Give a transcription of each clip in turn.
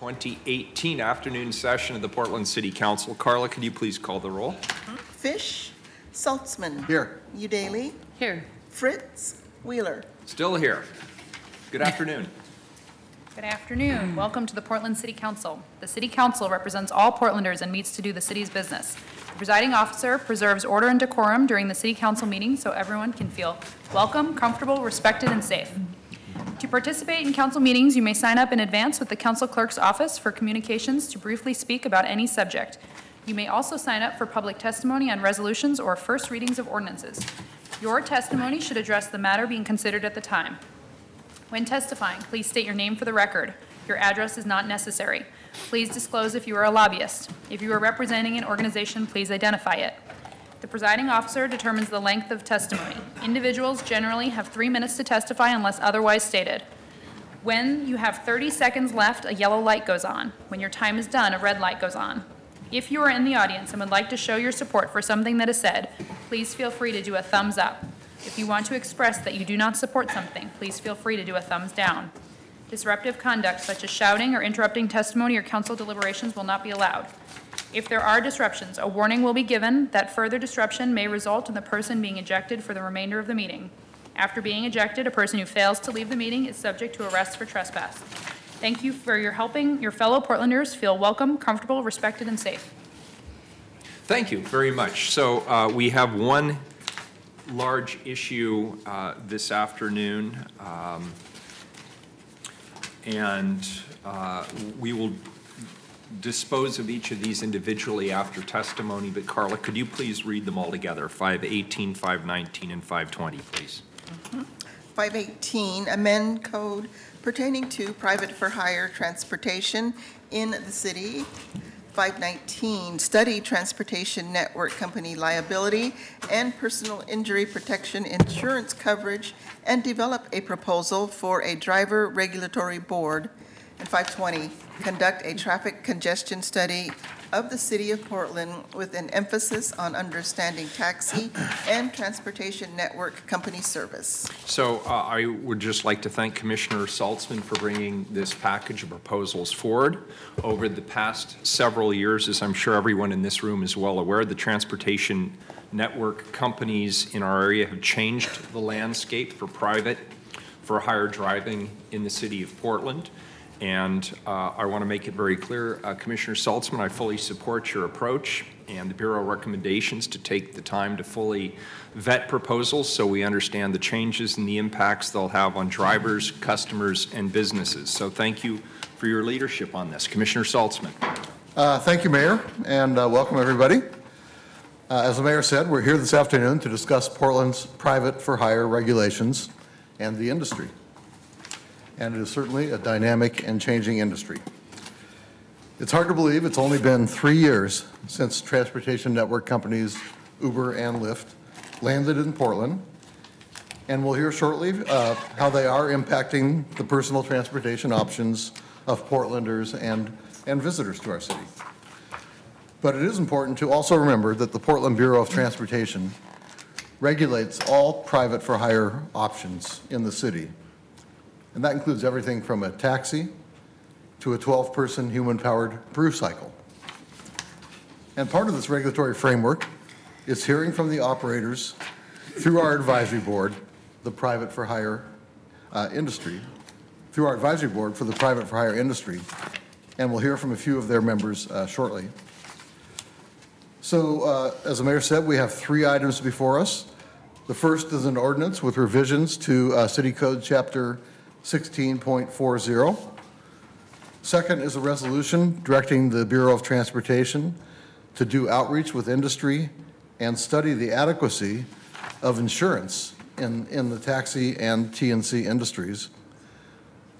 2018 afternoon session of the Portland City Council. Carla, could you please call the roll? Fish, Saltzman. Here. Udaley. Here. Fritz, Wheeler. Still here. Good afternoon. Good afternoon. Welcome to the Portland City Council. The City Council represents all Portlanders and meets to do the city's business. The presiding officer preserves order and decorum during the City Council meeting so everyone can feel welcome, comfortable, respected, and safe. To participate in council meetings, you may sign up in advance with the council clerk's office for communications to briefly speak about any subject. You may also sign up for public testimony on resolutions or first readings of ordinances. Your testimony should address the matter being considered at the time. When testifying, please state your name for the record. Your address is not necessary. Please disclose if you are a lobbyist. If you are representing an organization, please identify it. The presiding officer determines the length of testimony. Individuals generally have 3 minutes to testify unless otherwise stated. When you have 30 seconds left, a yellow light goes on. When your time is done, a red light goes on. If you are in the audience and would like to show your support for something that is said, please feel free to do a thumbs up. If you want to express that you do not support something, please feel free to do a thumbs down. Disruptive conduct such as shouting or interrupting testimony or council deliberations will not be allowed. If there are disruptions, a warning will be given that further disruption may result in the person being ejected for the remainder of the meeting. After being ejected, a person who fails to leave the meeting is subject to arrest for trespass. Thank you for your helping your fellow Portlanders feel welcome, comfortable, respected, and safe. Thank you very much. So we have one large issue this afternoon, and we will dispose of each of these individually after testimony, but Carla, could you please read them all together, 518, 519, and 520, please? 518, amend code pertaining to private for hire transportation in the city. 519, study transportation network company liability and personal injury protection insurance coverage and develop a proposal for a driver regulatory board. And 520, conduct a traffic congestion study of the city of Portland with an emphasis on understanding taxi and transportation network company service. So I would just like to thank Commissioner Saltzman for bringing this package of proposals forward. Over the past several years, as I'm sure everyone in this room is well aware, the transportation network companies in our area have changed the landscape for private for hire driving in the city of Portland. And I want to make it very clear, Commissioner Saltzman, I fully support your approach and the Bureau recommendations to take the time to fully vet proposals so we understand the changes and the impacts they'll have on drivers, customers, and businesses. So thank you for your leadership on this. Commissioner Saltzman. Thank you, Mayor, and welcome everybody. As the Mayor said, we're here this afternoon to discuss Portland's private for hire regulations and the industry. And it is certainly a dynamic and changing industry. It's hard to believe it's only been 3 years since transportation network companies Uber and Lyft landed in Portland, and we'll hear shortly how they are impacting the personal transportation options of Portlanders and visitors to our city. But it is important to also remember that the Portland Bureau of Transportation regulates all private for hire options in the city. And that includes everything from a taxi to a 12-person human-powered brew cycle. And part of this regulatory framework is hearing from the operators through our advisory board, the private for hire industry, through our advisory board for the private for hire industry, and we'll hear from a few of their members shortly. So, as the Mayor said, we have 3 items before us. The first is an ordinance with revisions to City Code Chapter 16.40. Second is a resolution directing the Bureau of Transportation to do outreach with industry and study the adequacy of insurance in the taxi and TNC industries,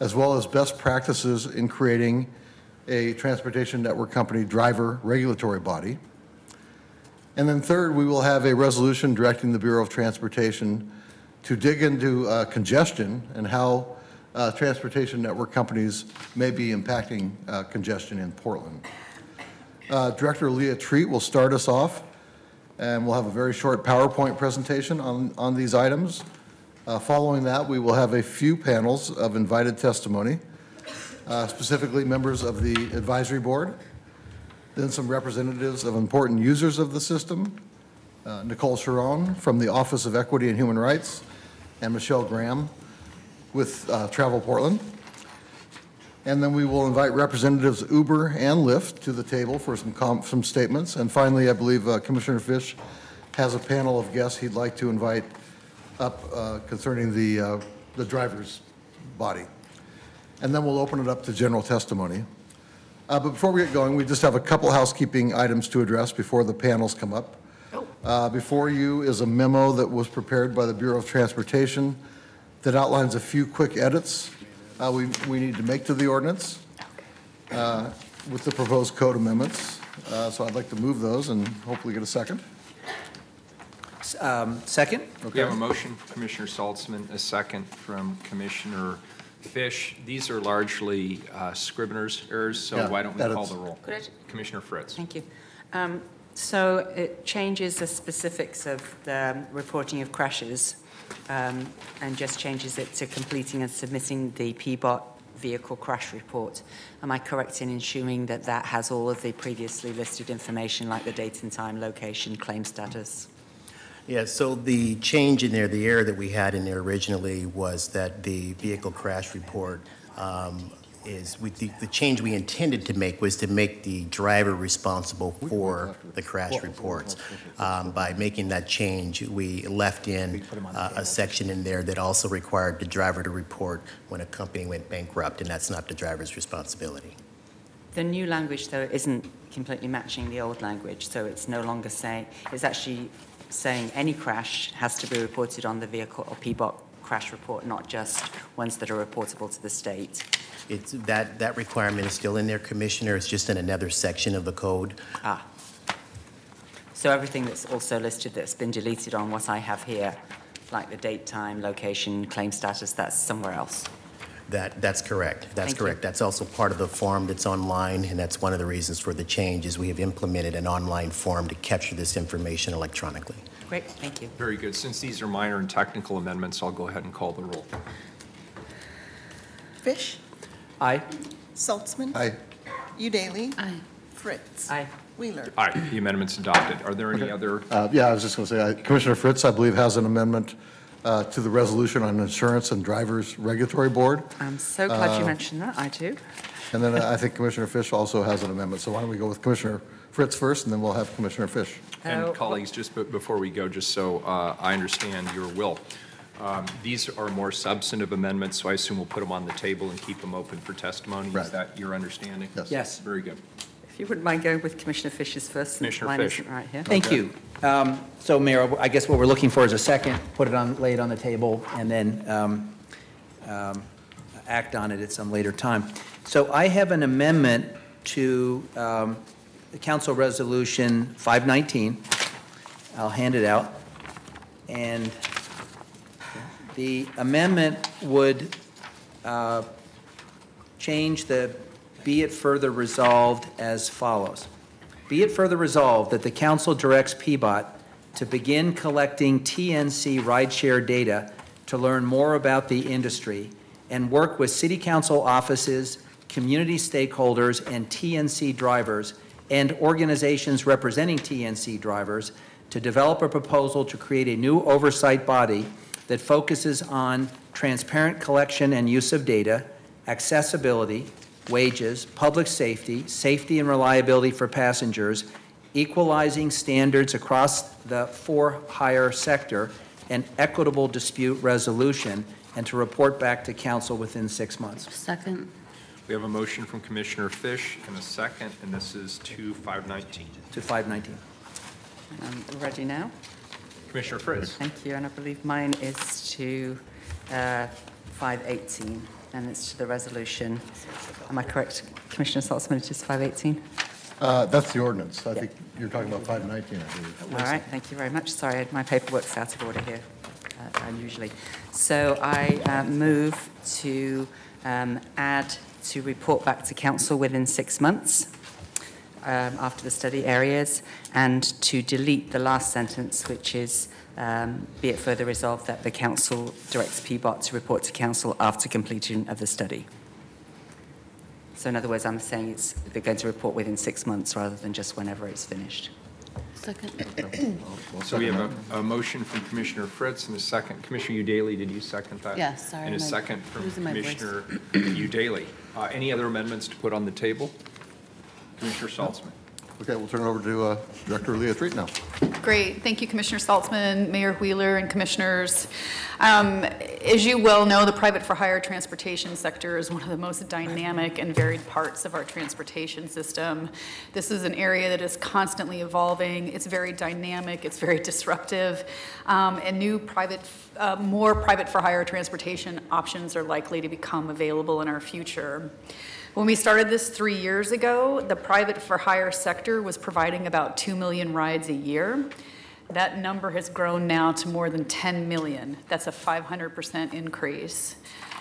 as well as best practices in creating a transportation network company driver regulatory body. And then third, we will have a resolution directing the Bureau of Transportation to dig into congestion and how transportation network companies may be impacting congestion in Portland. Director Leah Treat will start us off, and we'll have a very short PowerPoint presentation on these items. Following that, we will have a few panels of invited testimony, specifically members of the advisory board, then some representatives of important users of the system, Nicole Sharon from the Office of Equity and Human Rights, and Michelle Graham with Travel Portland. And then we will invite representatives of Uber and Lyft to the table for some statements. And finally, I believe Commissioner Fish has a panel of guests he'd like to invite up concerning the driver's body. And then we'll open it up to general testimony. But before we get going, we just have a couple housekeeping items to address before the panels come up. Before you is a memo that was prepared by the Bureau of Transportation that outlines a few quick edits we need to make to the ordinance with the proposed code amendments. So I'd like to move those and hopefully get a second. Second? We have a motion from Commissioner Saltzman, a second from Commissioner Fish. These are largely Scrivener's errors, so Yeah, why don't we edits. call the roll? Could I- Commissioner Fritz. Thank you. So it changes the specifics of the reporting of crashes and just changes it to completing and submitting the PBOT vehicle crash report. Am I correct in assuming that that has all of the previously listed information like the date and time, location, claim status? Yeah, so the change in there, the error that we had in there originally was that the vehicle crash report the change we intended to make was to make the driver responsible for the crash reports. By making that change, we left in a section in there that also required the driver to report when a company went bankrupt, and that's not the driver's responsibility. The new language, though, isn't completely matching the old language, so it's no longer saying, it's actually saying any crash has to be reported on the vehicle or PBOT crash report, not just ones that are reportable to the state. It's that requirement is still in there, Commissioner. It's just in another section of the code. So everything that's also listed that's been deleted on what I have here, like the date, time, location, claim status, that's somewhere else. That's correct. That's Thank you. correct. That's also part of the form that's online, and that's one of the reasons for the change is we have implemented an online form to capture this information electronically. Great, thank you. Very good. Since these are minor and technical amendments, I'll go ahead and call the roll. Fish, Aye. Saltzman. Aye. Udaly. Aye. Fritz. Aye. Wheeler. Aye, the amendment's adopted. Are there any other? Yeah, I was just going to say, Commissioner Fritz, I believe, has an amendment to the resolution on insurance and drivers regulatory board. I'm so glad you mentioned that, I do. And then I think Commissioner Fish also has an amendment. So why don't we go with Commissioner Fritz first, and then we'll have Commissioner Fish. And Oh, colleagues, just before we go, just so I understand your will, these are more substantive amendments, so I assume we'll put them on the table and keep them open for testimony. Right. Is that your understanding? Yes. Yes. Very good. If you wouldn't mind going with Commissioner Fish's first, since Commissioner mine Fish. isn't right here. Thank you. So, Mayor, I guess what we're looking for is a second, put it on, lay it on the table, and then act on it at some later time. So I have an amendment to the Council Resolution 519. I'll hand it out. And the amendment would change the "be it further resolved" as follows. Be it further resolved that the council directs PBOT to begin collecting TNC rideshare data to learn more about the industry and work with city council offices, community stakeholders, and TNC drivers and organizations representing TNC drivers to develop a proposal to create a new oversight body that focuses on transparent collection and use of data, accessibility, wages, public safety, safety and reliability for passengers, equalizing standards across the for-hire sector, and equitable dispute resolution, and to report back to council within 6 months. Second. We have a motion from Commissioner Fish and a second, and this is to 519. To 519. We're ready now? Commissioner Fritz. Thank you, and I believe mine is to 518, and it's to the resolution. Am I correct, Commissioner Saltzman, it is 518? That's the ordinance. I think you're talking about 519, I believe. All right, thank you very much. Sorry, my paperwork's out of order here, unusually. So I move to add to report back to council within 6 months after the study areas, and to delete the last sentence, which is, be it further resolved that the council directs PBOT to report to council after completion of the study. So in other words, I'm saying they're going to report within 6 months rather than just whenever it's finished. So we have a motion from Commissioner Fritz and a second. Commissioner Udaly, did you second that? Yes, sorry, And a my- second from losing my voice. Commissioner Udaly. Any other amendments to put on the table? Commissioner Saltzman. Okay, we'll turn it over to Director Leah Treat now. Great. Thank you, Commissioner Saltzman, Mayor Wheeler, and commissioners. As you well know, the private for hire transportation sector is one of the most dynamic and varied parts of our transportation system. This is an area that is constantly evolving. It's very dynamic. It's very disruptive. And more private for hire transportation options are likely to become available in our future. When we started this 3 years ago, the private for hire sector was providing about 2 million rides a year. That number has grown now to more than 10 million. That's a 500% increase.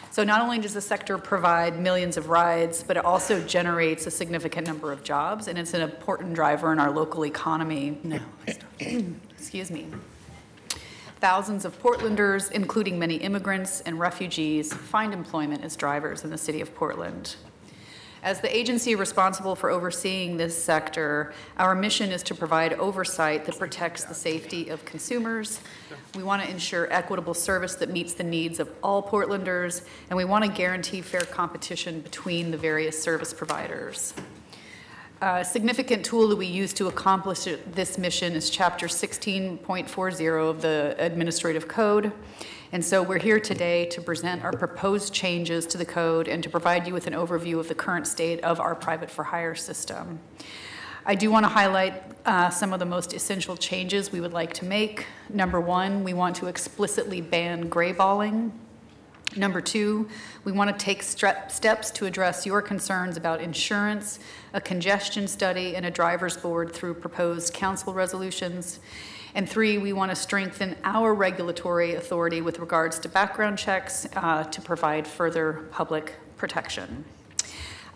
So not only does the sector provide millions of rides, but it also generates a significant number of jobs, and it's an important driver in our local economy. Excuse me. Thousands of Portlanders, including many immigrants and refugees, find employment as drivers in the city of Portland. As the agency responsible for overseeing this sector, our mission is to provide oversight that protects the safety of consumers. We want to ensure equitable service that meets the needs of all Portlanders, and we want to guarantee fair competition between the various service providers. A significant tool that we use to accomplish this mission is Chapter 16.40 of the Administrative Code. And so we're here today to present our proposed changes to the code and to provide you with an overview of the current state of our private for hire system. I do want to highlight some of the most essential changes we would like to make. Number one, we want to explicitly ban grayballing. Number two, we want to take steps to address your concerns about insurance, a congestion study, and a driver's board through proposed council resolutions. And three, we want to strengthen our regulatory authority with regards to background checks to provide further public protection.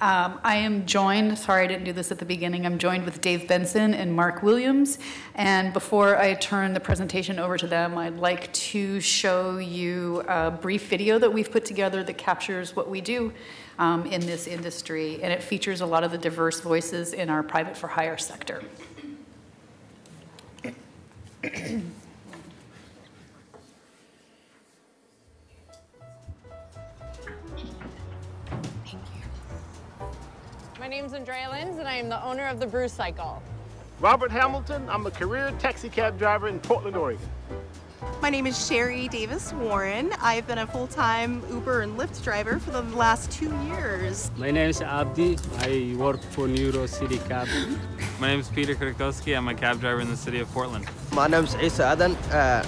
I am joined, sorry I didn't do this at the beginning, I'm joined with Dave Benson and Mark Williams. And before I turn the presentation over to them, I'd like to show you a brief video that we've put together that captures what we do in this industry. And it features a lot of the diverse voices in our private for hire sector. My name's Andrea Lenz, and I am the owner of the Brew Cycle. Robert Hamilton, I'm a career taxi cab driver in Portland, Oregon. My name is Sherry Davis Warren. I've been a full-time Uber and Lyft driver for the last 2 years. My name is Abdi. I work for Neuro City Cab. My name is Peter Krakowski. I'm a cab driver in the city of Portland. My name is Isa Adan.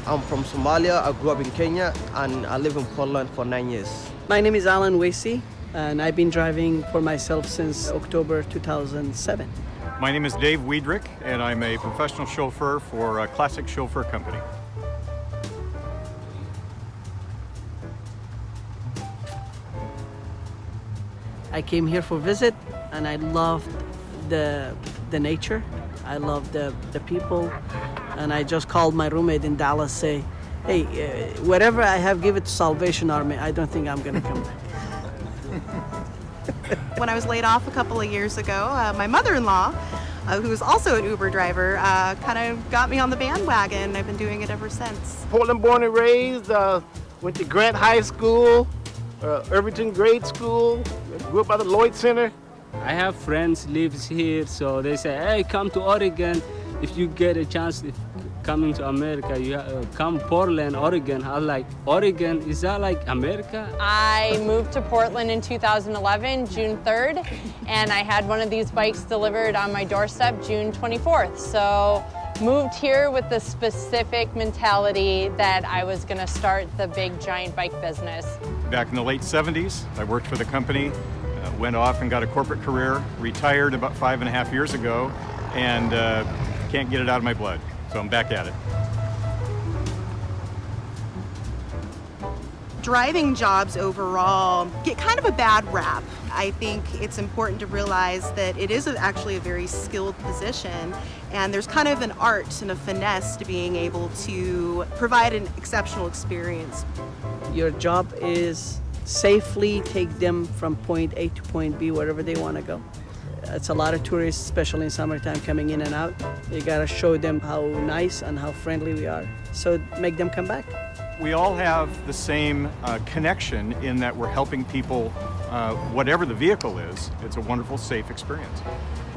I'm from Somalia. I grew up in Kenya, and I live in Portland for 9 years. My name is Alan Wasey, and I've been driving for myself since October 2007. My name is Dave Wiedrick, and I'm a professional chauffeur for a Classic Chauffeur Company. I came here for a visit, and I loved the nature. I loved the people, and I just called my roommate in Dallas, say, hey, whatever I have, give it to Salvation Army. I don't think I'm gonna come back. When I was laid off a couple of years ago, my mother-in-law, who was also an Uber driver, kind of got me on the bandwagon. I've been doing it ever since. Portland born and raised, went to Grant High School, Irvington Grade School, grew up by the Lloyd Center. I have friends lives here, so they say, hey, come to Oregon. If you get a chance of coming to America, you come Portland, Oregon. I'm like, Oregon, is that like America? I moved to Portland in 2011, June 3rd, and I had one of these bikes delivered on my doorstep June 24th. So moved here with the specific mentality that I was gonna start the big giant bike business. Back in the late 70s, I worked for the company, went off and got a corporate career, retired about 5.5 years ago, and can't get it out of my blood. So I'm back at it. Driving jobs overall get kind of a bad rap. I think it's important to realize that it is actually a very skilled position, and there's kind of an art and a finesse to being able to provide an exceptional experience. Your job is safely take them from point A to point B, wherever they want to go. It's a lot of tourists, especially in summertime, coming in and out. You got to show them how nice and how friendly we are, so make them come back. We all have the same connection in that we're helping people, whatever the vehicle is. It's a wonderful, safe experience.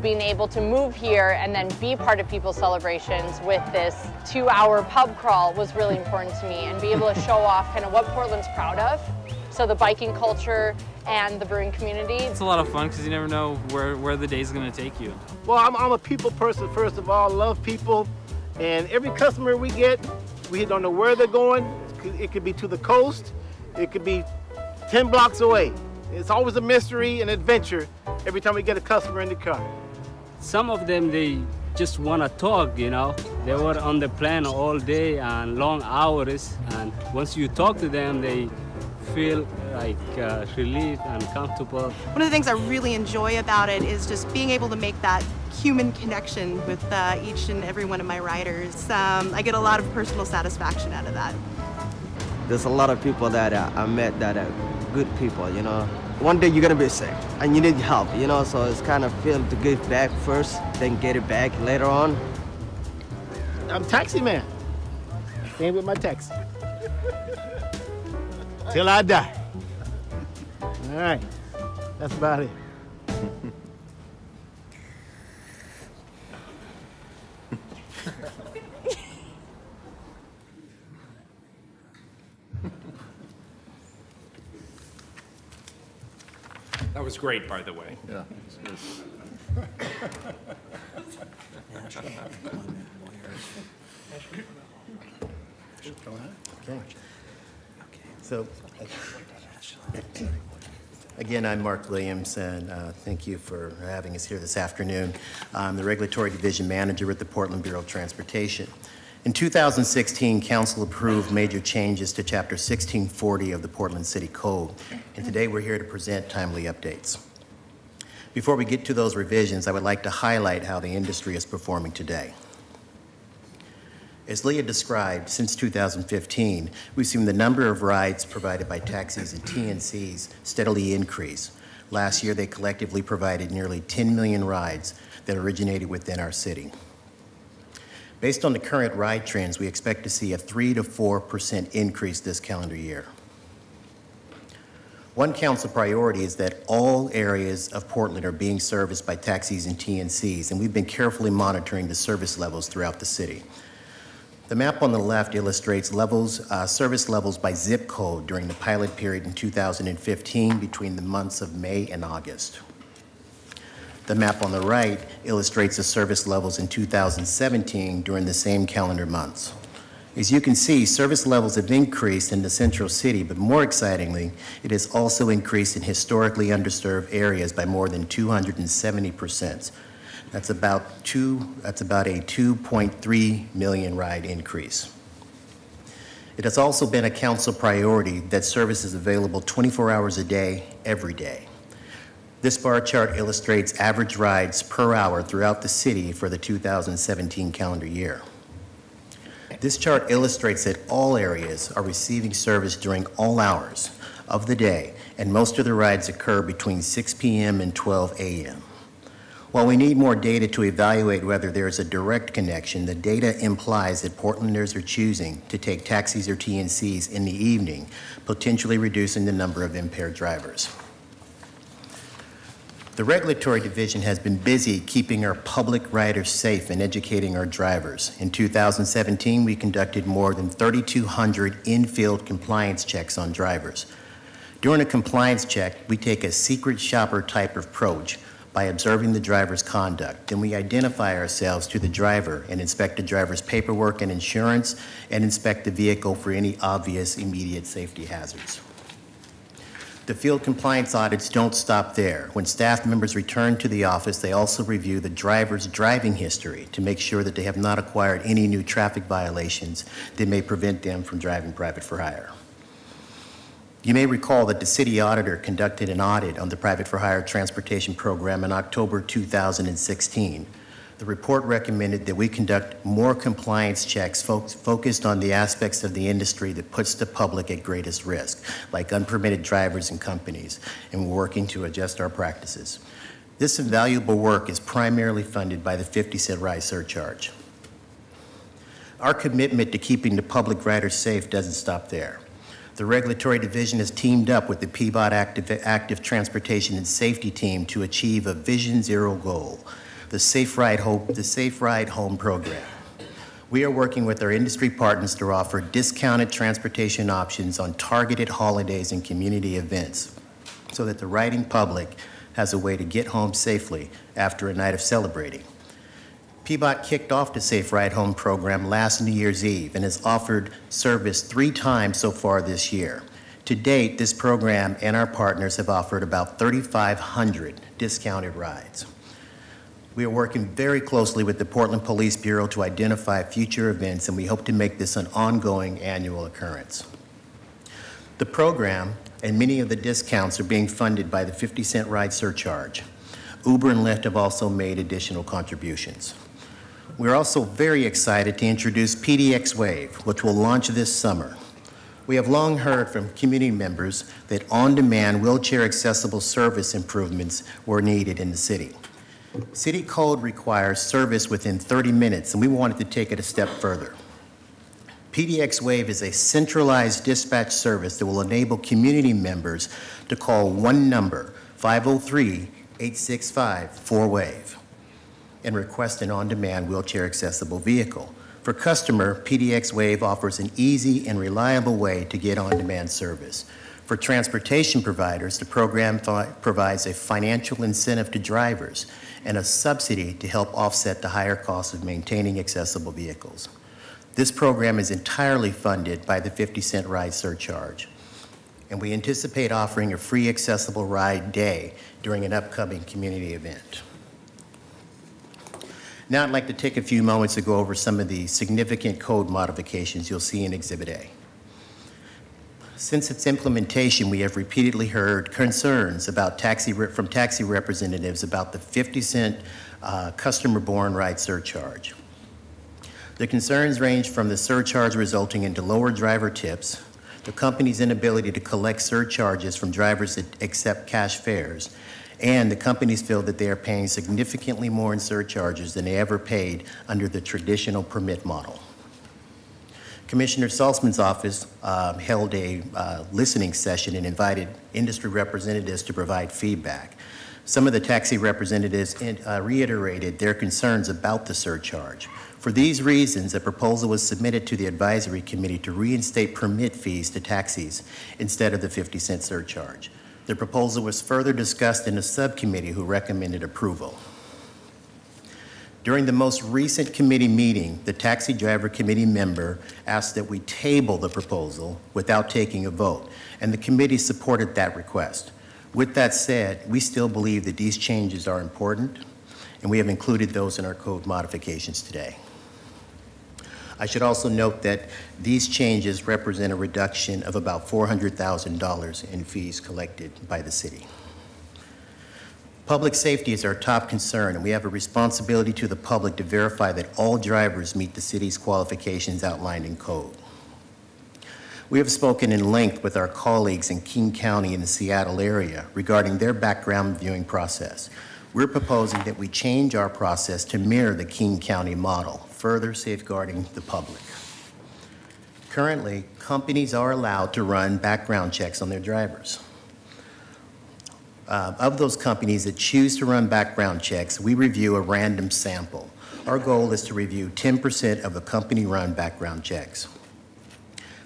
Being able to move here and then be part of people's celebrations with this 2-hour pub crawl was really important to me, and be able to show off kind of what Portland's proud of. So the biking culture and the brewing community. It's a lot of fun because you never know where the day's going to take you. Well, I'm a people person, first of all, love people. And every customer we get, we don't know where they're going. It could be to the coast, it could be 10 blocks away. It's always a mystery and adventure every time we get a customer in the car. Some of them, they just want to talk, you know. They were on the plane all day and long hours, and once you talk to them, they feel like relief and comfortable. One of the things I really enjoy about it is just being able to make that human connection with each and every one of my riders. I get a lot of personal satisfaction out of that. There's a lot of people that I met that are good people, you know. One day you're gonna be sick and you need help, you know, so it's kind of feel to give back first, then get it back later on. I'm taxi man. Staying with my taxi. Till I die. All right, that's about it. That was great, by the way. Yeah. Okay. So, again, I'm Mark Williams, and thank you for having us here this afternoon. I'm the Regulatory Division Manager with the Portland Bureau of Transportation. In 2016, Council approved major changes to Chapter 1640 of the Portland City Code, and today we're here to present timely updates. Before we get to those revisions, I would like to highlight how the industry is performing today. As Leah described, since 2015, we've seen the number of rides provided by taxis and TNCs steadily increase. Last year, they collectively provided nearly 10 million rides that originated within our city. Based on the current ride trends, we expect to see a 3 to 4% increase this calendar year. One council priority is that all areas of Portland are being serviced by taxis and TNCs, and we've been carefully monitoring the service levels throughout the city. The map on the left illustrates service levels by zip code during the pilot period in 2015 between the months of May and August. The map on the right illustrates the service levels in 2017 during the same calendar months. As you can see, service levels have increased in the central city, but more excitingly, it has also increased in historically underserved areas by more than 270%. That's about a 2.3 million ride increase. It has also been a council priority that service is available 24 hours a day, every day. This bar chart illustrates average rides per hour throughout the city for the 2017 calendar year. This chart illustrates that all areas are receiving service during all hours of the day, and most of the rides occur between 6 p.m. and 12 a.m. While we need more data to evaluate whether there is a direct connection, the data implies that Portlanders are choosing to take taxis or TNCs in the evening, potentially reducing the number of impaired drivers. The Regulatory Division has been busy keeping our public riders safe and educating our drivers. In 2017, we conducted more than 3,200 in-field compliance checks on drivers. During a compliance check, we take a secret shopper type of approach by observing the driver's conduct. Then we identify ourselves to the driver and inspect the driver's paperwork and insurance and inspect the vehicle for any obvious immediate safety hazards. The field compliance audits don't stop there. When staff members return to the office, they also review the driver's driving history to make sure that they have not acquired any new traffic violations that may prevent them from driving private for hire. You may recall that the city auditor conducted an audit on the private for hire transportation program in October 2016. The report recommended that we conduct more compliance checks focused on the aspects of the industry that puts the public at greatest risk, like unpermitted drivers and companies, and we're working to adjust our practices. This invaluable work is primarily funded by the 50-cent ride surcharge. Our commitment to keeping the public riders safe doesn't stop there. The Regulatory Division has teamed up with the PBOT Active Transportation and Safety Team to achieve a Vision Zero goal, the Safe Ride Home program. We are working with our industry partners to offer discounted transportation options on targeted holidays and community events so that the riding public has a way to get home safely after a night of celebrating. PBOT kicked off the Safe Ride Home program last New Year's Eve and has offered service 3 times so far this year. To date, this program and our partners have offered about 3,500 discounted rides. We are working very closely with the Portland Police Bureau to identify future events, and we hope to make this an ongoing annual occurrence. The program and many of the discounts are being funded by the 50-cent ride surcharge. Uber and Lyft have also made additional contributions. We're also very excited to introduce PDX Wave, which will launch this summer. We have long heard from community members that on-demand wheelchair-accessible service improvements were needed in the city. City code requires service within 30 minutes, and we wanted to take it a step further. PDX Wave is a centralized dispatch service that will enable community members to call one number, 503-865-4WAVE, and request an on-demand wheelchair-accessible vehicle. For customer, PDX Wave offers an easy and reliable way to get on-demand service. For transportation providers, the program provides a financial incentive to drivers and a subsidy to help offset the higher cost of maintaining accessible vehicles. This program is entirely funded by the 50-cent ride surcharge, and we anticipate offering a free accessible ride day during an upcoming community event. Now I'd like to take a few moments to go over some of the significant code modifications you'll see in Exhibit A. Since its implementation, we have repeatedly heard concerns about from taxi representatives about the 50-cent customer-borne ride surcharge. The concerns range from the surcharge resulting into lower driver tips, the company's inability to collect surcharges from drivers that accept cash fares, and the companies feel that they are paying significantly more in surcharges than they ever paid under the traditional permit model. Commissioner Saltzman's office held a listening session and invited industry representatives to provide feedback. Some of the taxi representatives reiterated their concerns about the surcharge. For these reasons, a proposal was submitted to the advisory committee to reinstate permit fees to taxis instead of the 50-cent surcharge. The proposal was further discussed in a subcommittee who recommended approval. During the most recent committee meeting, the taxi driver committee member asked that we table the proposal without taking a vote, and the committee supported that request. With that said, we still believe that these changes are important, and we have included those in our code modifications today. I should also note that these changes represent a reduction of about $400,000 in fees collected by the city. Public safety is our top concern, and we have a responsibility to the public to verify that all drivers meet the city's qualifications outlined in code. We have spoken in length with our colleagues in King County and the Seattle area regarding their background viewing process. We're proposing that we change our process to mirror the King County model, further safeguarding the public. Currently, companies are allowed to run background checks on their drivers. Of those companies that choose to run background checks, we review a random sample. Our goal is to review 10% of the company-run background checks.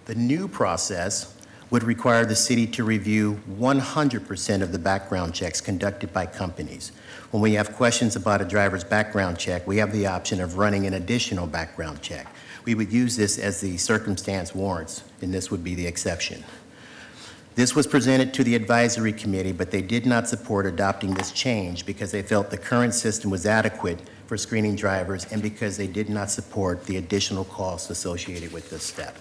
The new process would require the city to review 100% of the background checks conducted by companies. When we have questions about a driver's background check, we have the option of running an additional background check. We would use this as the circumstance warrants, and this would be the exception. This was presented to the advisory committee, but they did not support adopting this change because they felt the current system was adequate for screening drivers and because they did not support the additional costs associated with this step.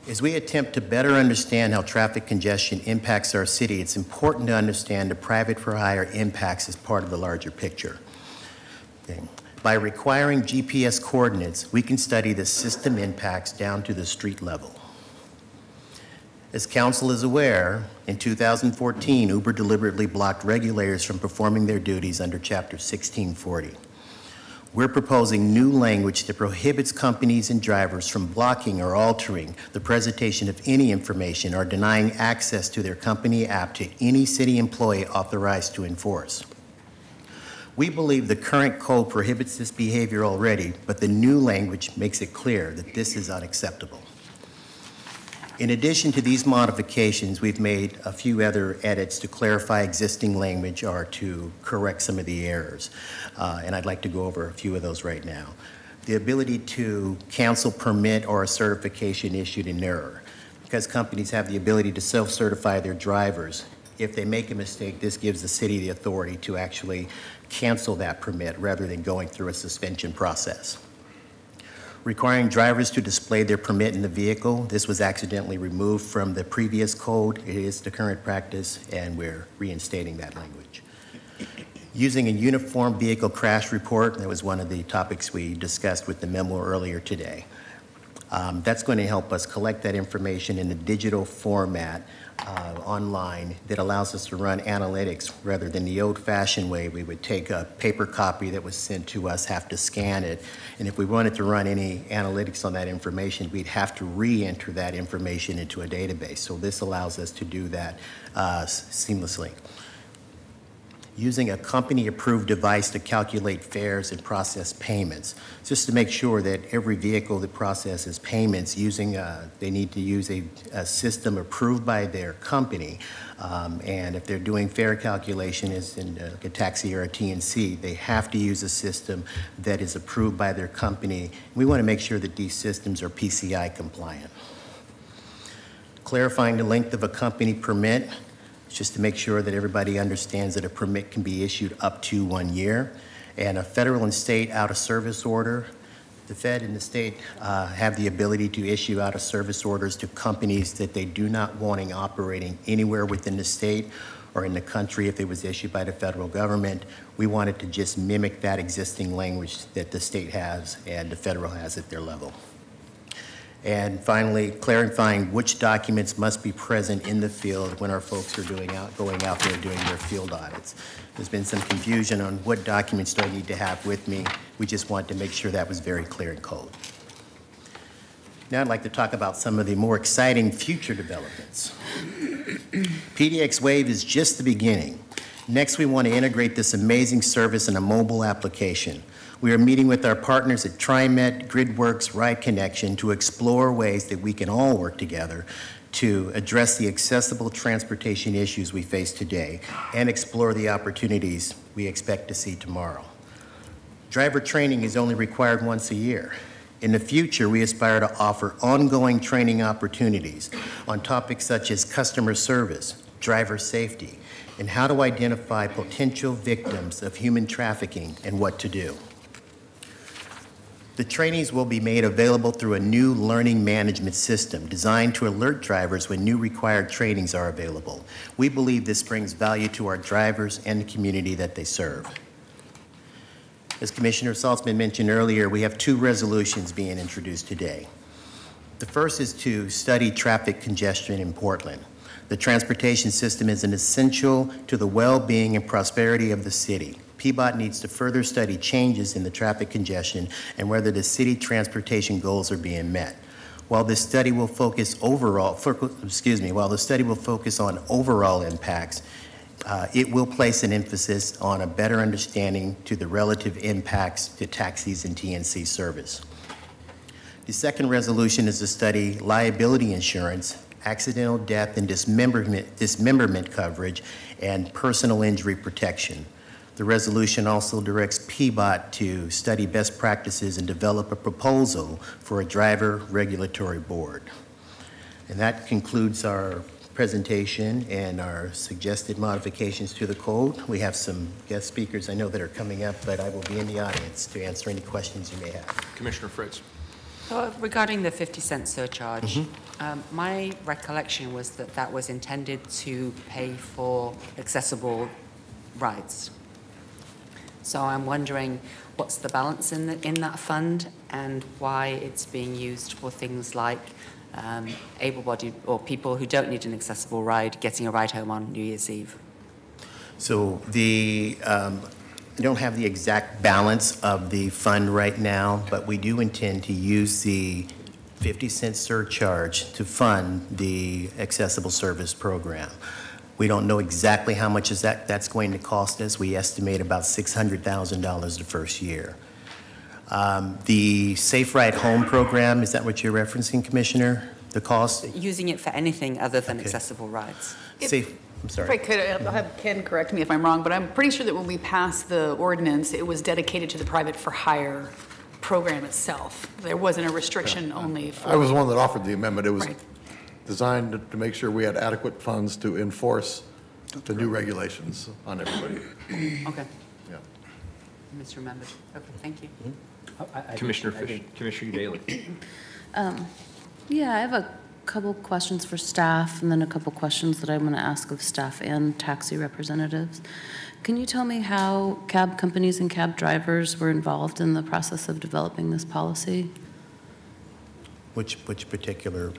As we attempt to better understand how traffic congestion impacts our city, it's important to understand the private for hire impacts as part of the larger picture. Okay. By requiring GPS coordinates, we can study the system impacts down to the street level. As council is aware, in 2014, Uber deliberately blocked regulators from performing their duties under Chapter 1640. We're proposing new language that prohibits companies and drivers from blocking or altering the presentation of any information or denying access to their company app to any city employee authorized to enforce. We believe the current code prohibits this behavior already, but the new language makes it clear that this is unacceptable. In addition to these modifications, we've made a few other edits to clarify existing language or to correct some of the errors. And I'd like to go over a few of those right now. The ability to cancel permit or a certification issued in error. Because companies have the ability to self-certify their drivers, if they make a mistake, this gives the city the authority to actually cancel that permit rather than going through a suspension process. Requiring drivers to display their permit in the vehicle. This was accidentally removed from the previous code. It is the current practice, and we're reinstating that language. Using a uniform vehicle crash report. That was one of the topics we discussed with the memo earlier today. That's going to help us collect that information in a digital format online that allows us to run analytics rather than the old-fashioned way. We would take a paper copy that was sent to us, have to scan it, and if we wanted to run any analytics on that information, we'd have to re-enter that information into a database. So this allows us to do that seamlessly. Using a company-approved device to calculate fares and process payments, just to make sure that every vehicle that processes payments they need to use a system approved by their company. And if they're doing fare calculation as in a taxi or a TNC, they have to use a system that is approved by their company. We want to make sure that these systems are PCI compliant. Clarifying the length of a company permit, just to make sure that everybody understands that a permit can be issued up to 1 year. And a federal and state out-of-service order. The Fed and the state have the ability to issue out-of-service orders to companies that they do not want operating anywhere within the state or in the country if it was issued by the federal government. We wanted to just mimic that existing language that the state has and the federal has at their level. And finally, clarifying which documents must be present in the field when our folks are going out there doing their field audits. There's been some confusion on what documents do I need to have with me. We just want to make sure that was very clear in code. Now I'd like to talk about some of the more exciting future developments. PDX Wave is just the beginning. Next, we want to integrate this amazing service in a mobile application. We are meeting with our partners at TriMet, GridWorks, Ride Connection to explore ways that we can all work together to address the accessible transportation issues we face today and explore the opportunities we expect to see tomorrow. Driver training is only required once a year. In the future, we aspire to offer ongoing training opportunities on topics such as customer service, driver safety, and how to identify potential victims of human trafficking and what to do. The trainings will be made available through a new learning management system designed to alert drivers when new required trainings are available. We believe this brings value to our drivers and the community that they serve. As Commissioner Saltzman mentioned earlier, we have 2 resolutions being introduced today. The first is to study traffic congestion in Portland. The transportation system is an essential to the well-being and prosperity of the city. PBOT needs to further study changes in the traffic congestion and whether the city transportation goals are being met. While this study will focus on overall impacts, it will place an emphasis on a better understanding to the relative impacts to taxis and TNC service. The second resolution is to study liability insurance, accidental death and dismemberment coverage, and personal injury protection. The resolution also directs PBOT to study best practices and develop a proposal for a driver regulatory board. And that concludes our presentation and our suggested modifications to the code. We have some guest speakers I know that are coming up, but I will be in the audience to answer any questions you may have. Commissioner Fritz. Regarding the 50-cent surcharge, my recollection was that that was intended to pay for accessible rides. So I'm wondering what's the balance in that fund and why it's being used for things like able-bodied or people who don't need an accessible ride getting a ride home on New Year's Eve. So I don't have the exact balance of the fund right now, but we do intend to use the 50-cent surcharge to fund the accessible service program. We don't know exactly how much that's going to cost us. We estimate about $600,000 the first year. The Safe Ride Home program, is that what you're referencing, Commissioner? The cost? Using it for anything other than accessible rides. I'm sorry. If I could, I'll have Ken correct me if I'm wrong, but I'm pretty sure that when we passed the ordinance, it was dedicated to the private for hire program itself. There wasn't a restriction only for. I was the one that offered the amendment. It was Right. designed to make sure we had adequate funds to enforce the new regulations on everybody. Okay. Yeah. Misremembered. Okay, thank you. Commissioner Fish, Commissioner Daly. Yeah, I have a couple questions for staff and then a couple questions that I want to ask of staff and taxi representatives. Can you tell me how cab companies and cab drivers were involved in the process of developing this policy? Which particular?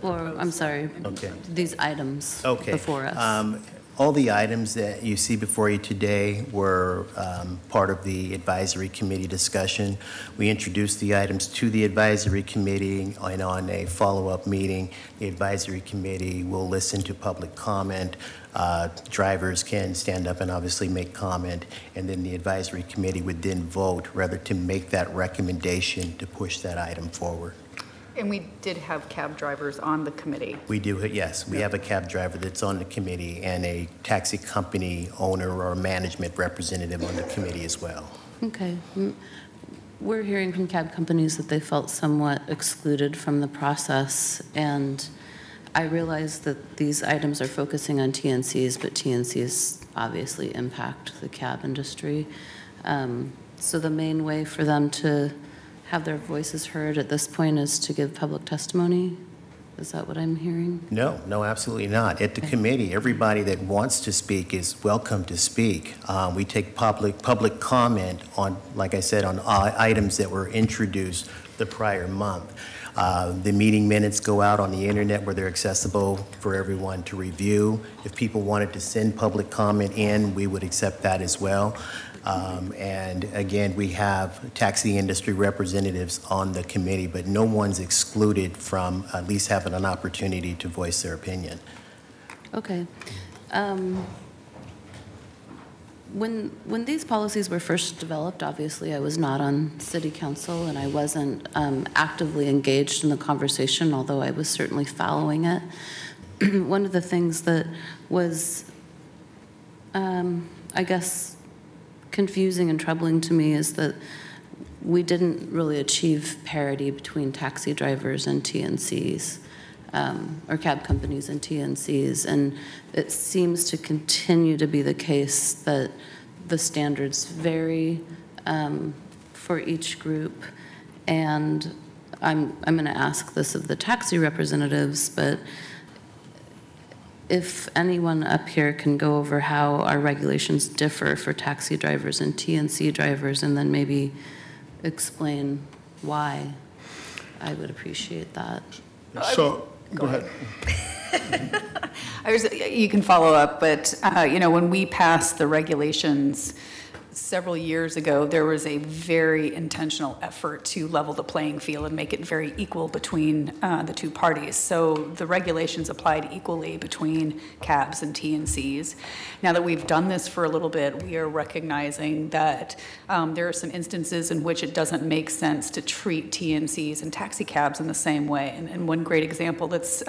Or, I'm sorry, Okay. these items Okay. before us? All the items that you see before you today were part of the advisory committee discussion. We introduced the items to the advisory committee, and on a follow-up meeting, the advisory committee will listen to public comment. Drivers can stand up and obviously make comment, and then the advisory committee would then vote whether to make that recommendation to push that item forward. And we did have cab drivers on the committee. We do, yes. We have a cab driver that's on the committee and a taxi company owner or management representative on the committee as well. Okay. We're hearing from cab companies that they felt somewhat excluded from the process, and I realize that these items are focusing on TNCs, but TNCs obviously impact the cab industry. So the main way for them to have their voices heard at this point is to give public testimony? Is that what I'm hearing? No, absolutely not. At the committee, everybody that wants to speak is welcome to speak. We take public comment on, like I said, on items that were introduced the prior month. The meeting minutes go out on the internet where they're accessible for everyone to review. If people wanted to send public comment in, we would accept that as well. And again, we have taxi industry representatives on the committee, but no one's excluded from at least having an opportunity to voice their opinion. Okay. When these policies were first developed, obviously I was not on city council and I wasn't actively engaged in the conversation, although I was certainly following it. One of the things that was, I guess, confusing and troubling to me is that we didn't really achieve parity between taxi drivers and TNCs, or cab companies and TNCs, and it seems to continue to be the case that the standards vary for each group, and I'm going to ask this of the taxi representatives, but if anyone up here can go over how our regulations differ for taxi drivers and TNC drivers, and then maybe explain why, I would appreciate that. So, go ahead. You can follow up, but when we passed the regulations several years ago, there was a very intentional effort to level the playing field and make it very equal between the two parties. So the regulations applied equally between cabs and TNCs. Now that we've done this for a little bit, we are recognizing that there are some instances in which it doesn't make sense to treat TNCs and taxi cabs in the same way. And one great example that's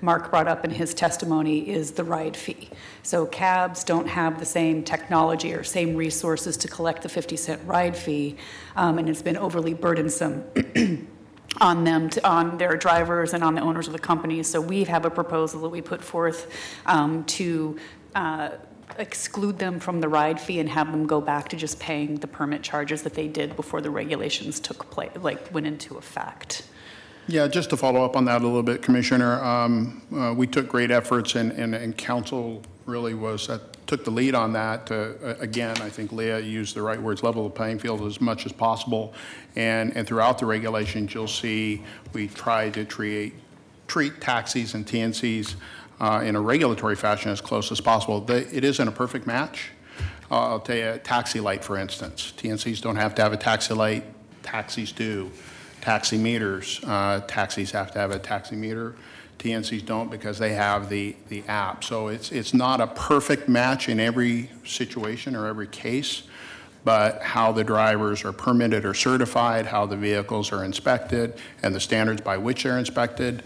Mark brought up in his testimony is the ride fee. So cabs don't have the same technology or same resources to collect the 50-cent ride fee, and it's been overly burdensome on them, on their drivers and on the owners of the companies. So we have a proposal that we put forth to exclude them from the ride fee and have them go back to just paying the permit charges that they did before the regulations took place, went into effect. Yeah, just to follow up on that a little bit, Commissioner, we took great efforts and council really took the lead on that. Again, I think Leah used the right words, level the playing field as much as possible. And throughout the regulations, you'll see we try to treat taxis and TNCs in a regulatory fashion as close as possible. It isn't a perfect match. I'll tell you, a taxi light, for instance. TNCs don't have to have a taxi light. Taxis do. Taxi meters. Taxis have to have a taxi meter. TNCs don't because they have the app. So it's not a perfect match in every situation or every case, but how the drivers are permitted or certified, how the vehicles are inspected, and the standards by which they're inspected.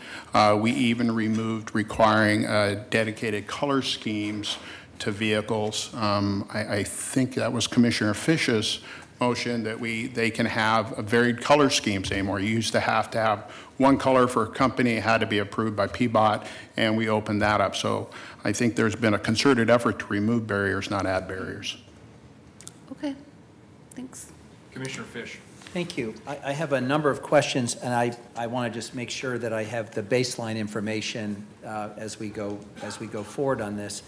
We even removed requiring dedicated color schemes to vehicles. I think that was Commissioner Fish's motion that they can have varied color schemes anymore. You used to have one color for a company. It had to be approved by PBOT, and we opened that up. So I think there's been a concerted effort to remove barriers, not add barriers. Okay, thanks. Commissioner Fish. Thank you. I have a number of questions, and I want to just make sure that I have the baseline information as we go forward on this.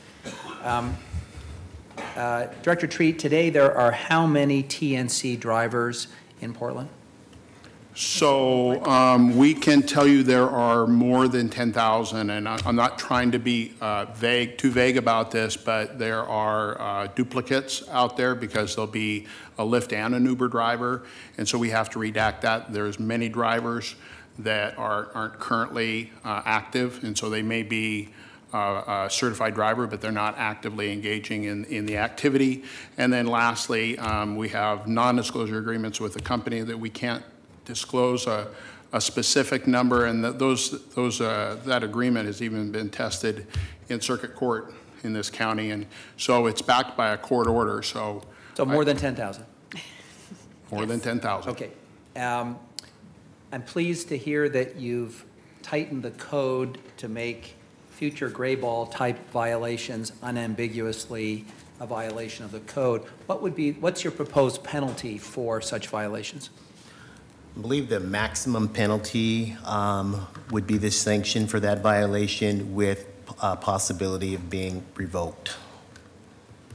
Director Treat, today there are how many TNC drivers in Portland? So we can tell you there are more than 10,000, and I'm not trying to be too vague about this, but there are duplicates out there because there'll be a Lyft and an Uber driver, and so we have to redact that. There's many drivers that aren't currently active, and so they may be a certified driver, but they're not actively engaging in the activity. And then lastly, we have non-disclosure agreements with the company that we can't disclose a specific number, and that agreement has even been tested in circuit court in this county, and so it's backed by a court order. So more than 10,000. More than 10,000. Okay. I'm pleased to hear that you've tightened the code to make future gray ball type violations unambiguously a violation of the code. What's your proposed penalty for such violations? I believe the maximum penalty would be the sanction for that violation with possibility of being revoked.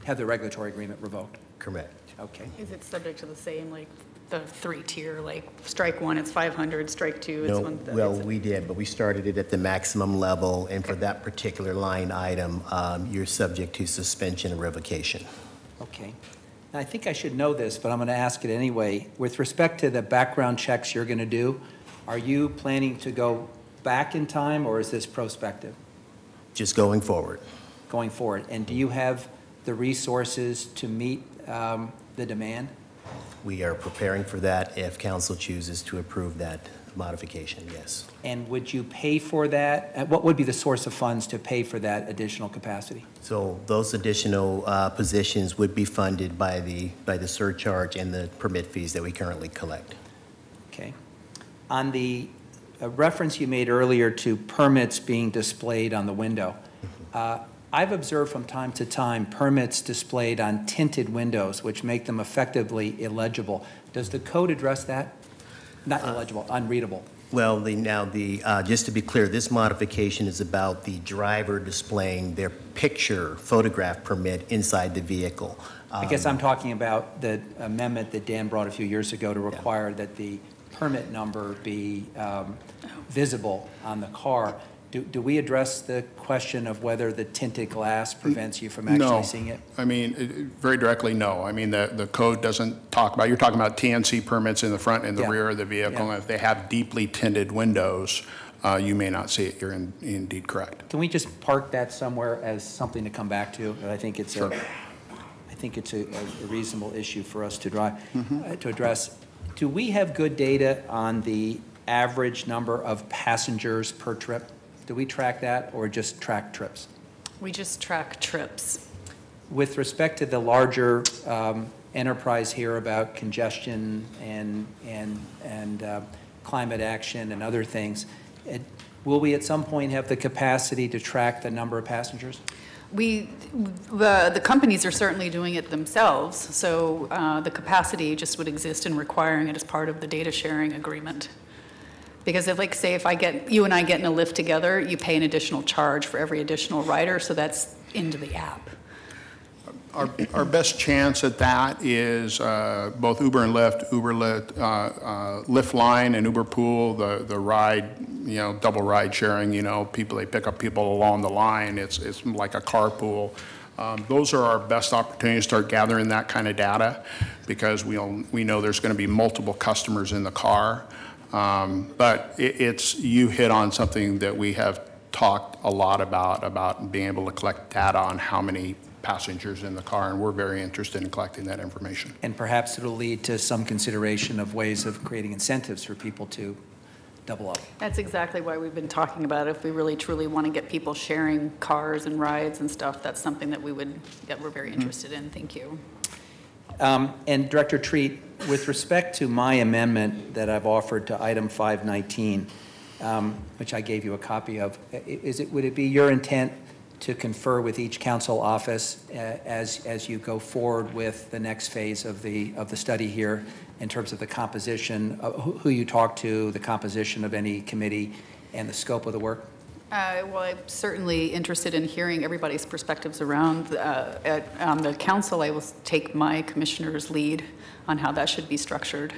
Have the regulatory agreement revoked? Correct. Okay. Is it subject to the same, like, the 3-tier, like, strike one, it's 500, strike two, it's No, one? well, we did, but we started it at the maximum level, and for that particular line item, you're subject to suspension and revocation. Okay. Now, I think I should know this, but I'm going to ask it anyway. With respect to the background checks you're going to do, are you planning to go back in time, or is this prospective? Just going forward. Going forward. And do you have the resources to meet the demand? We are preparing for that if council chooses to approve that modification, yes. And would you pay for that? What would be the source of funds to pay for that additional capacity? So those additional positions would be funded by the surcharge and the permit fees that we currently collect. Okay. On the reference you made earlier to permits being displayed on the window, I've observed from time to time permits displayed on tinted windows, which make them effectively illegible. Does the code address that? Not illegible, unreadable. Well, just to be clear, this modification is about the driver displaying their picture photograph permit inside the vehicle. I guess I'm talking about the amendment that Dan brought a few years ago to require that the permit number be visible on the car. Do we address the question of whether the tinted glass prevents you from actually seeing it? I mean, very directly, no. I mean, the code doesn't talk about, you're talking about TNC permits in the front and the rear of the vehicle. And if they have deeply tinted windows, you may not see it. You're indeed correct. Can we just park that somewhere as something to come back to? I think it's a reasonable issue for us to to address. Do we have good data on the average number of passengers per trip? Do we track that, or just track trips? We just track trips. With respect to the larger enterprise here about congestion and climate action and other things, will we at some point have the capacity to track the number of passengers? The companies are certainly doing it themselves, so the capacity just would exist in requiring it as part of the data sharing agreement. Because if, like, say, if you and I get in a Lyft together, you pay an additional charge for every additional rider, so that's into the app. Our best chance at that is both Uber and Lyft, Lyft Line and Uber Pool, the ride, double ride sharing, people, they pick up people along the line. It's like a carpool. Those are our best opportunities to start gathering that kind of data because we know there's going to be multiple customers in the car. But you hit on something that we have talked a lot about being able to collect data on how many passengers in the car, and we're very interested in collecting that information. And perhaps it'll lead to some consideration of ways of creating incentives for people to double up. That's exactly why we've been talking about it. If we really truly want to get people sharing cars and rides and stuff, that's something that we're very interested in. Thank you. And Director Treat, with respect to my amendment that I've offered to item 519, which I gave you a copy of, would it be your intent to confer with each council office as you go forward with the next phase of the study here in terms of the composition, who you talk to, the composition of any committee, and the scope of the work? Well, I'm certainly interested in hearing everybody's perspectives around. On the council, I will take my commissioner's lead on how that should be structured.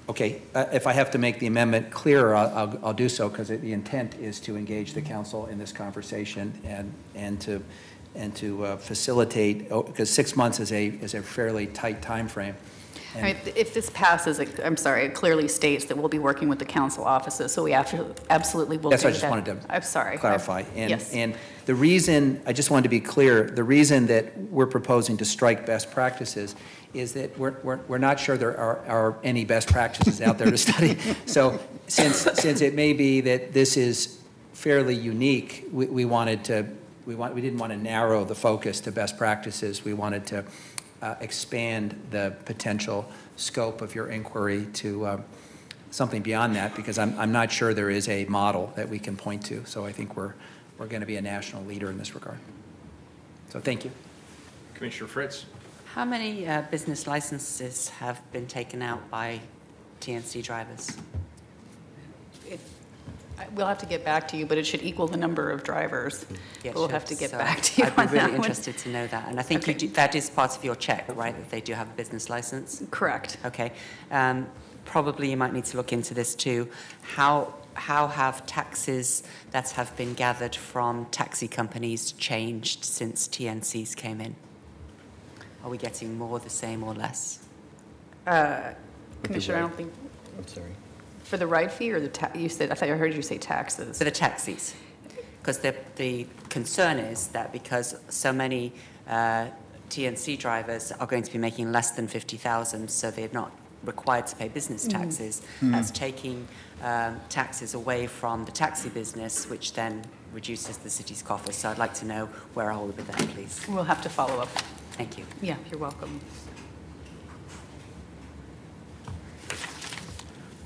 Okay, if I have to make the amendment clearer, I'll do so, because the intent is to engage the council in this conversation and to facilitate, because 6 months is a fairly tight time frame. I mean, if this passes, it clearly states that we'll be working with the council offices, so we absolutely will do that. That's what I just wanted to I'm sorry. clarify. Yes. And the reason, I just wanted to be clear, the reason that we're proposing to strike best practices is that we're not sure there are any best practices out there to study. So since it may be that this is fairly unique, we didn't want to narrow the focus to best practices. We wanted to expand the potential scope of your inquiry to something beyond that, because I'm not sure there is a model that we can point to. So I think we're going to be a national leader in this regard. So thank you. Commissioner Fritz. How many business licenses have been taken out by TNC drivers? We'll have to get back to you, but it should equal the number of drivers. Yes, we'll have to get back to you on I'd be really that interested to know that. And I think that is part of your check, right, that they do have a business license? Correct. Okay. Probably you might need to look into this too. How have taxes that have been gathered from taxi companies changed since TNCs came in? Are we getting more, the same, or less? Commissioner, I don't think. I'm sorry. For the ride fee or you said, I thought I heard you say taxes. For the taxis. Because the concern is that because so many TNC drivers are going to be making less than 50,000, so they're not required to pay business taxes, that's taking taxes away from the taxi business, which then reduces the city's coffers. So I'd like to know where are we with that, please. We'll have to follow up. Thank you. Yeah, you're welcome.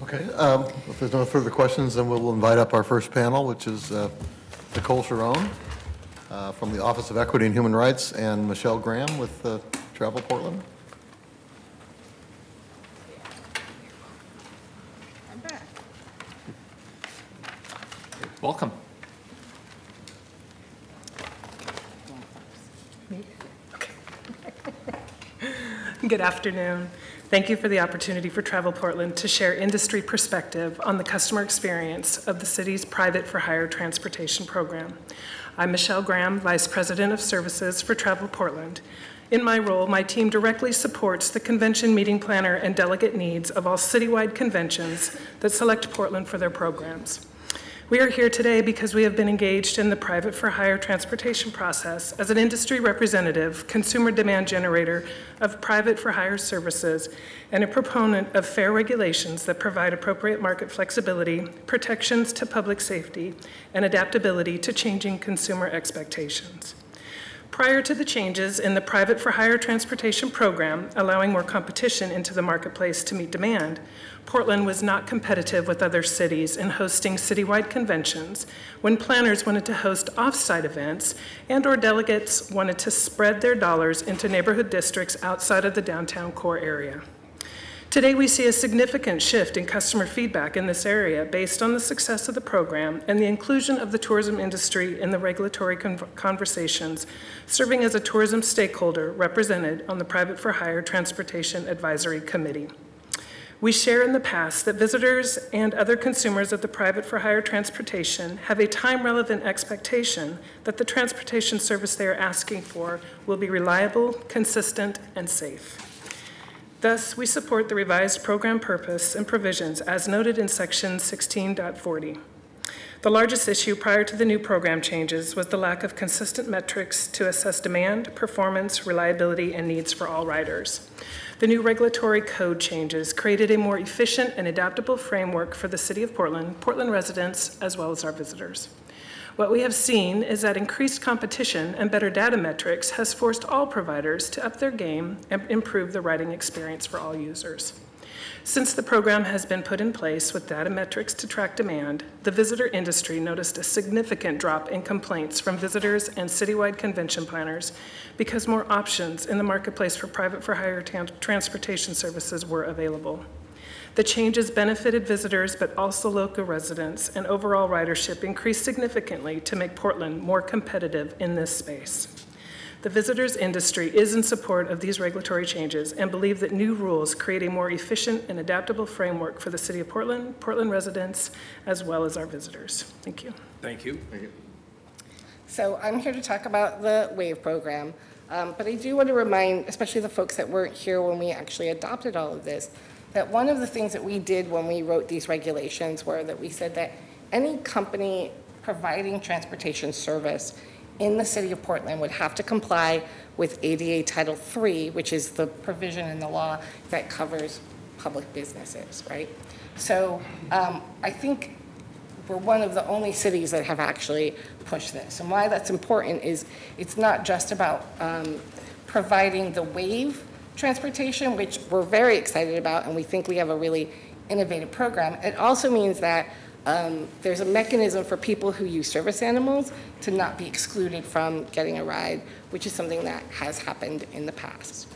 Okay, if there's no further questions, then we'll invite up our first panel, which is Nicole Sharon from the Office of Equity and Human Rights, and Michelle Graham with Travel Portland. I'm back. Welcome. Good afternoon. Thank you for the opportunity for Travel Portland to share industry perspective on the customer experience of the city's private for hire transportation program. I'm Michelle Graham, Vice President of Services for Travel Portland. In my role, my team directly supports the convention meeting planner and delegate needs of all citywide conventions that select Portland for their programs. We are here today because we have been engaged in the private for hire transportation process as an industry representative, consumer demand generator of private for hire services, and a proponent of fair regulations that provide appropriate market flexibility, protections to public safety, and adaptability to changing consumer expectations. Prior to the changes in the private for hire transportation program, allowing more competition into the marketplace to meet demand, Portland was not competitive with other cities in hosting citywide conventions when planners wanted to host off-site events and/or delegates wanted to spread their dollars into neighborhood districts outside of the downtown core area. Today, we see a significant shift in customer feedback in this area based on the success of the program and the inclusion of the tourism industry in the regulatory conversations, serving as a tourism stakeholder represented on the Private for Hire Transportation Advisory Committee. We share in the past that visitors and other consumers of the private for hire transportation have a time-relevant expectation that the transportation service they are asking for will be reliable, consistent, and safe. Thus, we support the revised program purpose and provisions as noted in section 16.40. The largest issue prior to the new program changes was the lack of consistent metrics to assess demand, performance, reliability, and needs for all riders. The new regulatory code changes created a more efficient and adaptable framework for the City of Portland, Portland residents, as well as our visitors. What we have seen is that increased competition and better data metrics has forced all providers to up their game and improve the riding experience for all users. Since the program has been put in place with data metrics to track demand, the visitor industry noticed a significant drop in complaints from visitors and citywide convention planners because more options in the marketplace for private for hire transportation services were available. The changes benefited visitors but also local residents, and overall ridership increased significantly to make Portland more competitive in this space. The visitors industry is in support of these regulatory changes and believe that new rules create a more efficient and adaptable framework for the City of Portland, Portland residents, as well as our visitors. Thank you. Thank you. Thank you. So I'm here to talk about the WAVE program, but I do want to remind, especially the folks that weren't here when we actually adopted all of this, that one of the things that we did when we wrote these regulations were that we said that any company providing transportation service in the City of Portland would have to comply with ADA Title III, which is the provision in the law that covers public businesses, right? So I think we're one of the only cities that have actually pushed this. And why that's important is it's not just about providing the WAVE transportation, which we're very excited about, and we think we have a really innovative program. It also means that there's a mechanism for people who use service animals to not be excluded from getting a ride, which is something that has happened in the past.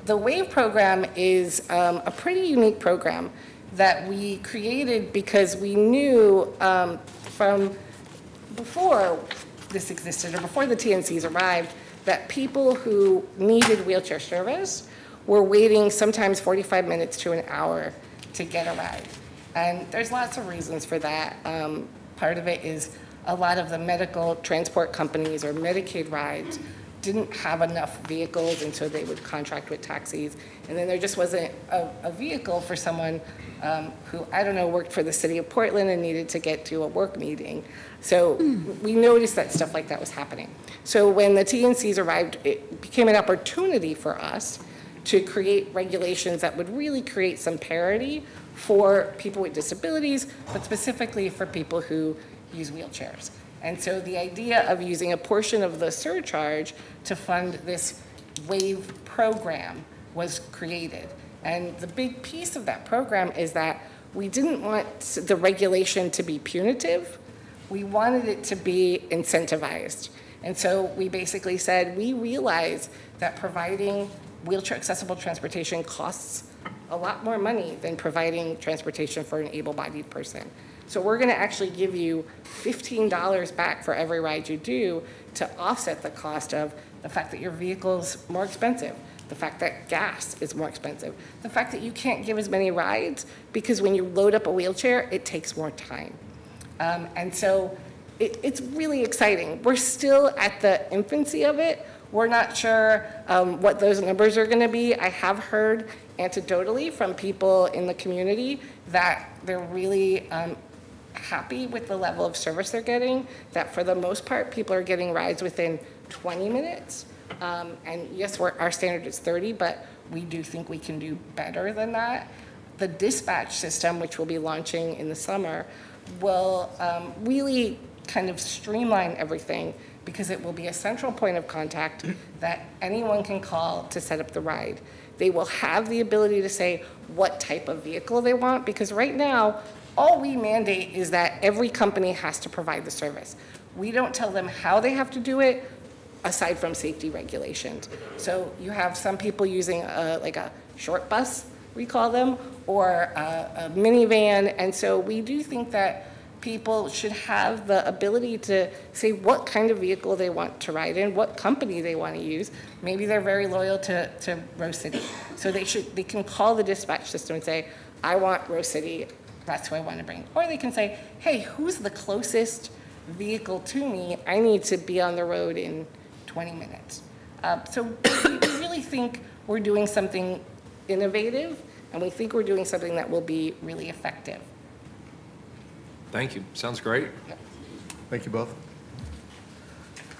The WAVE program is a pretty unique program that we created because we knew from before this existed, or before the TNCs arrived, that people who needed wheelchair service were waiting sometimes 45 minutes to an hour to get a ride. And there's lots of reasons for that. Part of it is a lot of the medical transport companies or Medicaid rides didn't have enough vehicles, and so they would contract with taxis. And then there just wasn't a vehicle for someone who, I don't know, worked for the City of Portland and needed to get to a work meeting. So we noticed that stuff like that was happening. So when the TNCs arrived, it became an opportunity for us to create regulations that would really create some parity for people with disabilities, but specifically for people who use wheelchairs. And so the idea of using a portion of the surcharge to fund this WAVE program was created. And the big piece of that program is that we didn't want the regulation to be punitive. We wanted it to be incentivized. And so we basically said, we realize that providing wheelchair accessible transportation costs a lot more money than providing transportation for an able-bodied person. So we're going to actually give you $15 back for every ride you do to offset the cost of the fact that your vehicle's more expensive, the fact that gas is more expensive, the fact that you can't give as many rides because when you load up a wheelchair, it takes more time. And so it's really exciting. We're still at the infancy of it. We're not sure what those numbers are going to be. I have heard anecdotally from people in the community that they're really happy with the level of service they're getting, that for the most part, people are getting rides within 20 minutes. And yes, our standard is 30, but we do think we can do better than that. The dispatch system, which we'll be launching in the summer, will really kind of streamline everything because it will be a central point of contact that anyone can call to set up the ride. They will have the ability to say what type of vehicle they want, because right now, all we mandate is that every company has to provide the service. We don't tell them how they have to do it, aside from safety regulations. So you have some people using like a short bus we call them, or a minivan. And so we do think that people should have the ability to say what kind of vehicle they want to ride in, what company they want to use. Maybe they're very loyal to Rose City. So they can call the dispatch system and say, I want Rose City, that's who I want to bring. Or they can say, hey, who's the closest vehicle to me? I need to be on the road in 20 minutes. So we really think we're doing something innovative, and we think we're doing something that will be really effective. Thank you. Sounds great. Thank you both.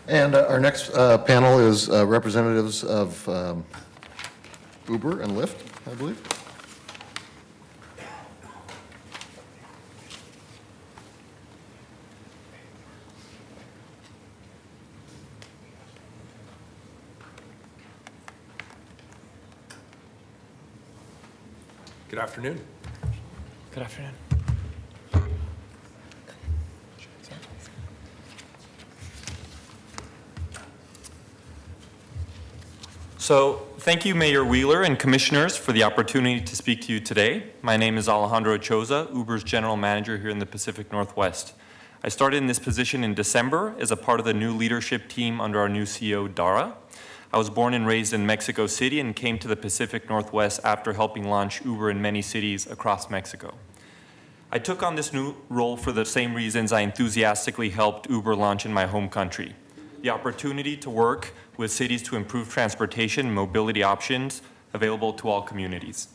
And our next panel is representatives of Uber and Lyft, I believe. Good afternoon. Good afternoon. So, thank you, Mayor Wheeler and Commissioners, for the opportunity to speak to you today. My name is Alejandro Ochoa, Uber's General Manager here in the Pacific Northwest. I started in this position in December as a part of the new leadership team under our new CEO, Dara. I was born and raised in Mexico City and came to the Pacific Northwest after helping launch Uber in many cities across Mexico. I took on this new role for the same reasons I enthusiastically helped Uber launch in my home country. The opportunity to work with cities to improve transportation and mobility options available to all communities.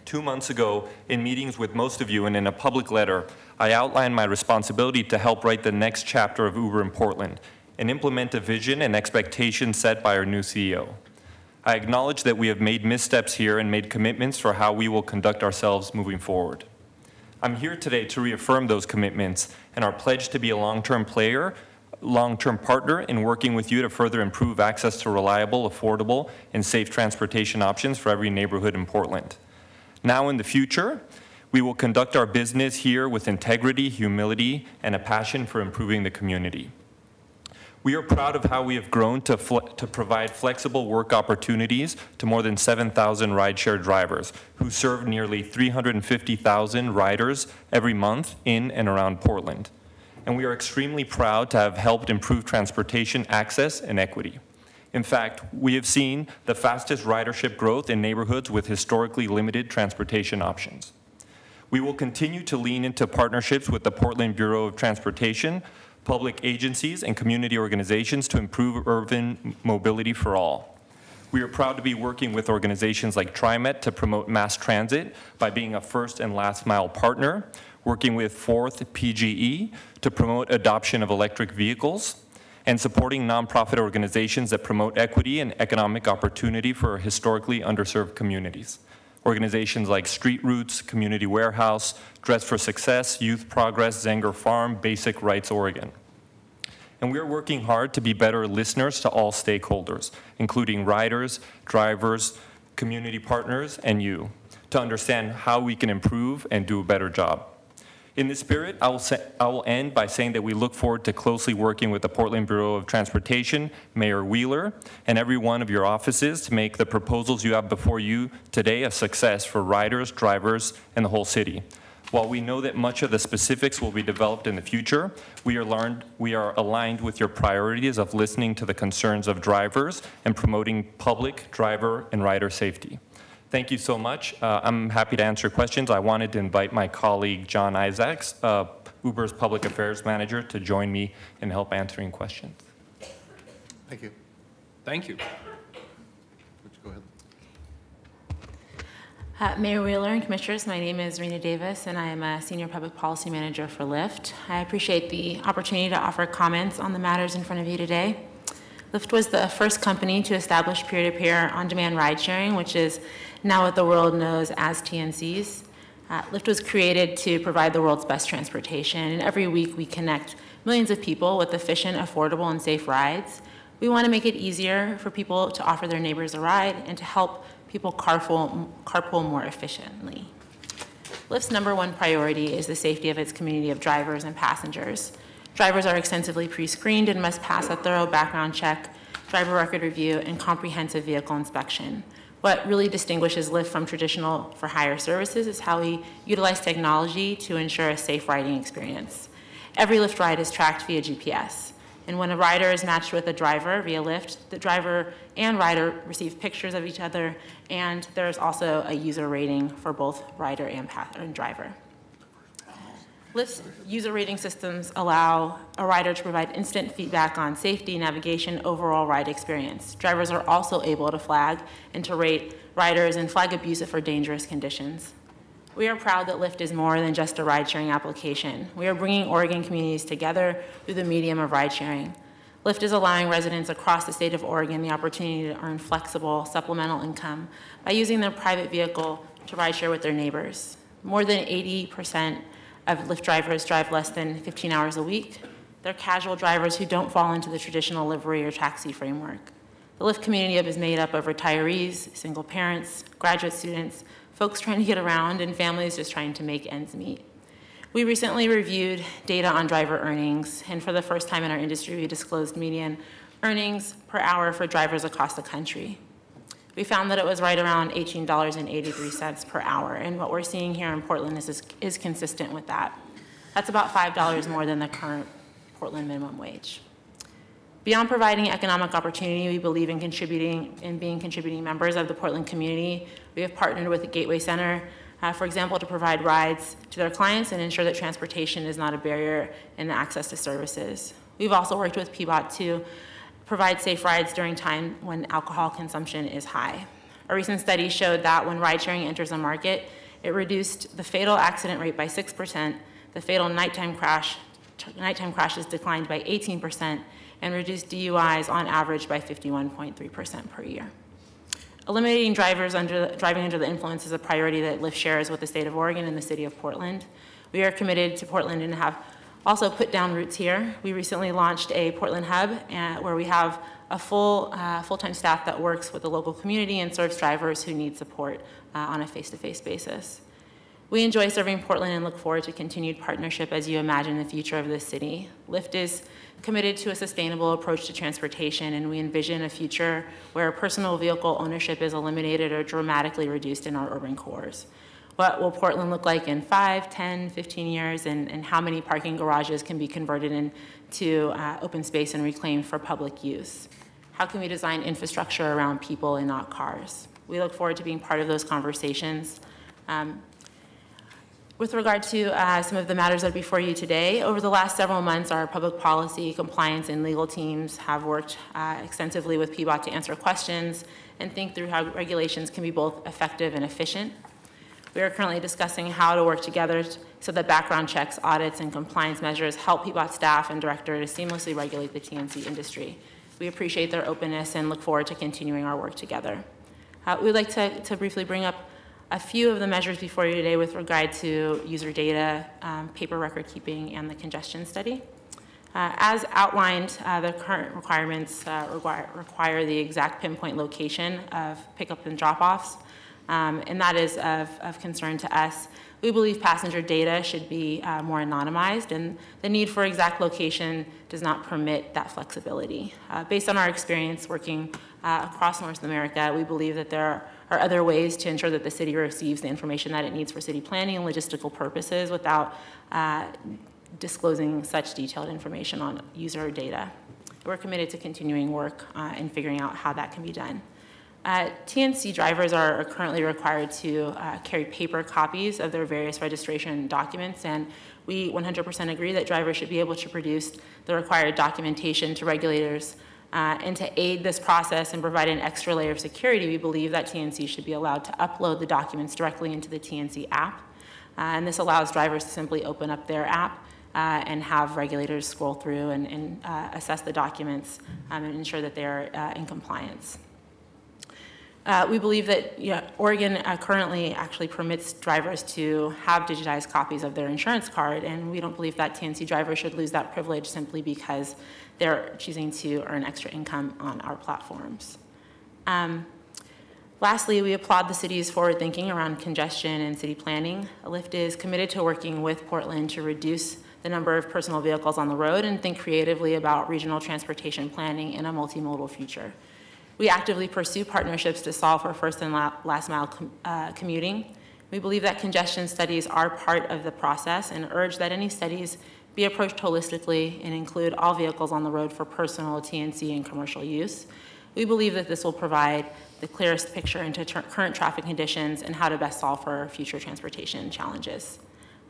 2 months ago, in meetings with most of you and in a public letter, I outlined my responsibility to help write the next chapter of Uber in Portland and implement a vision and expectations set by our new CEO. I acknowledge that we have made missteps here and made commitments for how we will conduct ourselves moving forward. I'm here today to reaffirm those commitments and our pledge to be a long-term partner in working with you to further improve access to reliable, affordable, and safe transportation options for every neighborhood in Portland. Now in the future, we will conduct our business here with integrity, humility, and a passion for improving the community. We are proud of how we have grown to provide flexible work opportunities to more than 7,000 rideshare drivers who serve nearly 350,000 riders every month in and around Portland. And we are extremely proud to have helped improve transportation access and equity. In fact, we have seen the fastest ridership growth in neighborhoods with historically limited transportation options. We will continue to lean into partnerships with the Portland Bureau of Transportation, public agencies, and community organizations to improve urban mobility for all. We are proud to be working with organizations like TriMet to promote mass transit by being a first and last mile partner, working with Fourth PGE to promote adoption of electric vehicles, and supporting nonprofit organizations that promote equity and economic opportunity for historically underserved communities. Organizations like Street Roots, Community Warehouse, Dress for Success, Youth Progress, Zenger Farm, Basic Rights Oregon. And we are working hard to be better listeners to all stakeholders, including riders, drivers, community partners, and you, to understand how we can improve and do a better job. In this spirit, I will end by saying that we look forward to closely working with the Portland Bureau of Transportation, Mayor Wheeler, and every one of your offices to make the proposals you have before you today a success for riders, drivers, and the whole city. While we know that much of the specifics will be developed in the future, we are aligned with your priorities of listening to the concerns of drivers and promoting public, driver, and rider safety. Thank you so much. I'm happy to answer questions. I wanted to invite my colleague, John Isaacs, Uber's Public Affairs Manager, to join me in help answering questions. Thank you. Thank you. Go ahead. Mayor Wheeler and Commissioners, my name is Rena Davis, and I am a Senior Public Policy Manager for Lyft. I appreciate the opportunity to offer comments on the matters in front of you today. Lyft was the first company to establish peer-to-peer on-demand ride-sharing, which is now what the world knows as TNCs. Lyft was created to provide the world's best transportation, and every week we connect millions of people with efficient, affordable, and safe rides. We want to make it easier for people to offer their neighbors a ride and to help people carpool more efficiently. Lyft's #1 priority is the safety of its community of drivers and passengers. Drivers are extensively pre-screened and must pass a thorough background check, driver record review, and comprehensive vehicle inspection. What really distinguishes Lyft from traditional for-hire services is how we utilize technology to ensure a safe riding experience. Every Lyft ride is tracked via GPS, and when a rider is matched with a driver via Lyft, the driver and rider receive pictures of each other, and there's also a user rating for both rider and driver. Lyft's user rating systems allow a rider to provide instant feedback on safety, navigation, overall ride experience. Drivers are also able to flag and to rate riders and flag abusive or dangerous conditions. We are proud that Lyft is more than just a ride-sharing application. We are bringing Oregon communities together through the medium of ride-sharing. Lyft is allowing residents across the state of Oregon the opportunity to earn flexible, supplemental income by using their private vehicle to ride-share with their neighbors. More than 80% of Lyft drivers drive less than 15 hours a week. They're casual drivers who don't fall into the traditional livery or taxi framework. The Lyft community is made up of retirees, single parents, graduate students, folks trying to get around, and families just trying to make ends meet. We recently reviewed data on driver earnings, and for the first time in our industry, we disclosed median earnings per hour for drivers across the country. We found that it was right around $18.83 per hour, and what we're seeing here in Portland is consistent with that. That's about $5 more than the current Portland minimum wage. Beyond providing economic opportunity, we believe in being contributing members of the Portland community. We have partnered with the Gateway Center, for example, to provide rides to their clients and ensure that transportation is not a barrier in the access to services. We've also worked with PBOT to provide safe rides during time when alcohol consumption is high. A recent study showed that when ride-sharing enters the market, it reduced the fatal accident rate by 6%, the fatal nighttime crashes declined by 18%, and reduced DUIs on average by 51.3% per year. Eliminating driving under the influence is a priority that Lyft shares with the state of Oregon and the city of Portland. We are committed to Portland and have also put down roots here. We recently launched a Portland hub where we have a full-time staff that works with the local community and serves drivers who need support on a face-to-face basis. We enjoy serving Portland and look forward to continued partnership as you imagine the future of this city. Lyft is committed to a sustainable approach to transportation, and we envision a future where personal vehicle ownership is eliminated or dramatically reduced in our urban cores. What will Portland look like in 5, 10, 15 years, and how many parking garages can be converted into open space and reclaimed for public use? How can we design infrastructure around people and not cars? We look forward to being part of those conversations. With regard to some of the matters that are before you today, over the last several months, our public policy, compliance, and legal teams have worked extensively with PBOT to answer questions and think through how regulations can be both effective and efficient. We are currently discussing how to work together so that background checks, audits, and compliance measures help PBOT staff and director to seamlessly regulate the TNC industry. We appreciate their openness and look forward to continuing our work together. We'd like to briefly bring up a few of the measures before you today with regard to user data, paper record keeping, and the congestion study. As outlined, the current requirements require the exact pinpoint location of pickup and drop-offs, and that is of concern to us. We believe passenger data should be more anonymized, and the need for exact location does not permit that flexibility. Based on our experience working across North America, we believe that there are other ways to ensure that the city receives the information that it needs for city planning and logistical purposes without disclosing such detailed information on user data. We're committed to continuing work and figuring out how that can be done. TNC drivers are currently required to carry paper copies of their various registration documents, and we 100% agree that drivers should be able to produce the required documentation to regulators. And to aid this process and provide an extra layer of security, we believe that TNC should be allowed to upload the documents directly into the TNC app. And this allows drivers to simply open up their app and have regulators scroll through and assess the documents and ensure that they're in compliance. We believe that Oregon currently actually permits drivers to have digitized copies of their insurance card, and we don't believe that TNC drivers should lose that privilege simply because they're choosing to earn extra income on our platforms. Lastly, we applaud the city's forward thinking around congestion and city planning. Lyft is committed to working with Portland to reduce the number of personal vehicles on the road and think creatively about regional transportation planning in a multimodal future. We actively pursue partnerships to solve for first and last mile commuting. We believe that congestion studies are part of the process and urge that any studies be approached holistically and include all vehicles on the road for personal, TNC, and commercial use. We believe that this will provide the clearest picture into current traffic conditions and how to best solve for future transportation challenges.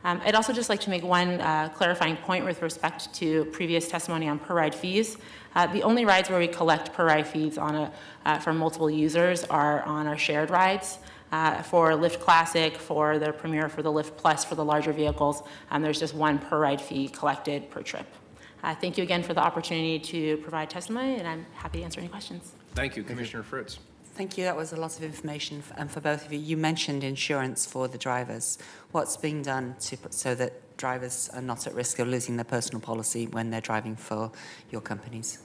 I'd also just like to make one clarifying point with respect to previous testimony on per ride fees. The only rides where we collect per ride fees from multiple users are on our shared rides. For Lyft Classic, for the Premier, for the Lyft Plus, for the larger vehicles, there's just one per ride fee collected per trip. Thank you again for the opportunity to provide testimony, and I'm happy to answer any questions. Thank you, Commissioner Fritz. Thank you. That was a lot of information for both of you. You mentioned insurance for the drivers. What's being done so that drivers are not at risk of losing their personal policy when they're driving for your companies?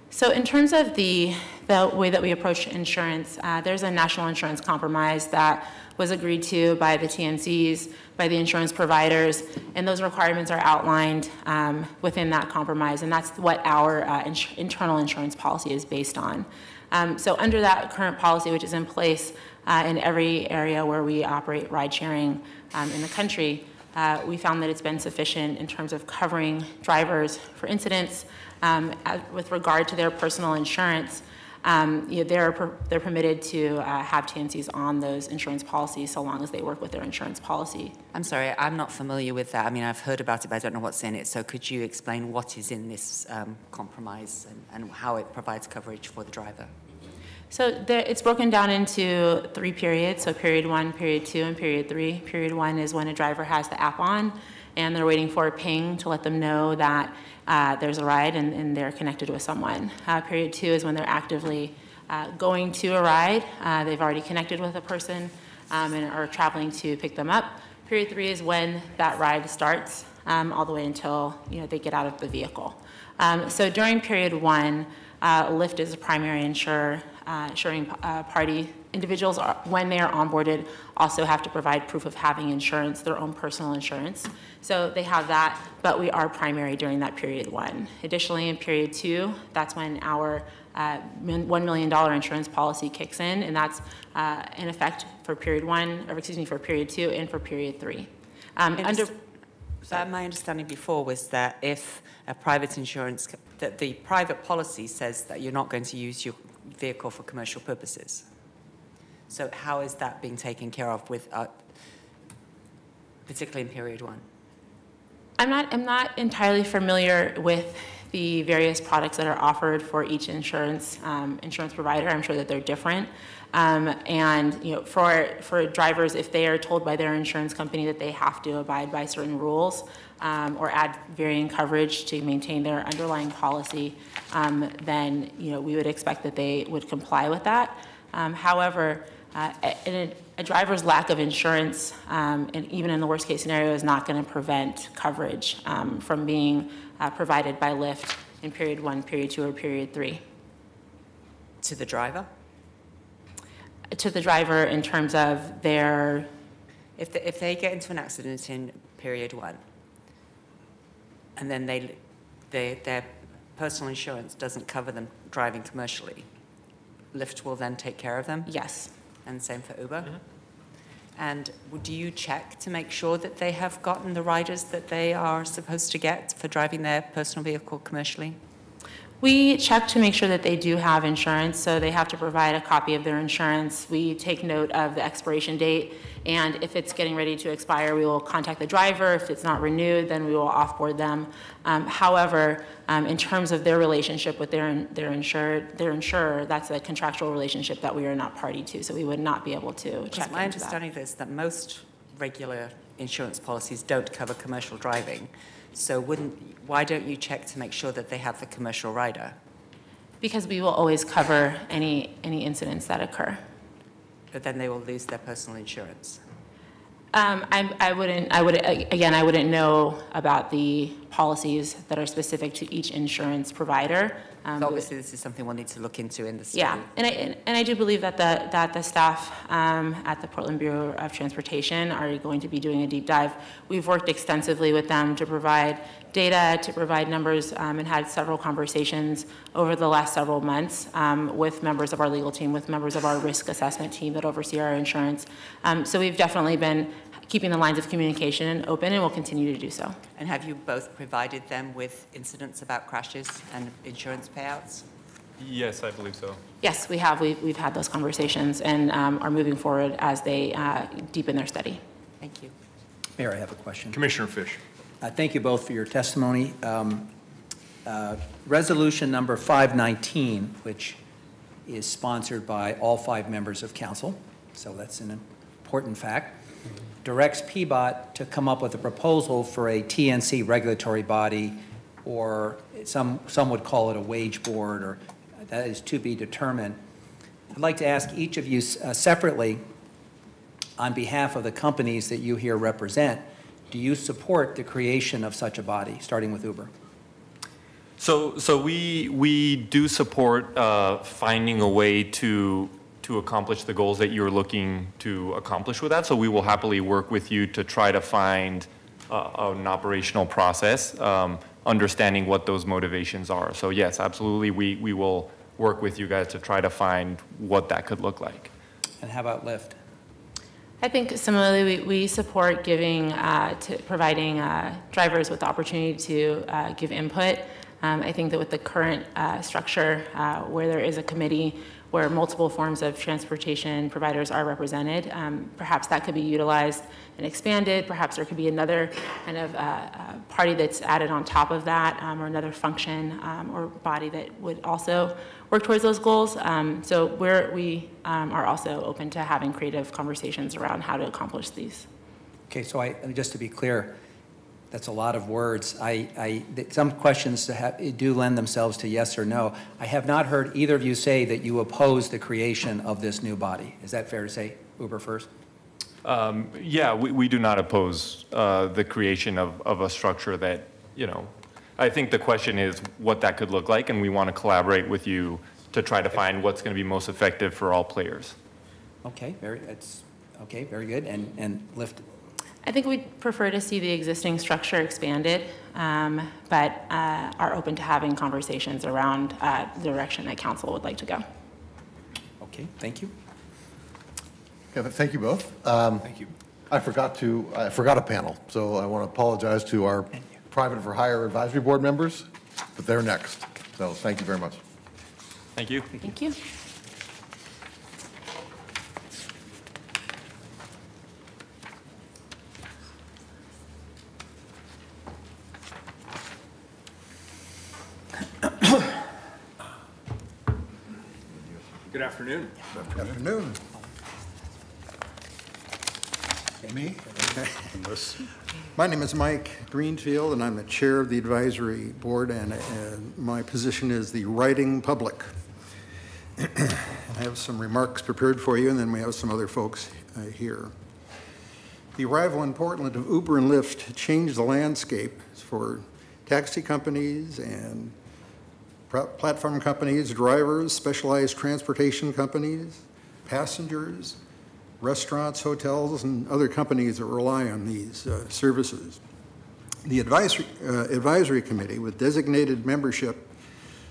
So in terms of the way that we approach insurance, there's a national insurance compromise that was agreed to by the TNCs, by the insurance providers, and those requirements are outlined within that compromise, and that's what our internal insurance policy is based on. So under that current policy, which is in place in every area where we operate ride sharing in the country, we found that it's been sufficient in terms of covering drivers for incidents. With regard to their personal insurance, they're permitted to have TNCs on those insurance policies so long as they work with their insurance policy. I'm sorry, I'm not familiar with that. I mean, I've heard about it, but I don't know what's in it. So could you explain what is in this compromise and how it provides coverage for the driver? So it's broken down into 3 periods, so period 1, period 2, and period 3. Period 1 is when a driver has the app on and they're waiting for a ping to let them know that there's a ride and they're connected with someone. Period 2 is when they're actively going to a ride. They've already connected with a person and are traveling to pick them up. Period 3 is when that ride starts all the way until they get out of the vehicle. So during period 1, Lyft is a primary insuring party. Individuals, when they are onboarded, also have to provide proof of having insurance, their own personal insurance. So they have that, but we are primary during that period 1. Additionally, in period 2, that's when our $1 million insurance policy kicks in, and that's in effect for period 1, or excuse me, for period 2 and for period 3. My understanding before was that if a private insurance, that the private policy says that you're not going to use your vehicle for commercial purposes. So how is that being taken care of with, particularly in period 1? I'm not entirely familiar with the various products that are offered for each insurance provider. I'm sure that they're different. And for drivers, if they are told by their insurance company that they have to abide by certain rules or add varying coverage to maintain their underlying policy, then we would expect that they would comply with that. However, a driver's lack of insurance, and even in the worst case scenario, is not going to prevent coverage from being provided by Lyft in period 1, period 2, or period 3. To the driver? To the driver in terms of their... If they get into an accident in period 1, and then their personal insurance doesn't cover them driving commercially, Lyft will then take care of them? Yes. And same for Uber? Mm-hmm. And do you check to make sure that they have gotten the riders that they are supposed to get for driving their personal vehicle commercially? We check to make sure that they do have insurance, so they have to provide a copy of their insurance. We take note of the expiration date, and if it's getting ready to expire, we will contact the driver. If it's not renewed, then we will offboard them. However, in terms of their relationship with their insurer, that's a contractual relationship that we are not party to, so we would not be able to check. My understanding is that most regular insurance policies don't cover commercial driving. So why don't you check to make sure that they have the commercial rider? Because we will always cover any incidents that occur. But then they will lose their personal insurance. I wouldn't know about the policies that are specific to each insurance provider. So obviously, this is something we'll need to look into in the study. Yeah, and I do believe that the staff at the Portland Bureau of Transportation are going to be doing a deep dive. We've worked extensively with them to provide data, to provide numbers, and had several conversations over the last several months with members of our legal team, with members of our risk assessment team that oversee our insurance. So we've definitely been keeping the lines of communication open, and we'll continue to do so. And have you both provided them with incidents about crashes and insurance payouts? Yes, I believe so. Yes, we have. We've had those conversations and are moving forward as they deepen their study. Thank you. Mayor, I have a question. Commissioner Fish. Thank you both for your testimony. Resolution number 519, which is sponsored by all 5 members of council, so that's an important fact, directs PBOT to come up with a proposal for a TNC regulatory body, or some would call it a wage board, or that is to be determined. I'd like to ask each of you separately, on behalf of the companies that you here represent, do you support the creation of such a body, starting with Uber? So we do support finding a way to accomplish the goals that you're looking to accomplish with that. So we will happily work with you to try to find an operational process, understanding what those motivations are. So yes, absolutely, we will work with you guys to try to find what that could look like. And how about Lyft? I think similarly, we support providing drivers with the opportunity to give input. I think that with the current structure, where there is a committee where multiple forms of transportation providers are represented, perhaps that could be utilized and expanded. Perhaps there could be another kind of party that's added on top of that, or another function or body that would also work towards those goals. So we are also open to having creative conversations around how to accomplish these. Okay, so just to be clear, that's a lot of words. Some questions do lend themselves to yes or no. I have not heard either of you say that you oppose the creation of this new body. Is that fair to say? Uber first. Yeah, we do not oppose the creation of a structure that, I think the question is what that could look like, and we want to collaborate with you to try to find what's going to be most effective for all players. Okay, very good. And Lyft. I think we'd prefer to see the existing structure expanded, but are open to having conversations around the direction that council would like to go. Okay, thank you. Okay, thank you both. Thank you. I forgot a panel, so I want to apologize to our Private for Hire Advisory Board members, but they're next. So thank you very much. Thank you. Thank you. Good afternoon. Good afternoon. Me? My name is Mike Greenfield, and I'm the chair of the advisory board, and my position is the writing public. I have some remarks prepared for you, and then we have some other folks here. The arrival in Portland of Uber and Lyft changed the landscape for taxi companies and platform companies, drivers, specialized transportation companies, passengers, restaurants, hotels, and other companies that rely on these services. The advisory committee, with designated membership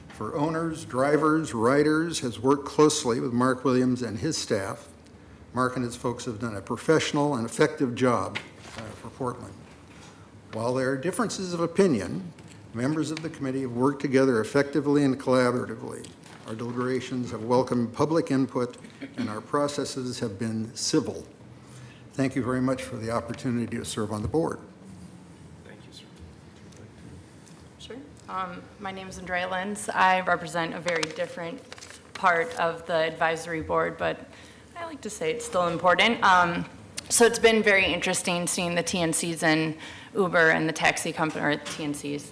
for owners, drivers, riders, has worked closely with Mark Williams and his staff. Mark and his folks have done a professional and effective job for Portland. While there are differences of opinion, members of the committee have worked together effectively and collaboratively. Our deliberations have welcomed public input, and our processes have been civil. Thank you very much for the opportunity to serve on the board. Thank you, sir. Sure. My name is Andrea Lenz. I represent a very different part of the advisory board, but I like to say it's still important. So it's been very interesting seeing the TNCs and Uber and the taxi company, or TNCs,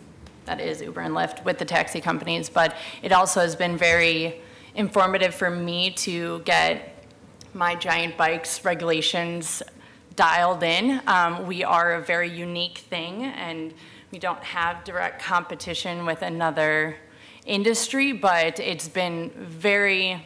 that is Uber and Lyft, with the taxi companies, but it also has been very informative for me to get my giant bikes regulations dialed in. We are a very unique thing, and We don't have direct competition with another industry, but it's been very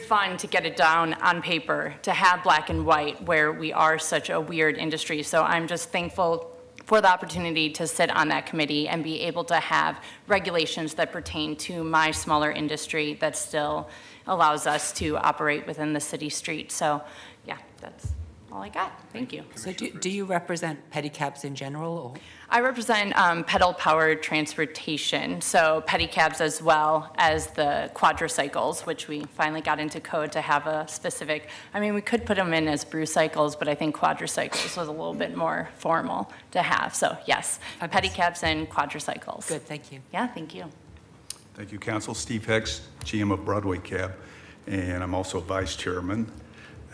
fun to get it down on paper, to have black and white where we are such a weird industry. So I'm just thankful for the opportunity to sit on that committee and be able to have regulations that pertain to my smaller industry that still allows us to operate within the city street. So yeah, that's all I got. Thank you. So do you represent pedicabs in general? Or? I represent pedal-powered transportation, so pedicabs as well as the quadricycles, which we finally got into code to have a specific, I mean, we could put them in as cycles, but I think quadricycles was a little bit more formal to have. So yes, pedicabs and quadricycles. Good, thank you. Yeah, thank you. Thank you, Council. Steve Hex, GM of Broadway Cab, and I'm also Vice Chairman.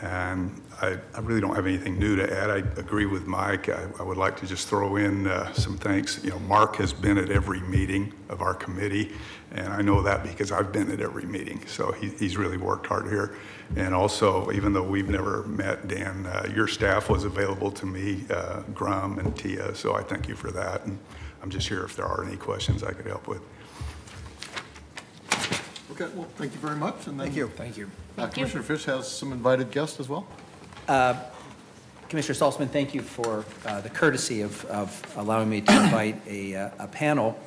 And I really don't have anything new to add. I agree with Mike. I would like to just throw in some thanks. You know, Mark has been at every meeting of our committee, and I know that because I've been at every meeting. So he's really worked hard here. And also, even though we've never met, Dan, your staff was available to me, Grum and Tia, so I thank you for that. And I'm just here if there are any questions I could help with. Okay, well, thank you very much. And Thank you. Thank you. Commissioner Fish has some invited guests as well. Commissioner Saltzman, thank you for the courtesy of allowing me to invite a panel.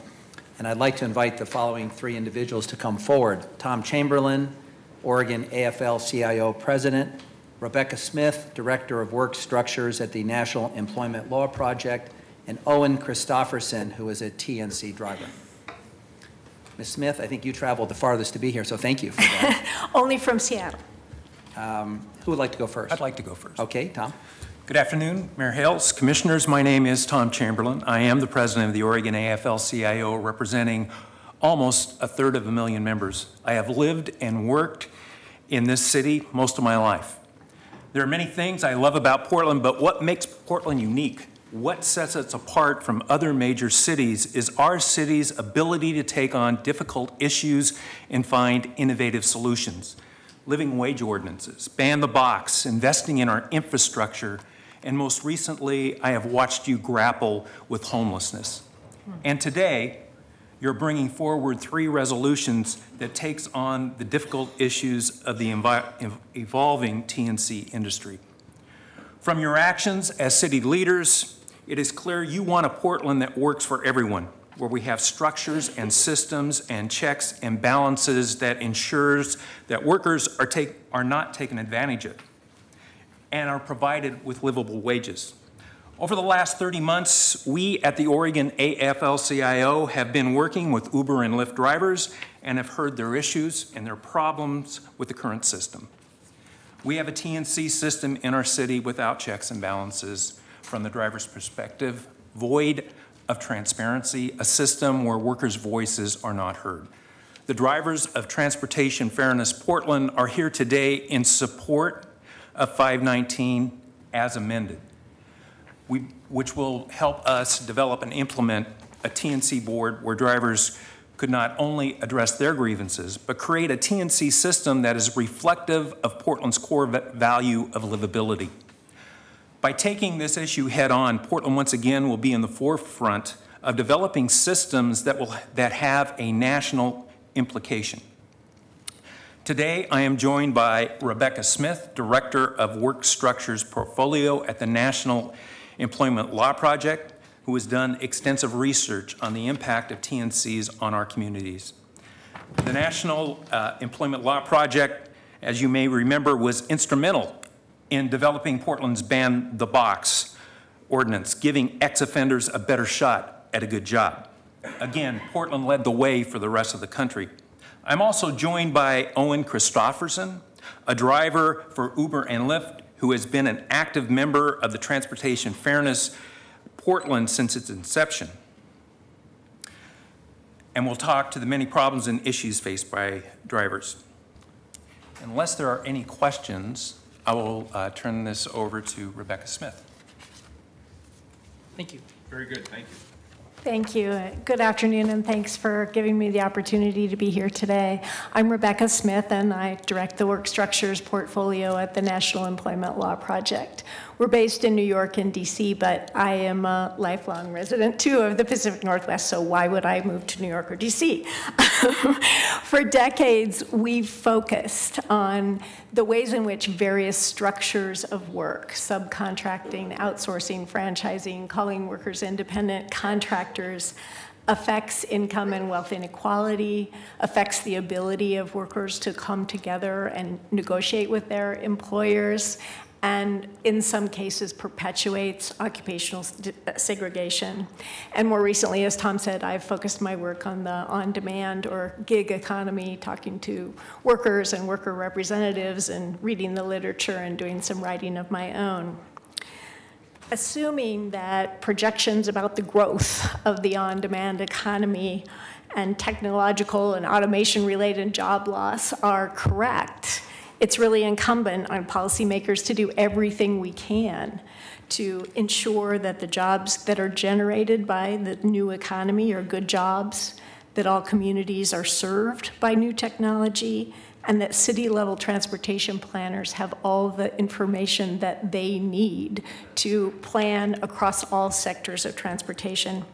And I'd like to invite the following three individuals to come forward. Tom Chamberlain, Oregon AFL-CIO President, Rebecca Smith, Director of Work Structures at the National Employment Law Project, and Owen Christofferson, who is a TNC driver. Ms. Smith, I think you traveled the farthest to be here, so thank you for that. Only from Seattle. Who would like to go first? I'd like to go first. Okay, Tom. Good afternoon, Mayor Hales, Commissioners. My name is Tom Chamberlain. I am the president of the Oregon AFL-CIO, representing almost 1/3 members. I have lived and worked in this city most of my life. There are many things I love about Portland, but what makes Portland unique, what sets us apart from other major cities, is our city's ability to take on difficult issues and find innovative solutions. Living wage ordinances, ban the box, investing in our infrastructure, and most recently, I have watched you grapple with homelessness. And today, you're bringing forward 3 resolutions that takes on the difficult issues of the evolving TNC industry. From your actions as city leaders, it is clear you want a Portland that works for everyone, where we have structures and systems and checks and balances that ensures that workers are not taken advantage of and are provided with livable wages. Over the last 30 months, we at the Oregon AFL-CIO have been working with Uber and Lyft drivers and have heard their issues and their problems with the current system. We have a TNC system in our city without checks and balances from the driver's perspective, void of transparency, a system where workers' voices are not heard. The drivers of Transportation Fairness Portland are here today in support of 519 as amended, which will help us develop and implement a TNC board where drivers could not only address their grievances, but create a TNC system that is reflective of Portland's core value of livability. By taking this issue head on, Portland once again will be in the forefront of developing systems that have a national implication. Today, I am joined by Rebecca Smith, Director of Work Structures Portfolio at the National Employment Law Project, who has done extensive research on the impact of TNCs on our communities. The National Employment Law Project, as you may remember, was instrumental in developing Portland's Ban the Box ordinance, giving ex-offenders a better shot at a good job. Again, Portland led the way for the rest of the country. I'm also joined by Owen Christofferson, a driver for Uber and Lyft, who has been an active member of the Transportation Fairness Portland since its inception. And we'll talk to the many problems and issues faced by drivers. Unless there are any questions, I will turn this over to Rebecca Smith. Thank you. Very good, thank you. Thank you. Good afternoon, and thanks for giving me the opportunity to be here today. I'm Rebecca Smith, and I direct the Work Structures portfolio at the National Employment Law Project. We're based in New York and DC, but I am a lifelong resident, too, of the Pacific Northwest, so why would I move to New York or DC? For decades, we've focused on the ways in which various structures of work, subcontracting, outsourcing, franchising, calling workers independent contractors, affects income and wealth inequality, affects the ability of workers to come together and negotiate with their employers, and in some cases perpetuates occupational segregation. And more recently, as Tom said, I've focused my work on the on-demand or gig economy, talking to workers and worker representatives and reading the literature and doing some writing of my own. Assuming that projections about the growth of the on-demand economy and technological and automation-related job loss are correct, it's really incumbent on policymakers to do everything we can to ensure that the jobs that are generated by the new economy are good jobs, that all communities are served by new technology, and that city-level transportation planners have all the information that they need to plan across all sectors of transportation.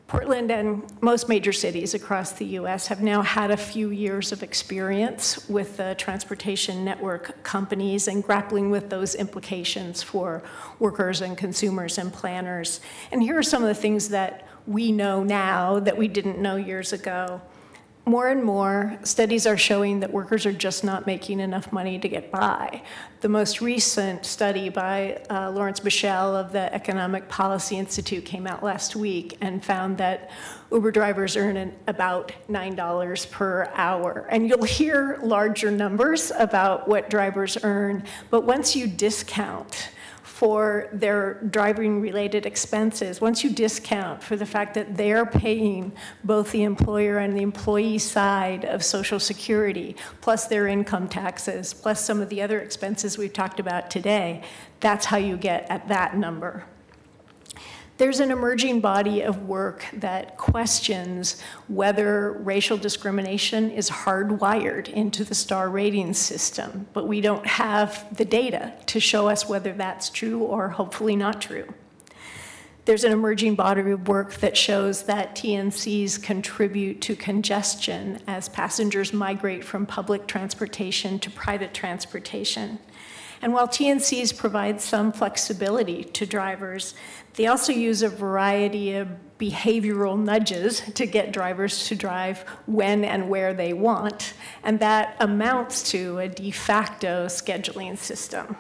Portland and most major cities across the US have now had a few years of experience with the transportation network companies and grappling with those implications for workers and consumers and planners. And here are some of the things that we know now that we didn't know years ago. More and more, studies are showing that workers are just not making enough money to get by. The most recent study by Lawrence Michel of the Economic Policy Institute came out last week and found that Uber drivers earn about $9 per hour. And you'll hear larger numbers about what drivers earn, but once you discount for their driving-related expenses, once you discount for the fact that they're paying both the employer and the employee side of Social Security, plus their income taxes, plus some of the other expenses we've talked about today, that's how you get at that number. There's an emerging body of work that questions whether racial discrimination is hardwired into the star rating system, but we don't have the data to show us whether that's true or hopefully not true. There's an emerging body of work that shows that TNCs contribute to congestion as passengers migrate from public transportation to private transportation. And while TNCs provide some flexibility to drivers, they also use a variety of behavioral nudges to get drivers to drive when and where they want, and that amounts to a de facto scheduling system.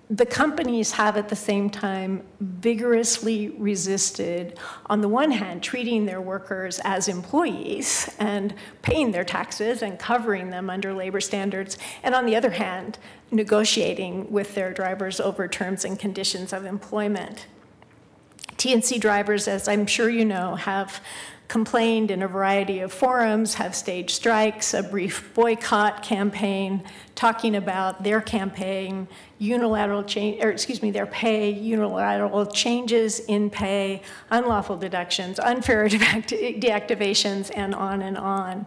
The companies have at the same time vigorously resisted, on the one hand, treating their workers as employees and paying their taxes and covering them under labor standards, and on the other hand, negotiating with their drivers over terms and conditions of employment. TNC drivers, as I'm sure you know, have complained in a variety of forums, have staged strikes, a brief boycott campaign, talking about their campaign, unilateral changes in pay, unlawful deductions, unfair deactivations, and on and on.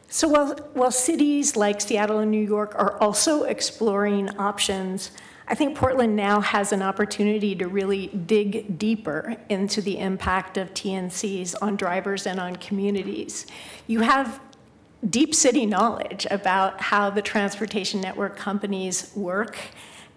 So while cities like Seattle and New York are also exploring options, I think Portland now has an opportunity to really dig deeper into the impact of TNCs on drivers and on communities. You have deep city knowledge about how the transportation network companies work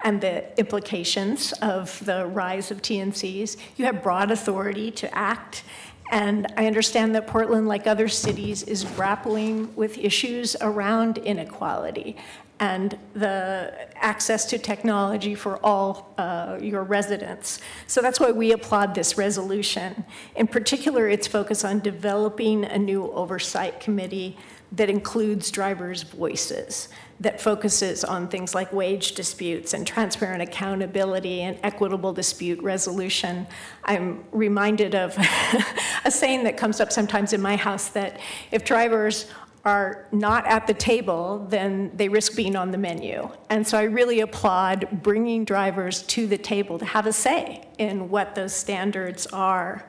and the implications of the rise of TNCs. You have broad authority to act. And I understand that Portland, like other cities, is grappling with issues around inequality and the access to technology for all your residents. So that's why we applaud this resolution. In particular, its focus on developing a new oversight committee that includes drivers' voices, that focuses on things like wage disputes and transparent accountability and equitable dispute resolution. I'm reminded of a saying that comes up sometimes in my house that if drivers are not at the table, then they risk being on the menu. And so I really applaud bringing drivers to the table to have a say in what those standards are.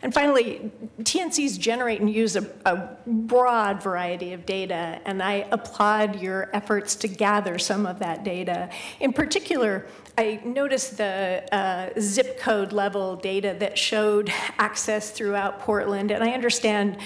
And finally, TNCs generate and use a broad variety of data, and I applaud your efforts to gather some of that data. In particular, I noticed the zip code level data that showed access throughout Portland, and I understand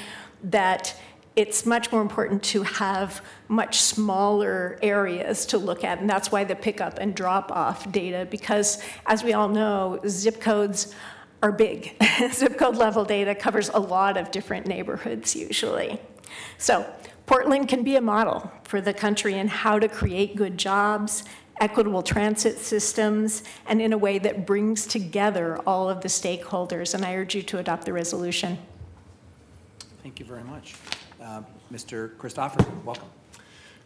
that it's much more important to have much smaller areas to look at, and that's why the pickup and drop-off data, because as we all know, zip codes are big. Zip code level data covers a lot of different neighborhoods usually. So Portland can be a model for the country in how to create good jobs, equitable transit systems, and in a way that brings together all of the stakeholders, and I urge you to adopt the resolution. Thank you very much. Mr. Christopher, welcome.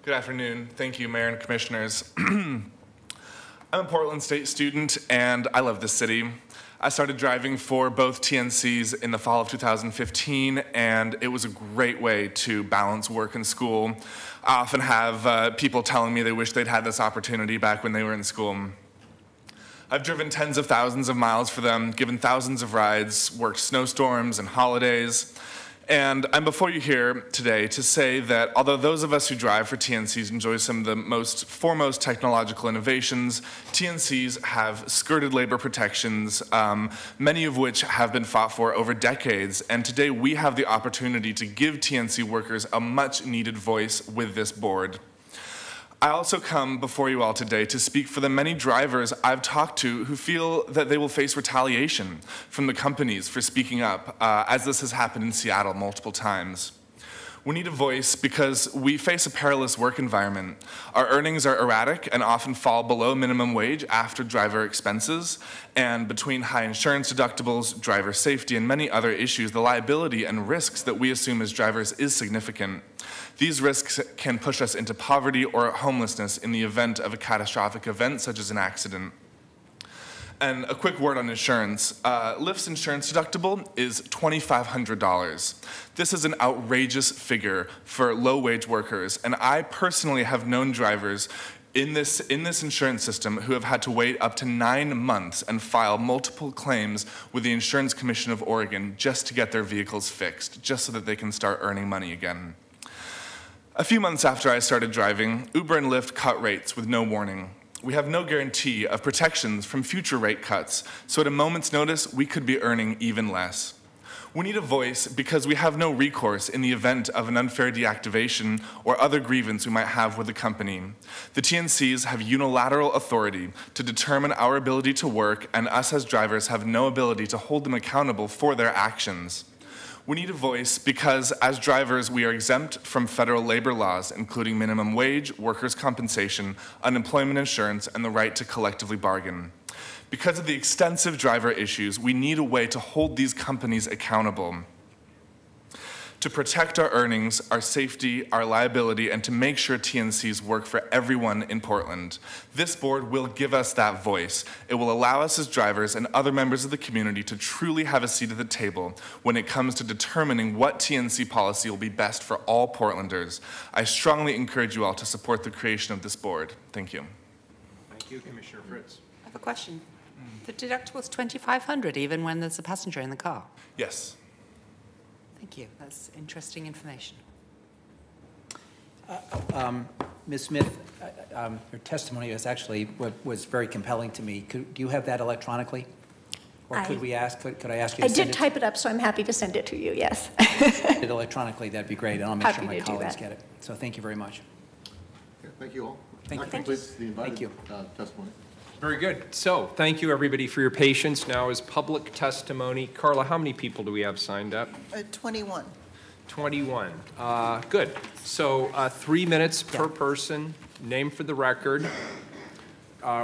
Good afternoon. Thank you, Mayor and Commissioners. I'm a Portland State student, and I love this city. I started driving for both TNCs in the fall of 2015, and it was a great way to balance work and school. I often have people telling me they wish they'd had this opportunity back when they were in school. I've driven tens of thousands of miles for them, given thousands of rides, worked snowstorms and holidays. And I'm before you here today to say that although those of us who drive for TNCs enjoy some of the foremost technological innovations, TNCs have skirted labor protections, many of which have been fought for over decades. And today we have the opportunity to give TNC workers a much needed voice with this board. I also come before you all today to speak for the many drivers I've talked to who feel that they will face retaliation from the companies for speaking up, as this has happened in Seattle multiple times. We need a voice because we face a perilous work environment. Our earnings are erratic and often fall below minimum wage after driver expenses, and between high insurance deductibles, driver safety, and many other issues, the liability and risks that we assume as drivers is significant. These risks can push us into poverty or homelessness in the event of a catastrophic event such as an accident. And a quick word on insurance. Lyft's insurance deductible is $2,500. This is an outrageous figure for low-wage workers, and I personally have known drivers in this insurance system who have had to wait up to 9 months and file multiple claims with the Insurance Commission of Oregon just to get their vehicles fixed, just so that they can start earning money again. A few months after I started driving, Uber and Lyft cut rates with no warning. We have no guarantee of protections from future rate cuts, so at a moment's notice, we could be earning even less. We need a voice because we have no recourse in the event of an unfair deactivation or other grievance we might have with the company. The TNCs have unilateral authority to determine our ability to work, and us as drivers have no ability to hold them accountable for their actions. We need a voice because as drivers, we are exempt from federal labor laws, including minimum wage, workers' compensation, unemployment insurance, and the right to collectively bargain. Because of the extensive driver issues, we need a way to hold these companies accountable, to protect our earnings, our safety, our liability, and to make sure TNCs work for everyone in Portland. This board will give us that voice. It will allow us as drivers and other members of the community to truly have a seat at the table when it comes to determining what TNC policy will be best for all Portlanders. I strongly encourage you all to support the creation of this board. Thank you. Thank you, Commissioner Fritz. I have a question. The deductible is $2,500 even when there's a passenger in the car? Yes. Thank you. That's interesting information. Ms. Smith, your testimony was actually was very compelling to me. Do you have that electronically? Or could I ask you to send it? I did type it up, so I'm happy to send it to you, yes. Send it electronically, that'd be great, and I'll make sure my Happy to do colleagues that. get it. So thank you very much. Okay, thank you all. Thank That you. completes the invited testimony. Very good. So thank you, everybody, for your patience. Now is public testimony. Carla, how many people do we have signed up? 21. 21. Good. So 3 minutes per person. Name for the record.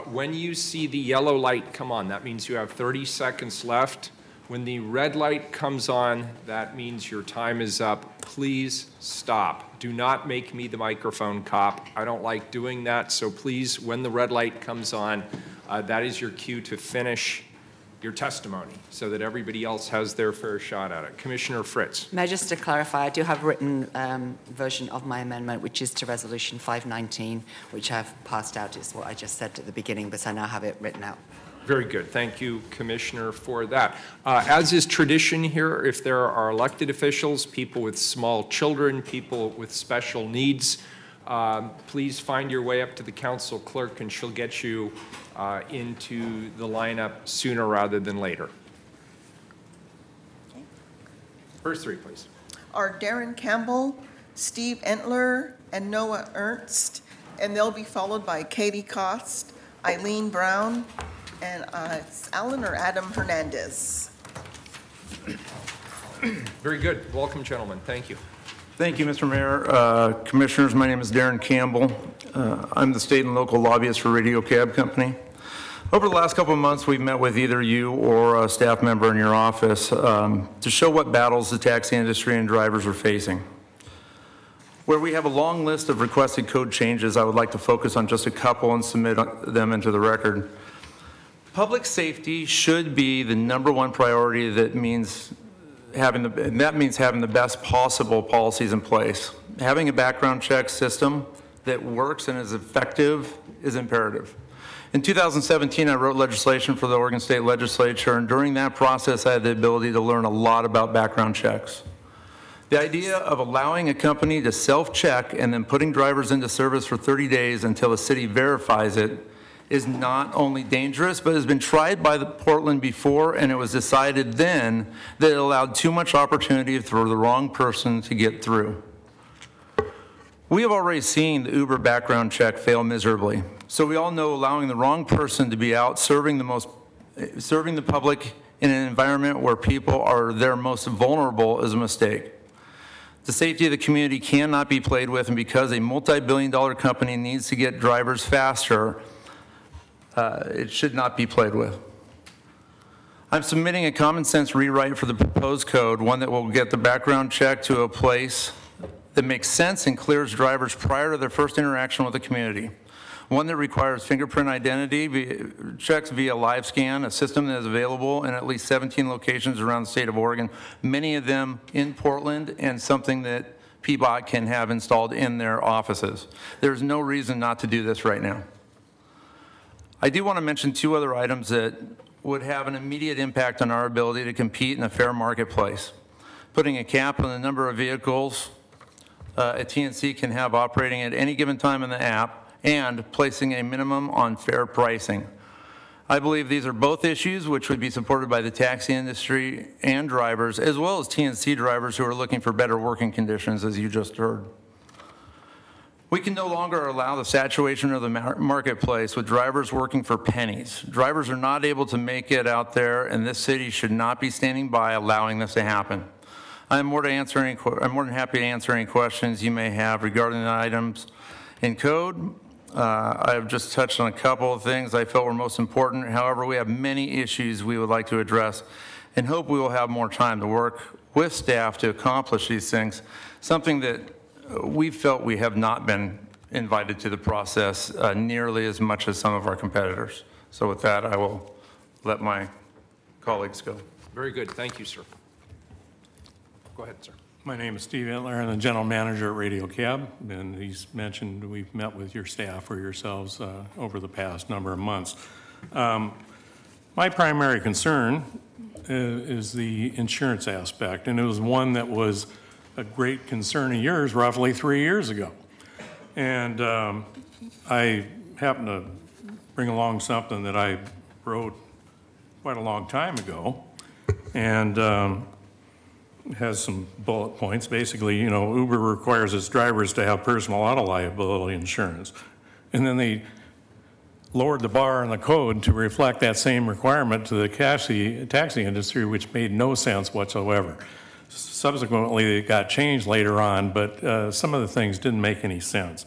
When you see the yellow light come on, that means you have 30 seconds left. When the red light comes on, that means your time is up. Please stop. Do not make me the microphone cop. I don't like doing that, so please, when the red light comes on, that is your cue to finish your testimony so that everybody else has their fair shot at it. Commissioner Fritz. May I just to clarify, I do have a written version of my amendment, which is to Resolution 519, which I've passed out, is what I just said at the beginning, but I now have it written out. Very good. Thank you, Commissioner, for that. As is tradition here, if there are elected officials, people with small children, people with special needs, please find your way up to the council clerk and she'll get you into the lineup sooner rather than later. Okay. First three, please. Are Darren Campbell, Steve Entler, and Noah Ernst, and they'll be followed by Katie Cost, Eileen Brown, and Alan or Adam Hernandez. Very good. Welcome, gentlemen. Thank you. Thank you, Mr. Mayor. Commissioners, my name is Darren Campbell. I'm the state and local lobbyist for Radio Cab Company. Over the last couple of months, we've met with either you or a staff member in your office to show what battles the taxi industry and drivers are facing. Where we have a long list of requested code changes, I would like to focus on just a couple and submit them into the record. Public safety should be the #1 priority. That means having the best possible policies in place. Having a background check system that works and is effective is imperative. In 2017, I wrote legislation for the Oregon State Legislature, and during that process, I had the ability to learn a lot about background checks. The idea of allowing a company to self-check and then putting drivers into service for 30 days until the city verifies it is not only dangerous, but has been tried by Portland before, and it was decided then that it allowed too much opportunity for the wrong person to get through. We have already seen the Uber background check fail miserably, so we all know allowing the wrong person to be out serving the public in an environment where people are their most vulnerable is a mistake. The safety of the community cannot be played with, and because a multi-billion-dollar company needs to get drivers faster, it should not be played with. I'm submitting a common sense rewrite for the proposed code, one that will get the background check to a place that makes sense and clears drivers prior to their first interaction with the community. One that requires fingerprint identity checks via live scan, a system that is available in at least 17 locations around the state of Oregon, many of them in Portland, and something that PBOT can have installed in their offices. There's no reason not to do this right now. I do want to mention two other items that would have an immediate impact on our ability to compete in a fair marketplace. Putting a cap on the number of vehicles a TNC can have operating at any given time in the app, and placing a minimum on fair pricing. I believe these are both issues which would be supported by the taxi industry and drivers, as well as TNC drivers who are looking for better working conditions, as you just heard. We can no longer allow the saturation of the marketplace with drivers working for pennies. Drivers are not able to make it out there, and this city should not be standing by allowing this to happen. I'm more than happy to answer any questions you may have regarding the items in code. I have just touched on a couple of things I felt were most important. However, we have many issues we would like to address and hope we will have more time to work with staff to accomplish these things, something that we felt we have not been invited to the process nearly as much as some of our competitors. So with that, I will let my colleagues go. Very good. Thank you, sir. Go ahead, sir. My name is Steve Entler. I'm the general manager at Radio Cab, and he's mentioned we've met with your staff or yourselves over the past number of months. My primary concern is the insurance aspect, and it was one that was a great concern of yours roughly 3 years ago. And I happen to bring along something that I wrote quite a long time ago, and has some bullet points. Basically, you know, Uber requires its drivers to have personal auto liability insurance. And then they lowered the bar in the code to reflect that same requirement to the taxi industry, which made no sense whatsoever. Subsequently, it got changed later on, but some of the things didn't make any sense.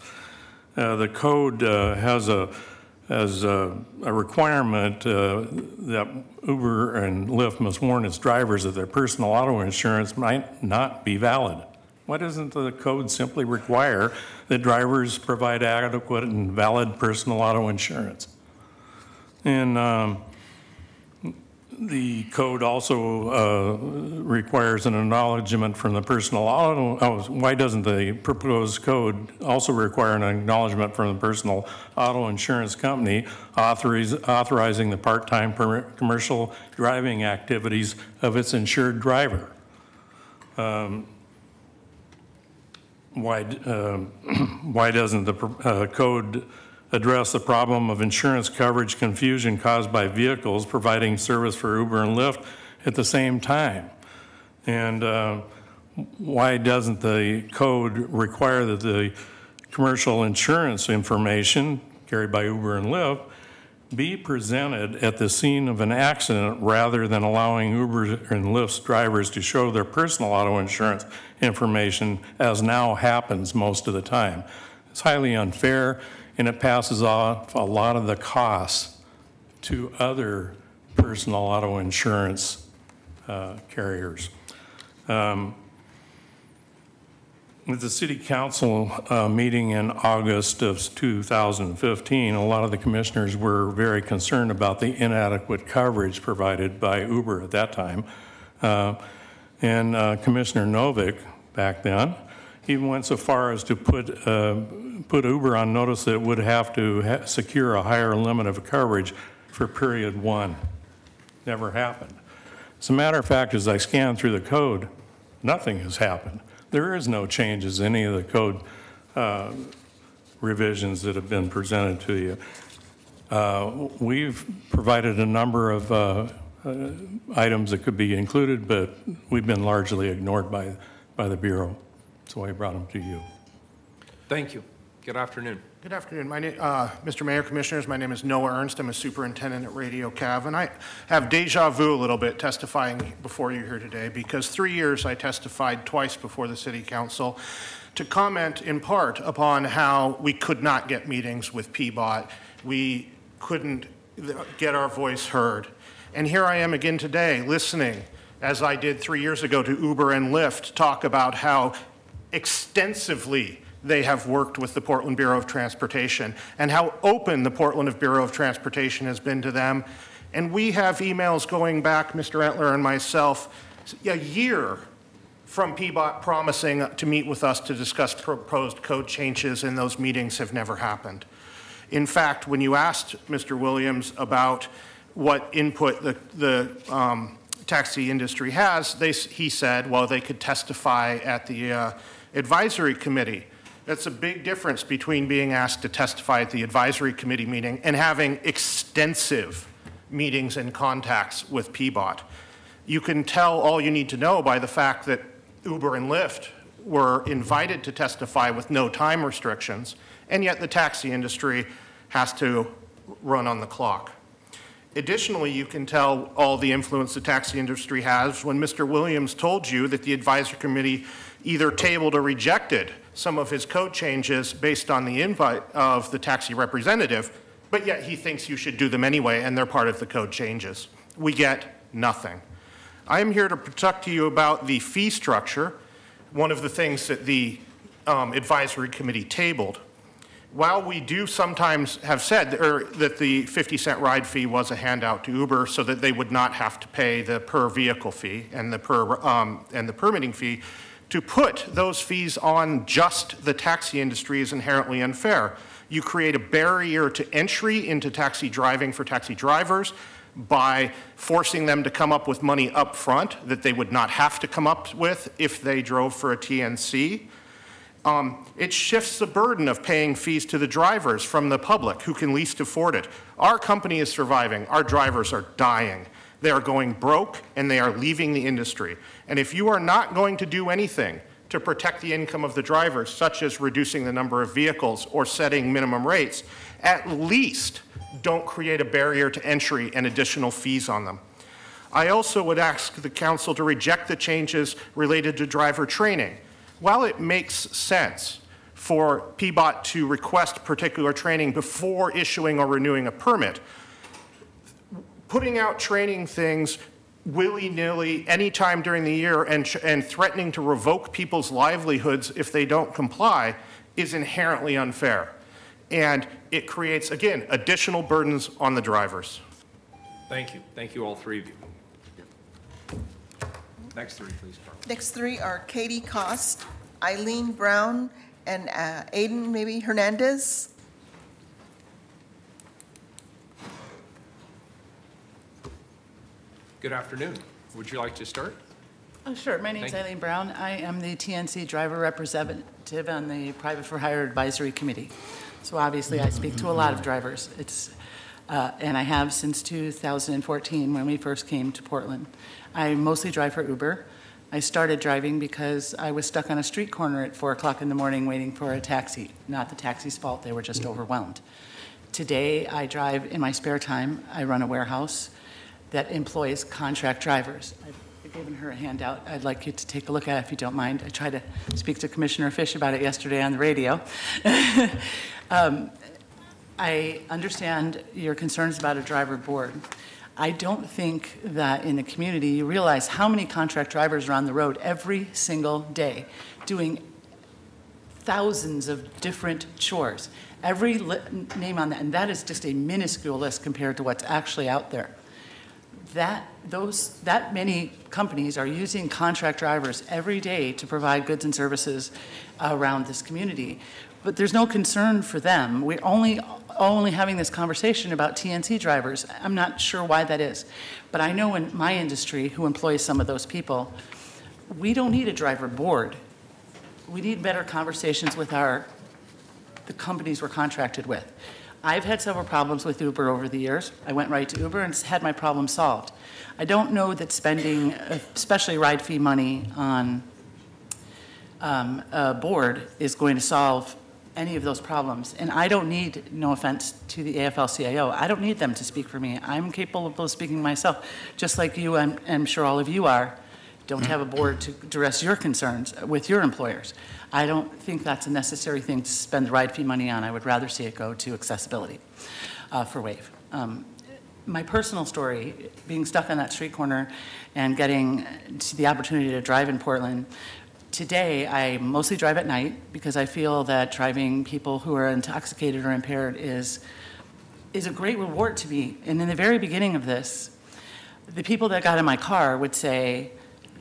The code has a requirement that Uber and Lyft must warn its drivers that their personal auto insurance might not be valid. Why doesn't the code simply require that drivers provide adequate and valid personal auto insurance? And The code also requires an acknowledgement from the personal auto, why doesn't the proposed code also require an acknowledgement from the personal auto insurance company authorizing the part-time commercial driving activities of its insured driver? Why doesn't the code address the problem of insurance coverage confusion caused by vehicles providing service for Uber and Lyft at the same time? And why doesn't the code require that the commercial insurance information carried by Uber and Lyft be presented at the scene of an accident rather than allowing Uber and Lyft's drivers to show their personal auto insurance information, as now happens most of the time? It's highly unfair, and it passes off a lot of the costs to other personal auto insurance carriers. With the City Council meeting in August of 2015, a lot of the commissioners were very concerned about the inadequate coverage provided by Uber at that time. And Commissioner Novick, back then, even went so far as to put Uber on notice that it would have to secure a higher limit of coverage for period 1. Never happened. As a matter of fact, as I scanned through the code, nothing has happened. There is no changes in any of the code revisions that have been presented to you. We've provided a number of items that could be included, but we've been largely ignored by the Bureau. So I brought them to you. Thank you. Good afternoon. Good afternoon. Mr. Mayor, Commissioners, my name is Noah Ernst. I'm a superintendent at Radio Cav, and I have deja vu a little bit testifying before you here today, because 3 years I testified twice before the City Council to comment in part upon how we could not get meetings with PBOT. We couldn't get our voice heard. And here I am again today listening, as I did 3 years ago, to Uber and Lyft talk about how extensively they have worked with the Portland Bureau of Transportation and how open the Portland Bureau of Transportation has been to them. And we have emails going back, Mr. Entler and myself, a year from PBOT promising to meet with us to discuss proposed code changes, and those meetings have never happened. In fact, when you asked Mr. Williams about what input the taxi industry has, he said, well, they could testify at the advisory committee. That's a big difference between being asked to testify at the advisory committee meeting and having extensive meetings and contacts with PBOT. You can tell all you need to know by the fact that Uber and Lyft were invited to testify with no time restrictions, and yet the taxi industry has to run on the clock. Additionally, you can tell all the influence the taxi industry has when Mr. Williams told you that the advisory committee either tabled or rejected some of his code changes based on the invite of the taxi representative, but yet he thinks you should do them anyway and they're part of the code changes. We get nothing. I am here to talk to you about the fee structure, one of the things that the advisory committee tabled. While we do sometimes have said that the 50-cent ride fee was a handout to Uber so that they would not have to pay the per vehicle fee and the permitting fee, to put those fees on just the taxi industry is inherently unfair. You create a barrier to entry into taxi driving for taxi drivers by forcing them to come up with money up front that they would not have to come up with if they drove for a TNC. It shifts the burden of paying fees to the drivers from the public who can least afford it. Our company is surviving. Our drivers are dying. They are going broke and they are leaving the industry. And if you are not going to do anything to protect the income of the drivers, such as reducing the number of vehicles or setting minimum rates, at least don't create a barrier to entry and additional fees on them. I also would ask the council to reject the changes related to driver training. While it makes sense for PBOT to request particular training before issuing or renewing a permit, putting out training things willy-nilly anytime during the year and threatening to revoke people's livelihoods if they don't comply is inherently unfair. And it creates, again, additional burdens on the drivers. Thank you. Thank you, all three of you. Next three, please, Carl. Next three are Katie Cost, Eileen Brown, and Aiden, maybe Hernandez. Good afternoon. Would you like to start? Oh, sure. My name's Thank you. Eileen Brown. I am the TNC driver representative on the Private for Hire Advisory Committee. So obviously, I speak to a lot of drivers. And I have since 2014 when we first came to Portland. I mostly drive for Uber. I started driving because I was stuck on a street corner at 4 o'clock in the morning waiting for a taxi. Not the taxi's fault, they were just overwhelmed. Today, I drive in my spare time. I run a warehouse that employs contract drivers. I've given her a handout. I'd like you to take a look at it if you don't mind. I tried to speak to Commissioner Fish about it yesterday on the radio. I understand your concerns about a driver board. I don't think that in the community you realize how many contract drivers are on the road every single day doing thousands of different chores. Every name on that, and that is just a minuscule list compared to what's actually out there. That many companies are using contract drivers every day to provide goods and services around this community. But there's no concern for them. We're only having this conversation about TNC drivers. I'm not sure why that is. But I know in my industry, who employs some of those people, we don't need a driver board. We need better conversations with the companies we're contracted with. I've had several problems with Uber over the years. I went right to Uber and had my problem solved. I don't know that spending, especially ride fee money on a board is going to solve any of those problems. And I don't need, no offense to the AFL-CIO, I don't need them to speak for me. I'm capable of speaking myself, just like you, I'm sure all of you are. Don't have a board to address your concerns with your employers. I don't think that's a necessary thing to spend the ride fee money on. I would rather see it go to accessibility for WAVE. My personal story, being stuck on that street corner and getting the opportunity to drive in Portland, today I mostly drive at night because I feel that driving people who are intoxicated or impaired is a great reward to me. And in the very beginning of this, the people that got in my car would say,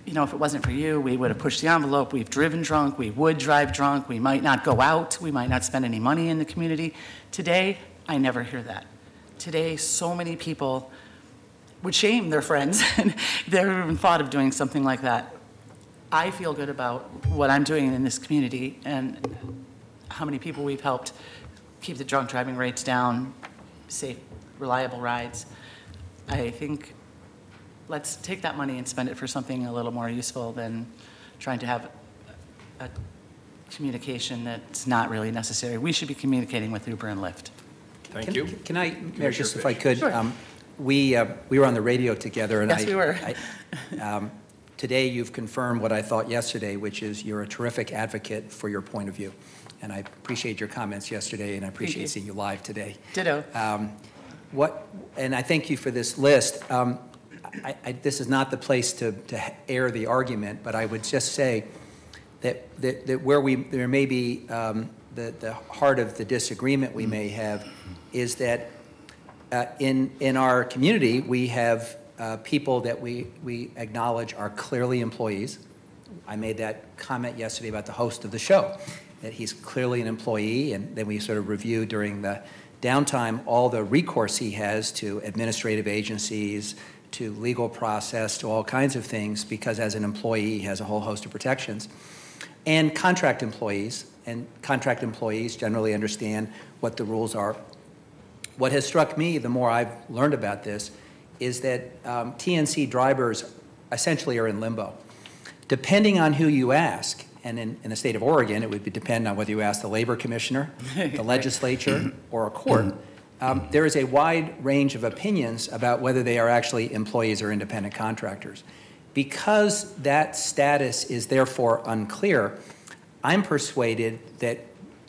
you know, if it wasn't for you, we would have pushed the envelope, we've driven drunk, we would drive drunk, we might not go out, we might not spend any money in the community. Today, I never hear that. Today, so many people would shame their friends and they never even thought of doing something like that. I feel good about what I'm doing in this community and how many people we've helped keep the drunk driving rates down, safe, reliable rides. I think let's take that money and spend it for something a little more useful than trying to have a communication that's not really necessary. We should be communicating with Uber and Lyft. Thank you. Can I, Mayor, just if I could, sure. We were on the radio together, and yes, we were. Today, you've confirmed what I thought yesterday, which is you're a terrific advocate for your point of view. And I appreciate your comments yesterday, and I appreciate seeing you live today. Ditto. And I thank you for this list. This is not the place to air the argument, but I would just say that where there may be the heart of the disagreement we may have is that in our community, we have people that we acknowledge are clearly employees. I made that comment yesterday about the host of the show, that he's clearly an employee, and then we sort of reviewed during the downtime all the recourse he has to administrative agencies, to legal process, to all kinds of things, because as an employee, he has a whole host of protections. And contract employees generally understand what the rules are. What has struck me, the more I've learned about this, is that TNC drivers essentially are in limbo. Depending on who you ask, and in the state of Oregon, it would depend on whether you ask the labor commissioner, the legislature, or a court. There is a wide range of opinions about whether they are actually employees or independent contractors. Because that status is therefore unclear, I'm persuaded that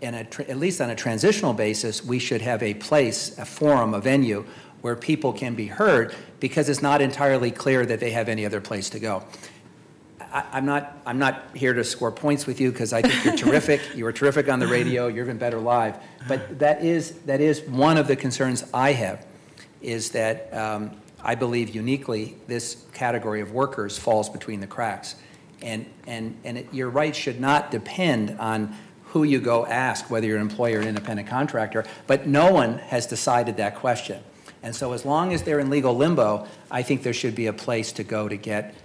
at least on a transitional basis, we should have a place, a forum, a venue where people can be heard, because it's not entirely clear that they have any other place to go. I'm not here to score points with you, because I think you're terrific. You were terrific on the radio. You're even better live. But that is one of the concerns I have, is that I believe uniquely this category of workers falls between the cracks. And your rights should not depend on who you go ask, whether you're an employer or an independent contractor, but no one has decided that question. And so as long as they're in legal limbo, I think there should be a place to go to get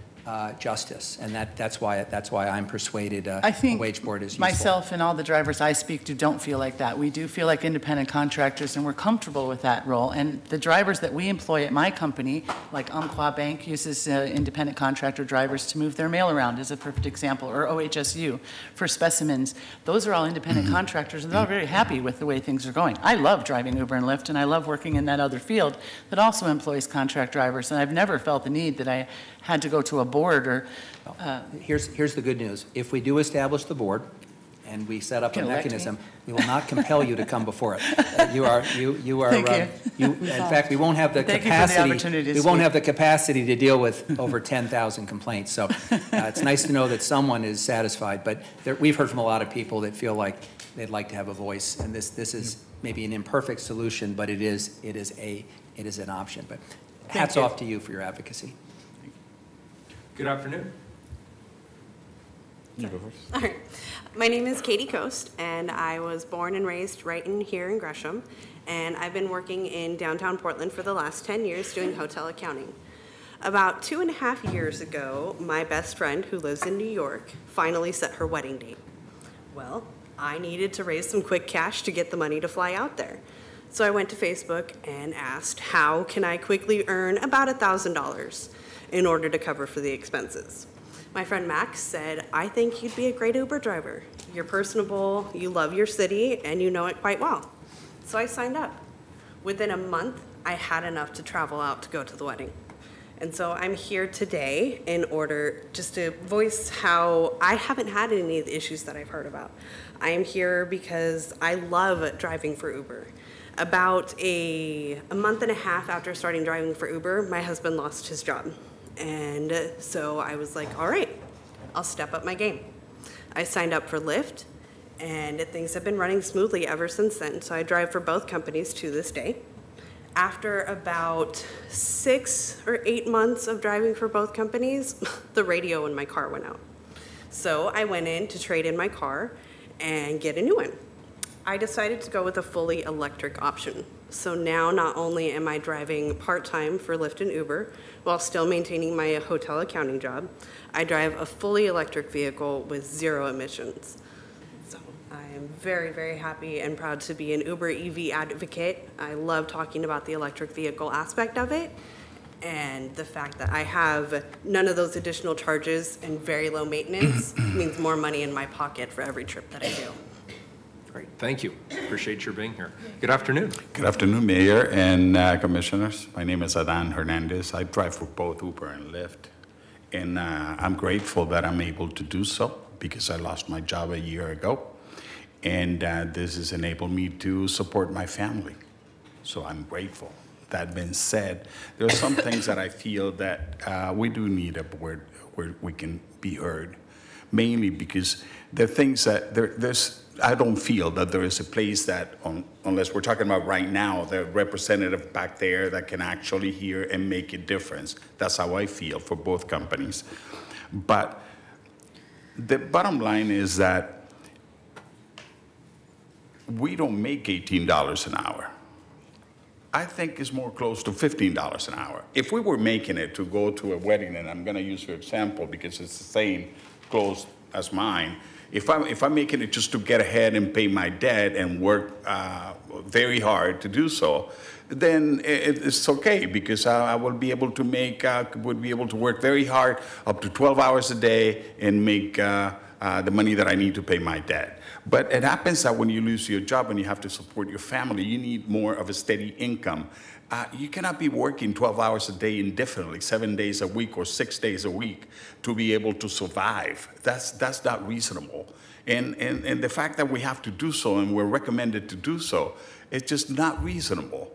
justice, and that's why I'm persuaded I think a wage board is useful. myself and all the drivers I speak to don't feel like that. We do feel like independent contractors, and we're comfortable with that role. And the drivers that we employ at my company, like Umpqua Bank uses independent contractor drivers to move their mail around, is a perfect example, or OHSU for specimens. Those are all independent contractors, and they're all very happy with the way things are going. I love driving Uber and Lyft, and I love working in that other field that also employs contract drivers, and I've never felt the need that I had to go to a board or... Here's the good news. If we do establish the board and we set up a Can elect mechanism, me. we will not compel you to come before it. You are, Thank you. in fact, we won't have the Thank you for the capacity. opportunity to We won't speak. have the capacity to deal with over 10,000 complaints. So it's nice to know that someone is satisfied, but we've heard from a lot of people that feel like they'd like to have a voice, and this is maybe an imperfect solution, but it is an option. But hats off to you for your advocacy. Good afternoon. You go first. All right. My name is Katie Coast, and I was born and raised right here in Gresham, and I've been working in downtown Portland for the last 10 years doing hotel accounting. About 2.5 years ago, my best friend, who lives in New York, finally set her wedding date. Well, I needed to raise some quick cash to get the money to fly out there. So I went to Facebook and asked, how can I quickly earn about $1,000 in order to cover for the expenses? My friend Max said, I think you'd be a great Uber driver. You're personable, you love your city, and you know it quite well. So I signed up. Within a month, I had enough to travel out to go to the wedding. And so I'm here today in order just to voice how I haven't had any of the issues that I've heard about. I am here because I love driving for Uber. About a month and a half after starting driving for Uber, my husband lost his job. And so I was like, all right, I'll step up my game. I signed up for Lyft, and things have been running smoothly ever since then. So I drive for both companies to this day. After about 6 or 8 months of driving for both companies, the radio in my car went out. So I went in to trade in my car and get a new one. I decided to go with a fully electric option. So now not only am I driving part-time for Lyft and Uber while still maintaining my hotel accounting job, I drive a fully electric vehicle with 0 emissions. So I am very, very happy and proud to be an Uber EV advocate. I love talking about the electric vehicle aspect of it, and the fact that I have none of those additional charges and very low maintenance means more money in my pocket for every trip that I do. Great, thank you. Appreciate your being here. Good afternoon. Good afternoon, Mayor and Commissioners. My name is Adan Hernandez. I drive for both Uber and Lyft, and I'm grateful that I'm able to do so because I lost my job a year ago, and this has enabled me to support my family. So I'm grateful. That being said, there are some things that I feel that we do need a board where we can be heard, mainly because there are things that I don't feel that there is a place that, unless we're talking about right now, the representative back there that can actually hear and make a difference. That's how I feel for both companies. But the bottom line is that we don't make $18 an hour. I think it's more close to $15 an hour. If we were making it to go to a wedding, and I'm going to use your example because it's the same close as mine, if I'm making it just to get ahead and pay my debt and work very hard to do so, then it's okay because I will be able to work very hard up to 12 hours a day and make the money that I need to pay my debt. But it happens that when you lose your job and you have to support your family, you need more of a steady income. You cannot be working 12 hours a day indefinitely, 7 days a week or 6 days a week to be able to survive. That's not reasonable. And the fact that we have to do so and we're recommended to do so, it's just not reasonable.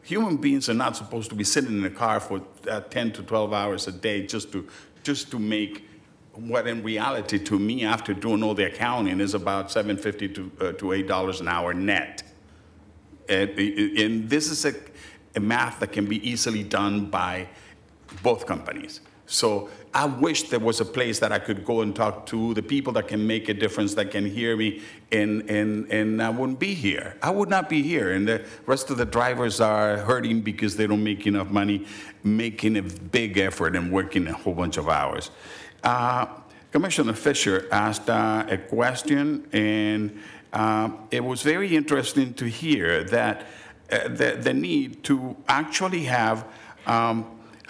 Human beings are not supposed to be sitting in a car for 10 to 12 hours a day just to make what in reality to me, after doing all the accounting, is about $7.50 to $8 an hour net. And this is a math that can be easily done by both companies. So I wish there was a place that I could go and talk to the people that can make a difference, that can hear me, and I wouldn't be here. I would not be here. And the rest of the drivers are hurting because they don't make enough money, making a big effort and working a whole bunch of hours. Commissioner Fisher asked a question, and it was very interesting to hear that the need to actually have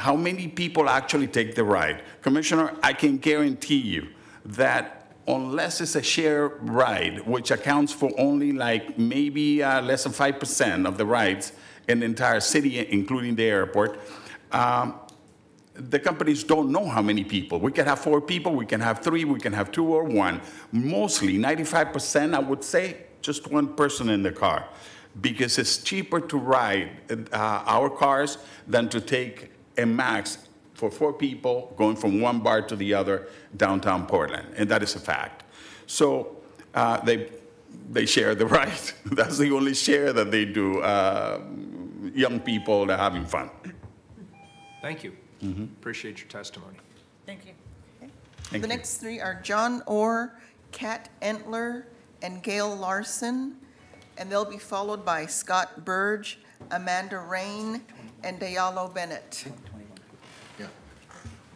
how many people actually take the ride. Commissioner, I can guarantee you that unless it's a share ride, which accounts for only like maybe less than 5% of the rides in the entire city, including the airport, the companies don't know how many people. We can have 4 people, we can have 3, we can have 2 or 1. Mostly, 95%, I would say, just 1 person in the car, because it's cheaper to ride our cars than to take a max for 4 people going from one bar to the other downtown Portland, and that is a fact. So they share the ride. That's the only share that they do. Young people, they're having fun. Thank you. Appreciate your testimony. Thank you. The next 3 are John Orr, Kat Entler, and Gail Larson, and they'll be followed by Scott Burge, Amanda Rain, and Dayalo Bennett.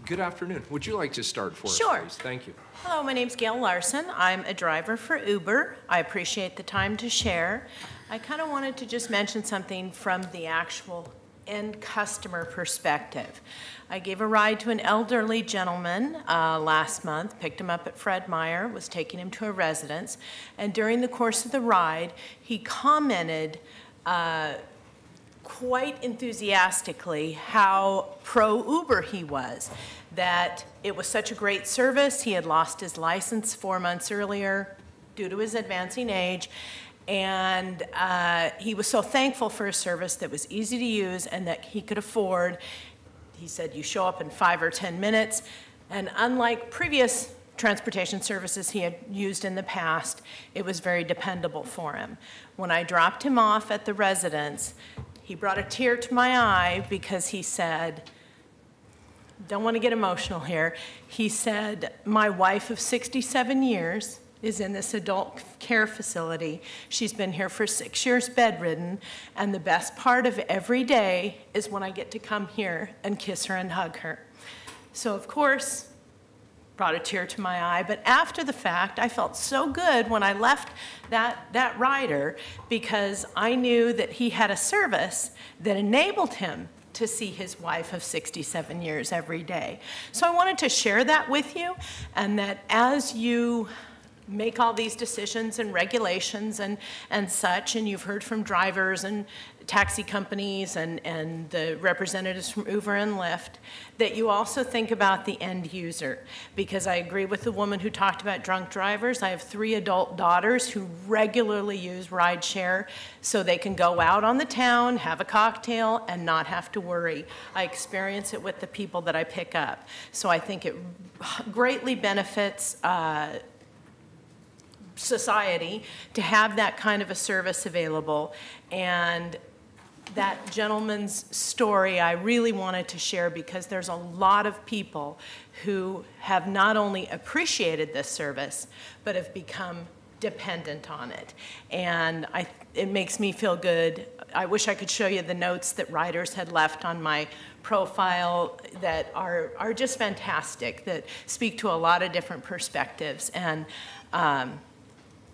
Good afternoon. Would you like to start for us, Sure. please? Thank you. Hello, my name's Gail Larson. I'm a driver for Uber. I appreciate the time to share. I kind of wanted to just mention something from the actual end customer perspective. I gave a ride to an elderly gentleman last month, picked him up at Fred Meyer, was taking him to a residence, and during the course of the ride, he commented quite enthusiastically how pro-Uber he was, that it was such a great service. He had lost his license 4 months earlier due to his advancing age, and he was so thankful for a service that was easy to use and that he could afford. He said, you show up in 5 or 10 minutes, and unlike previous transportation services he had used in the past, it was very dependable for him. When I dropped him off at the residence, he brought a tear to my eye because he said, don't want to get emotional here, he said, my wife of 67 years is in this adult care facility. She's been here for 6 years bedridden, and the best part of every day is when I get to come here and kiss her and hug her. So of course, brought a tear to my eye, but after the fact, I felt so good when I left that rider because I knew that he had a service that enabled him to see his wife of 67 years every day. So I wanted to share that with you, and that as you make all these decisions and regulations and such, and you've heard from drivers and taxi companies and the representatives from Uber and Lyft, that you also think about the end user. Because I agree with the woman who talked about drunk drivers. I have 3 adult daughters who regularly use rideshare so they can go out on the town, have a cocktail, and not have to worry. I experience it with the people that I pick up. So I think it greatly benefits society to have that kind of a service available. And that gentleman's story I really wanted to share because there's a lot of people who have not only appreciated this service, but have become dependent on it. And it makes me feel good. I wish I could show you the notes that riders had left on my profile that are just fantastic, that speak to a lot of different perspectives. And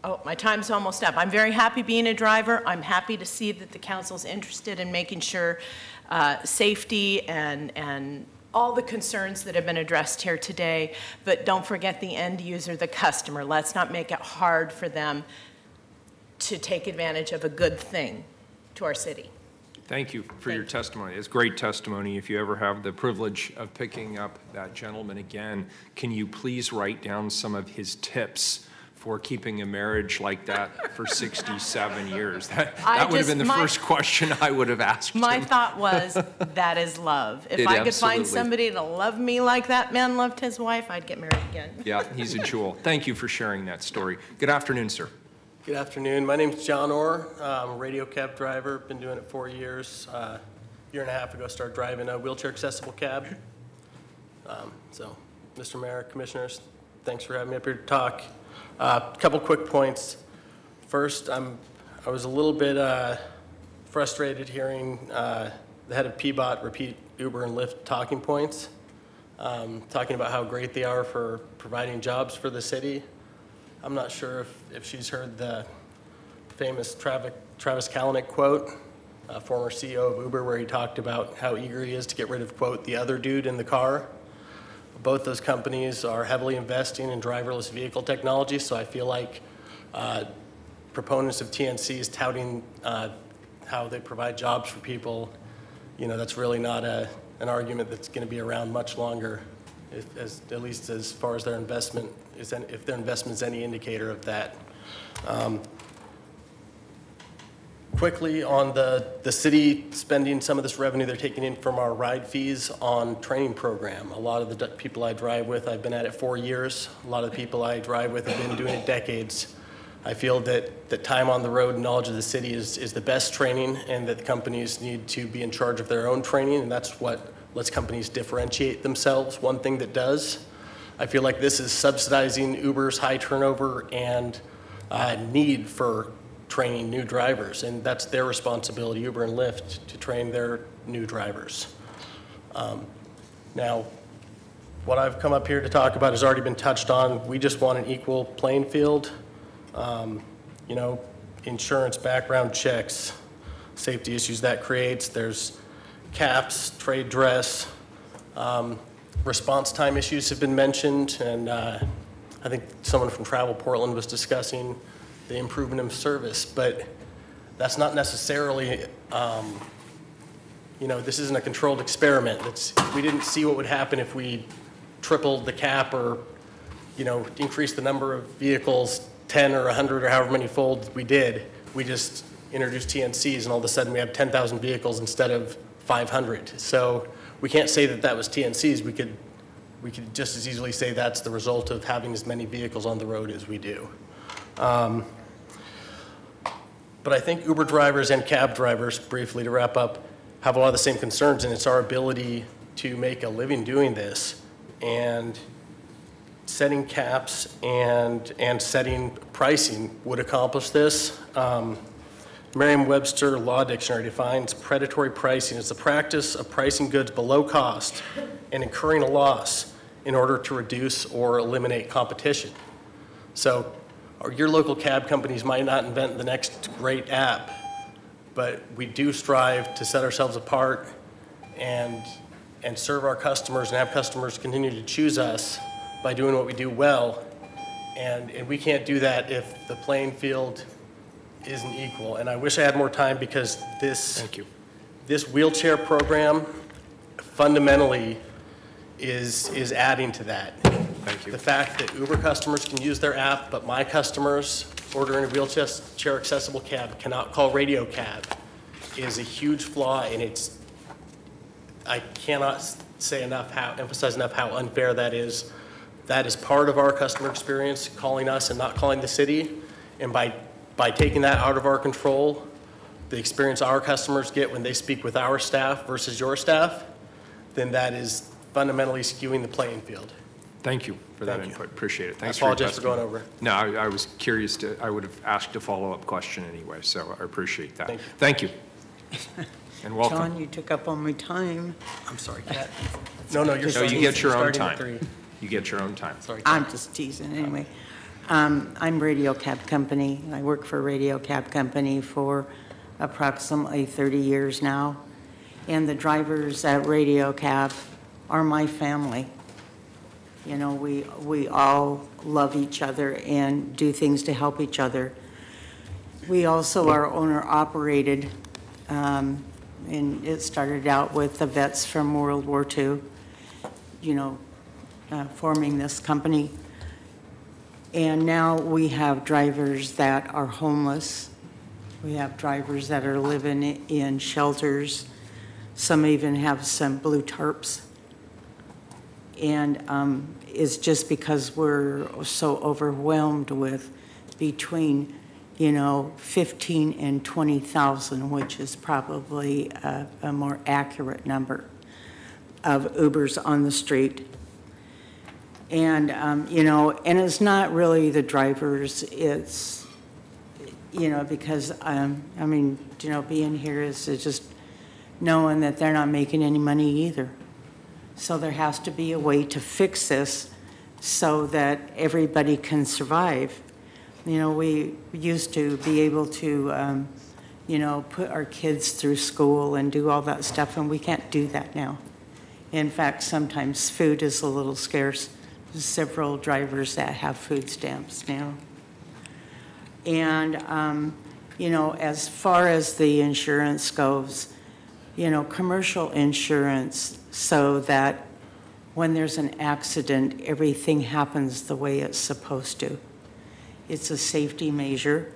oh, my time's almost up. I'm very happy being a driver. I'm happy to see that the council's interested in making sure safety and all the concerns that have been addressed here today, but don't forget the end user, the customer. Let's not make it hard for them to take advantage of a good thing to our city. Thank you for your testimony. It's great testimony. If you ever have the privilege of picking up that gentleman again, can you please write down some of his tips for keeping a marriage like that for 67 years? That would have been the first question I would have asked him. My thought was, that is love. If I could find somebody to love me like that man loved his wife, I'd get married again. Yeah, he's a jewel. Thank you for sharing that story. Good afternoon, sir. Good afternoon. My name's John Orr. I'm a radio cab driver. Been doing it 4 years. year and a half ago, started driving a wheelchair accessible cab. So, Mr. Mayor, Commissioners, thanks for having me up here to talk. A couple quick points. First, I was a little bit frustrated hearing the head of PBOT repeat Uber and Lyft talking points, talking about how great they are for providing jobs for the city. I'm not sure if she's heard the famous Travis Kalanick quote, former CEO of Uber, where he talked about how eager he is to get rid of, quote, the other dude in the car. Both those companies are heavily investing in driverless vehicle technology, so I feel like proponents of TNCs touting how they provide jobs for people, that's really not an argument that's going to be around much longer, at least as far as their investment is, if their investment is any indicator of that. Quickly on the city spending some of this revenue they're taking in from our ride fees on training program. A lot of the people I drive with, I've been at it 4 years. A lot of the people I drive with have been doing it decades. I feel that time on the road and knowledge of the city is the best training, and that companies need to be in charge of their own training, and that's what lets companies differentiate themselves. One thing that does, I feel like this is subsidizing Uber's high turnover and need for training new drivers, and that's their responsibility, Uber and Lyft, to train their new drivers. Now, what I've come up here to talk about has already been touched on. We just want an equal playing field. Insurance, background checks, safety issues that creates. There's caps, trade dress, response time issues have been mentioned, and I think someone from Travel Portland was discussing the improvement of service, but that's not necessarily, this isn't a controlled experiment. We didn't see what would happen if we tripled the cap or, increased the number of vehicles 10 or 100 or however many fold we did. We just introduced TNCs, and all of a sudden we have 10,000 vehicles instead of 500. So we can't say that was TNCs. We could just as easily say that's the result of having as many vehicles on the road as we do. But I think Uber drivers and cab drivers, briefly to wrap up, have a lot of the same concerns, and it's our ability to make a living doing this. And setting caps and setting pricing would accomplish this. Merriam-Webster Law Dictionary defines predatory pricing as the practice of pricing goods below cost and incurring a loss in order to reduce or eliminate competition. So your local cab companies might not invent the next great app, but we do strive to set ourselves apart and serve our customers and have customers continue to choose us by doing what we do well. And we can't do that if the playing field isn't equal. And I wish I had more time, because this wheelchair program fundamentally is adding that. Thank you. The fact that Uber customers can use their app, but my customers ordering a wheelchair accessible cab cannot call Radio Cab is a huge flaw, and I cannot emphasize enough how unfair that is. That is part of our customer experience, calling us and not calling the city. And by taking that out of our control, the experience our customers get when they speak with our staff versus your staff, then that is fundamentally skewing the playing field. Thank you for that input. Appreciate it. Thanks I apologize for going over. No, I was curious I would have asked a follow-up question anyway, so I appreciate that. Thank you. And welcome. John, you took up all my time. I'm sorry, Kat. No, you get your own time. You get your own time. Sorry, I'm just teasing anyway. I'm Radio Cab Company. I work for Radio Cab Company for approximately 30 years now. And the drivers at Radio Cab are my family. We all love each other and do things to help each other. We also are owner-operated, and it started out with the vets from World War II, forming this company. And now we have drivers that are homeless. We have drivers that are living in shelters. Some even have some blue tarps. And it's just because we're so overwhelmed with between 15 and 20,000, which is probably a more accurate number of Ubers on the street. And, and it's not really the drivers, it's, because, being here is just knowing that they're not making any money either. So there has to be a way to fix this so that everybody can survive. We used to be able to, put our kids through school and do all that stuff, and we can't do that now. In fact, sometimes food is a little scarce. There's several drivers that have food stamps now. And, as far as the insurance goes, commercial insurance, so that when there's an accident, everything happens the way it's supposed to. It's a safety measure.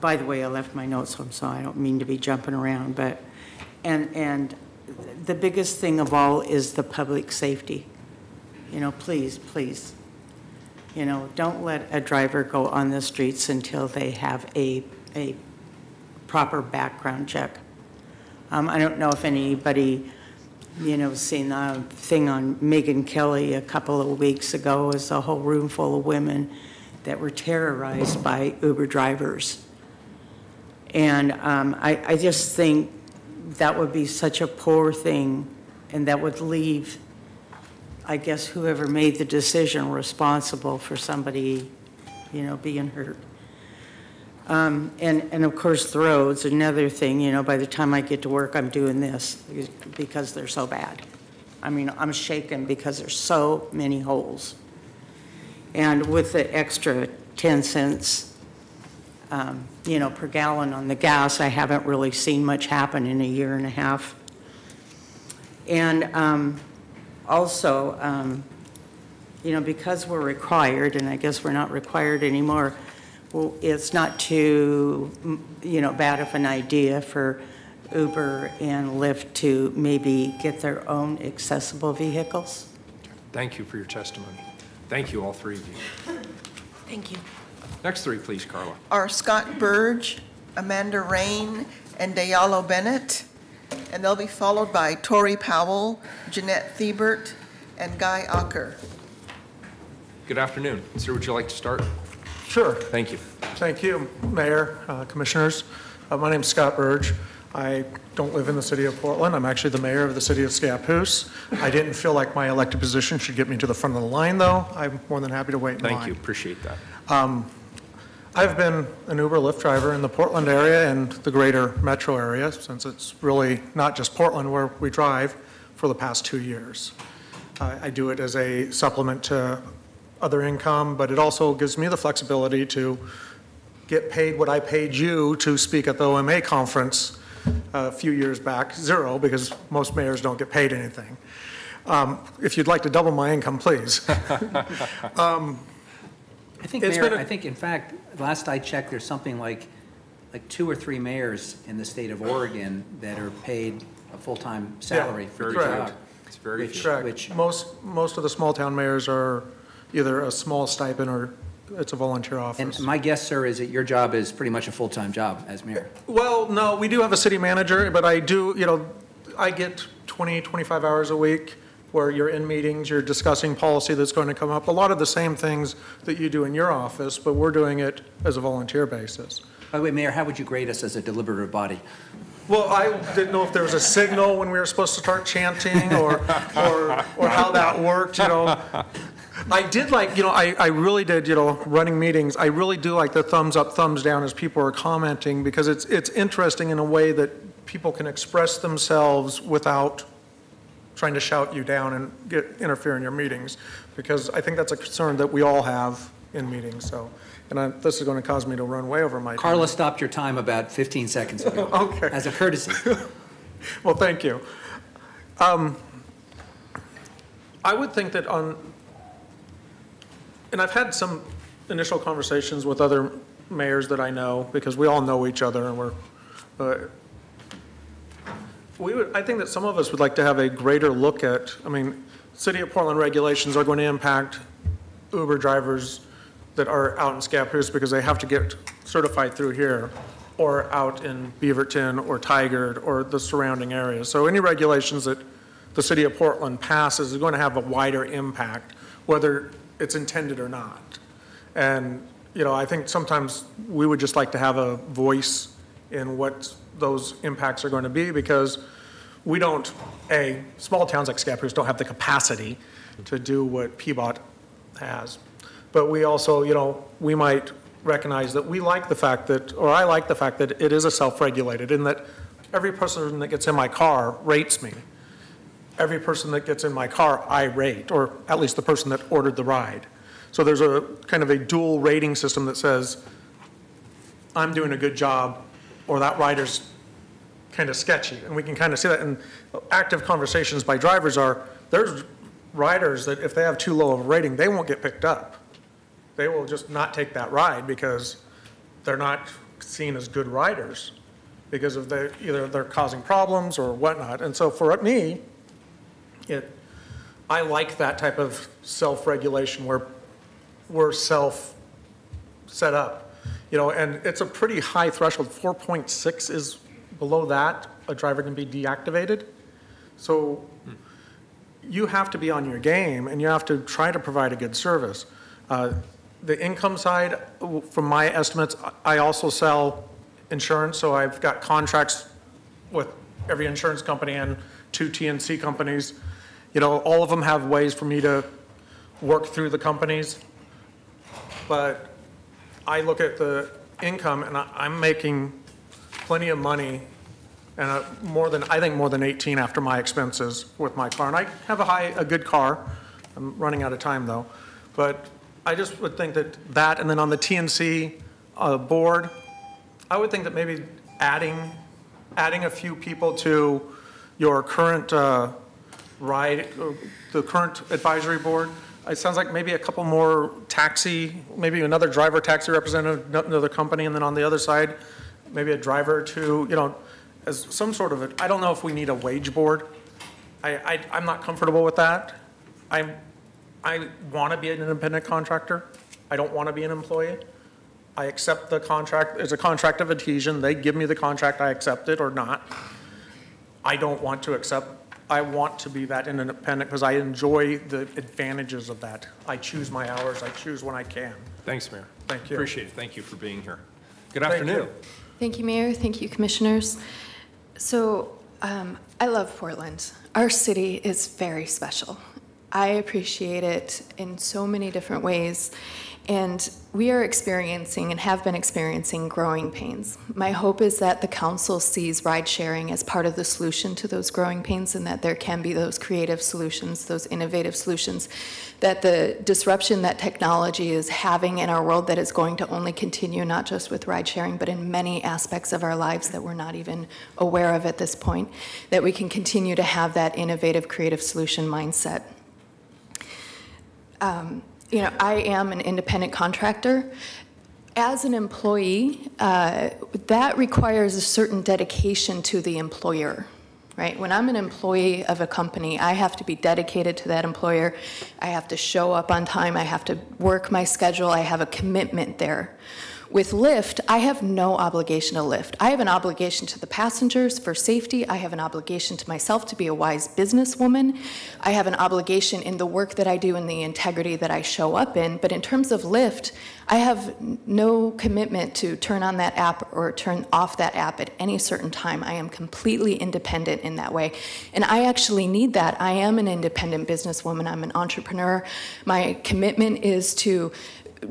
By the way, I left my notes home, so I don't mean to be jumping around, but, and the biggest thing of all is the public safety. Please, don't let a driver go on the streets until they have a proper background check. I don't know if anybody, seen the thing on Megyn Kelly a couple of weeks ago. It was a whole room full of women that were terrorized by Uber drivers. And I just think that would be such a poor thing, and that would leave, I guess, whoever made the decision responsible for somebody, being hurt. And of course, the roads, another thing, by the time I get to work, I'm doing this because they're so bad. I'm shaken because there's so many holes. And with the extra 10 cents, per gallon on the gas, I haven't really seen much happen in a year and a half. And also, because we're required, and I guess we're not required anymore, well, it's not too, bad of an idea for Uber and Lyft to maybe get their own accessible vehicles. Thank you for your testimony. Thank you, all three of you. Thank you. Next three, please, Carla. Are Scott Burge, Amanda Rain, and Dayalo Bennett. And they'll be followed by Tori Powell, Jeanette Thiebert, and Guy Ocker. Good afternoon. Sir, would you like to start? Sure. Thank you. Thank you, Mayor, Commissioners. My name's Scott Burge. I don't live in the city of Portland. I'm actually the mayor of the city of Scappoose. I didn't feel like my elected position should get me to the front of the line, though. I'm more than happy to wait in line. Thank you. Appreciate that. I've been an Uber Lyft driver in the Portland area and the greater metro area, since it's really not just Portland where we drive, for the past 2 years. I do it as a supplement to other income, but it also gives me the flexibility to get paid what I paid you to speak at the OMA conference a few years back, zero, because most mayors don't get paid anything. If you'd like to double my income, please. I think, Mayor, I think, in fact, last I checked, there's something like 2 or 3 mayors in the state of Oregon that are paid a full-time salary for their job. It's very correct. Most of the small-town mayors are either a small stipend or it's a volunteer office. And my guess, sir, is that your job is pretty much a full-time job as mayor. Well, no, we do have a city manager, but I do, I get 20, 25 hours a week where you're in meetings, you're discussing policy that's going to come up. A lot of the same things that you do in your office, but we're doing it as a volunteer basis. By the way, Mayor, how would you grade us as a deliberative body? Well, I didn't know if there was a signal when we were supposed to start chanting or how that worked, I did like, I really did, running meetings, I really do like the thumbs up, thumbs down as people are commenting, because it's interesting in a way that people can express themselves without trying to shout you down and interfere in your meetings, because I think that's a concern that we all have in meetings. So, and this is going to cause me to run way over my time. Carla stopped your time about 15 seconds ago. Okay. As a courtesy. Well, thank you. I would think that and I've had some initial conversations with other mayors that I know, because we all know each other, and I think that some of us would like to have a greater look at, City of Portland regulations are going to impact Uber drivers that are out in Scappoose because they have to get certified through here, or out in Beaverton or Tigard or the surrounding areas. So any regulations that the city of Portland passes is going to have a wider impact, whether it's intended or not. And, I think sometimes we would just like to have a voice in what those impacts are going to be, because we don't, small towns like Scappoose don't have the capacity to do what PBOT has. But we also, we might recognize that we like the fact that, or I like the fact that it is a self-regulated, in that every person that gets in my car rates me. Every person that gets in my car, I rate, or at least the person that ordered the ride. So there's a kind of a dual rating system that says, I'm doing a good job, or that rider's kind of sketchy. And we can kind of see that in active conversations by drivers there's riders that if they have too low of a rating, they won't get picked up. They will just not take that ride because they're not seen as good riders, because of either they're causing problems or whatnot. And so for me, I like that type of self-regulation where we're set up, and it's a pretty high threshold. 4.6 is below that, a driver can be deactivated. So you have to be on your game, and you have to try to provide a good service. The income side, from my estimates, I also sell insurance, so I've got contracts with every insurance company and 2 TNC companies. All of them have ways for me to work through the companies. But I look at the income, and I'm making plenty of money, and I think more than 18 after my expenses with my car. And I have a good car. I'm running out of time though. But I just would think that, and then on the TNC board, I would think that maybe adding a few people to your current the current advisory board. It sounds like maybe a couple more maybe another driver taxi representative, another company, and then on the other side, maybe a driver or two, as some sort of I don't know if we need a wage board. I'm not comfortable with that. I want to be an independent contractor. I don't want to be an employee. I accept the contract. It's a contract of adhesion. They give me the contract, I accept it or not. I don't want to accept. I want to be that independent because I enjoy the advantages of that. I choose my hours. I choose when I can. Thanks, Mayor. Thank you. Appreciate it. Thank you for being here. Good afternoon. Thank you, Mayor. Thank you, Commissioners. So I love Portland. Our city is very special. I appreciate it in so many different ways. And we are experiencing and have been experiencing growing pains. My hope is that the council sees ride sharing as part of the solution to those growing pains, and that there can be those creative solutions, those innovative solutions, that the disruption that technology is having in our world that is going to only continue, not just with ride sharing, but in many aspects of our lives that we're not even aware of at this point, that we can continue to have that innovative, creative solution mindset. I am an independent contractor. As an employee, that requires a certain dedication to the employer, right? When I'm an employee of a company, I have to be dedicated to that employer. I have to show up on time. I have to work my schedule. I have a commitment there. With Lyft, I have no obligation to Lyft. I have an obligation to the passengers for safety. I have an obligation to myself to be a wise businesswoman. I have an obligation in the work that I do and the integrity that I show up in. But in terms of Lyft, I have no commitment to turn on that app or turn off that app at any certain time. I am completely independent in that way. And I actually need that. I am an independent businesswoman. I'm an entrepreneur. My commitment is to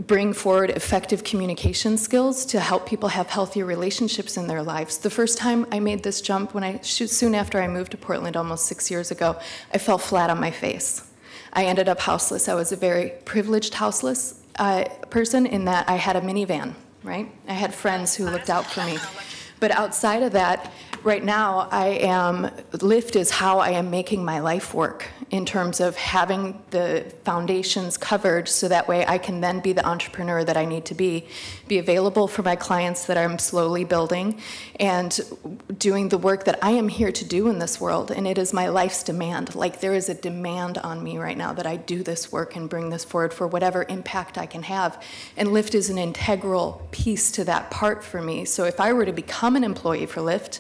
bring forward effective communication skills to help people have healthier relationships in their lives. The first time I made this jump, soon after I moved to Portland almost 6 years ago, I fell flat on my face. I ended up houseless. I was a very privileged houseless person in that I had a minivan, right? I had friends who looked out for me. But outside of that, right now, Lyft is how I am making my life work in terms of having the foundations covered so that way I can then be the entrepreneur that I need to be available for my clients that I'm slowly building, and doing the work that I am here to do in this world. And it is my life's demand. Like, there is a demand on me right now that I do this work and bring this forward for whatever impact I can have. And Lyft is an integral piece to that part for me. So if I were to become an employee for Lyft,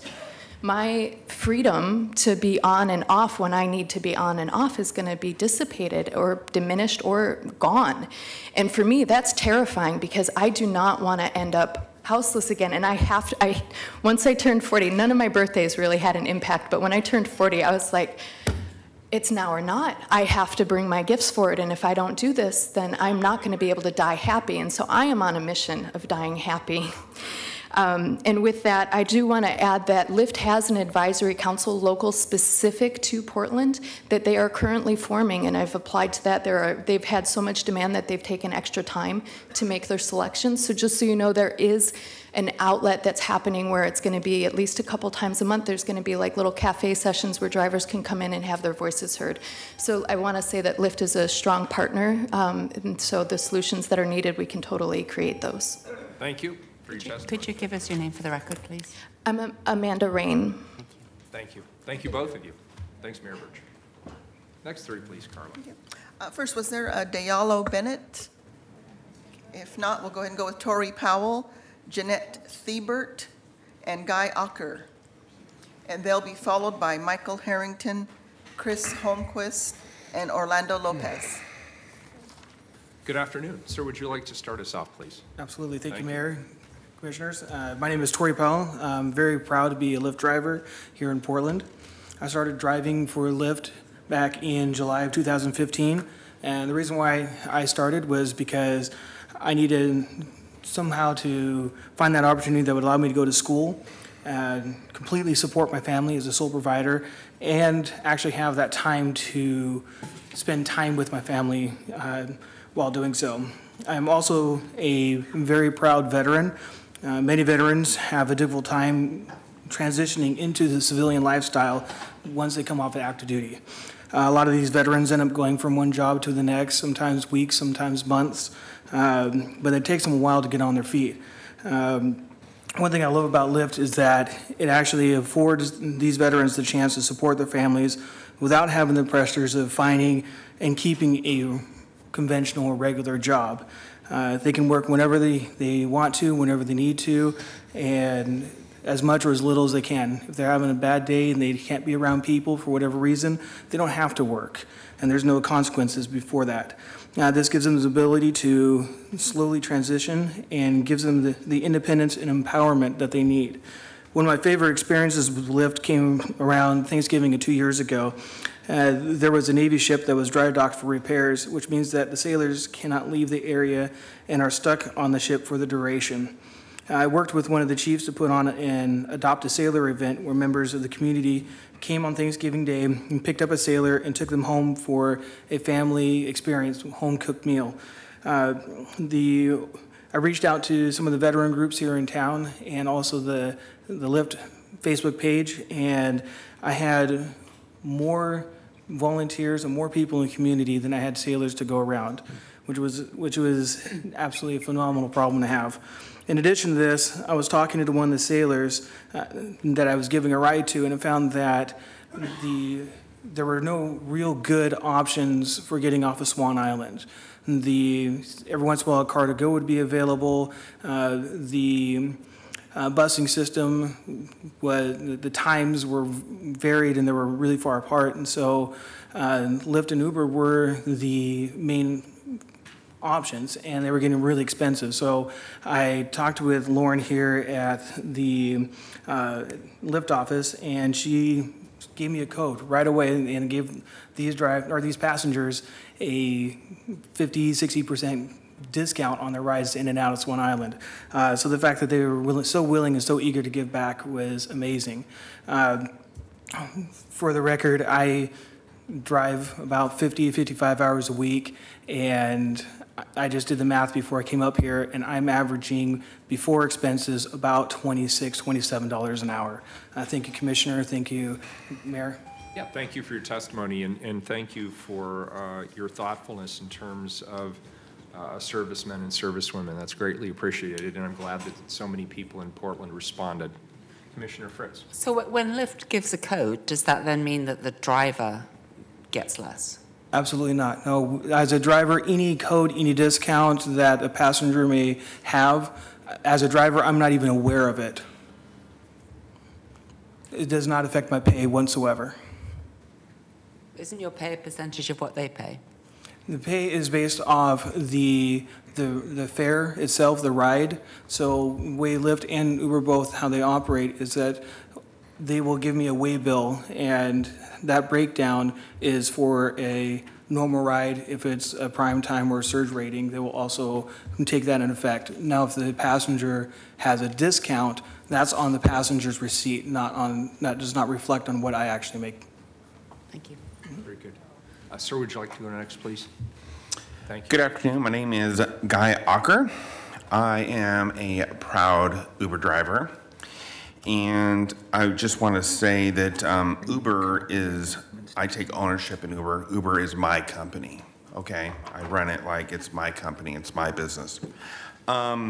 my freedom to be on and off when I need to be on and off is going to be dissipated or diminished or gone. And for me, that's terrifying, because I do not want to end up houseless again. And once I turned 40, none of my birthdays really had an impact, but when I turned 40, I was like, it's now or not. I have to bring my gifts forward, and if I don't do this, then I'm not going to be able to die happy. And so I am on a mission of dying happy. And with that, I do want to add that Lyft has an advisory council local specific to Portland that they are currently forming, and I've applied to that. They've had so much demand that they've taken extra time to make their selections. So just so you know, there is an outlet that's happening where it's going to be at least a couple times a month. There's going to be like little cafe sessions where drivers can come in and have their voices heard. So I want to say that Lyft is a strong partner, and so the solutions that are needed, we can totally create those. Thank you for your testimony. Could you give us your name for the record, please? I'm Amanda Rain. Thank you. Thank you, both of you. Thanks, Mayor Birch. Next three, please, Carla. First, was there a Diallo Bennett? If not, we'll go ahead and go with Tori Powell, Jeanette Thiebert, and Guy Ocker. And they'll be followed by Michael Harrington, Chris Holmquist, and Orlando Lopez. Good afternoon. Sir, would you like to start us off, please? Absolutely. Thank you, Mayor, Commissioners. My name is Tori Powell. I'm very proud to be a Lyft driver here in Portland. I started driving for Lyft back in July of 2015, and the reason why I started was because I needed somehow to find that opportunity that would allow me to go to school and completely support my family as a sole provider, and actually have that time to spend time with my family while doing so. I'm also a very proud veteran. Many veterans have a difficult time transitioning into the civilian lifestyle once they come off of active duty. A lot of these veterans end up going from one job to the next, sometimes weeks, sometimes months, but it takes them a while to get on their feet. One thing I love about Lyft is that it actually affords these veterans the chance to support their families without having the pressures of finding and keeping a conventional or regular job. They can work whenever they want to, whenever they need to, and as much or as little as they can. If they're having a bad day and they can't be around people for whatever reason, they don't have to work, and there's no consequences before that. This gives them the ability to slowly transition and gives them the independence and empowerment that they need. One of my favorite experiences with Lyft came around Thanksgiving of 2 years ago. There was a Navy ship that was dry docked for repairs, which means that the sailors cannot leave the area and are stuck on the ship for the duration. I worked with one of the chiefs to put on an Adopt a Sailor event where members of the community came on Thanksgiving Day and picked up a sailor and took them home for a family experience, home-cooked meal. I reached out to some of the veteran groups here in town and also the Lyft Facebook page, and I had more volunteers and more people in the community than I had sailors to go around, which was absolutely a phenomenal problem to have. In addition to this, I was talking to one of the sailors that I was giving a ride to, and I found that there were no real good options for getting off of Swan Island. Every once in a while, a car to go would be available. The busing system, the times were varied and they were really far apart, and so Lyft and Uber were the main options, and they were getting really expensive. So I talked with Lauren here at the Lyft office, and she gave me a code right away and gave these passengers a 50-60% discount on their rides in and out of Swan Island. So the fact that they were so willing and so eager to give back was amazing. For the record, I drive about 50 to 55 hours a week, and I just did the math before I came up here, and I'm averaging, before expenses, about $26, $27 an hour. Thank you, Commissioner. Thank you, Mayor. Yeah, thank you for your testimony, and thank you for your thoughtfulness in terms of servicemen and servicewomen. That's greatly appreciated, and I'm glad that so many people in Portland responded. Commissioner Fritz. So when Lyft gives a code, does that then mean that the driver gets less? Absolutely not. No, as a driver, any code, any discount that a passenger may have, as a driver, I'm not even aware of it. It does not affect my pay whatsoever. Isn't your pay a percentage of what they pay? The pay is based off the fare itself, the ride. So way Lyft and Uber both, how they operate is that they will give me a way bill, and that breakdown is for a normal ride. If it's a prime time or a surge rating, they will also take that in effect. Now, if the passenger has a discount, that's on the passenger's receipt, that does not reflect on what I actually make. Thank you. Very good. Sir, would you like to go next, please? Thank you. Good afternoon. My name is Guy Ocker. I am a proud Uber driver. And I just want to say that Uber is, I take ownership in Uber. Uber is my company, okay? I run it like it's my company, it's my business. If I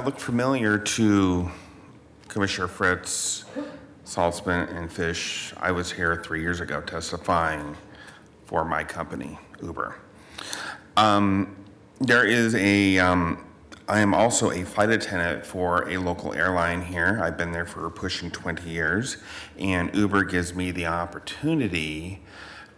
look familiar to Commissioner Fritz, Saltzman, and Fish, I was here 3 years ago testifying for my company, Uber. There is I am also a flight attendant for a local airline here. I've been there for pushing 20 years, and Uber gives me the opportunity,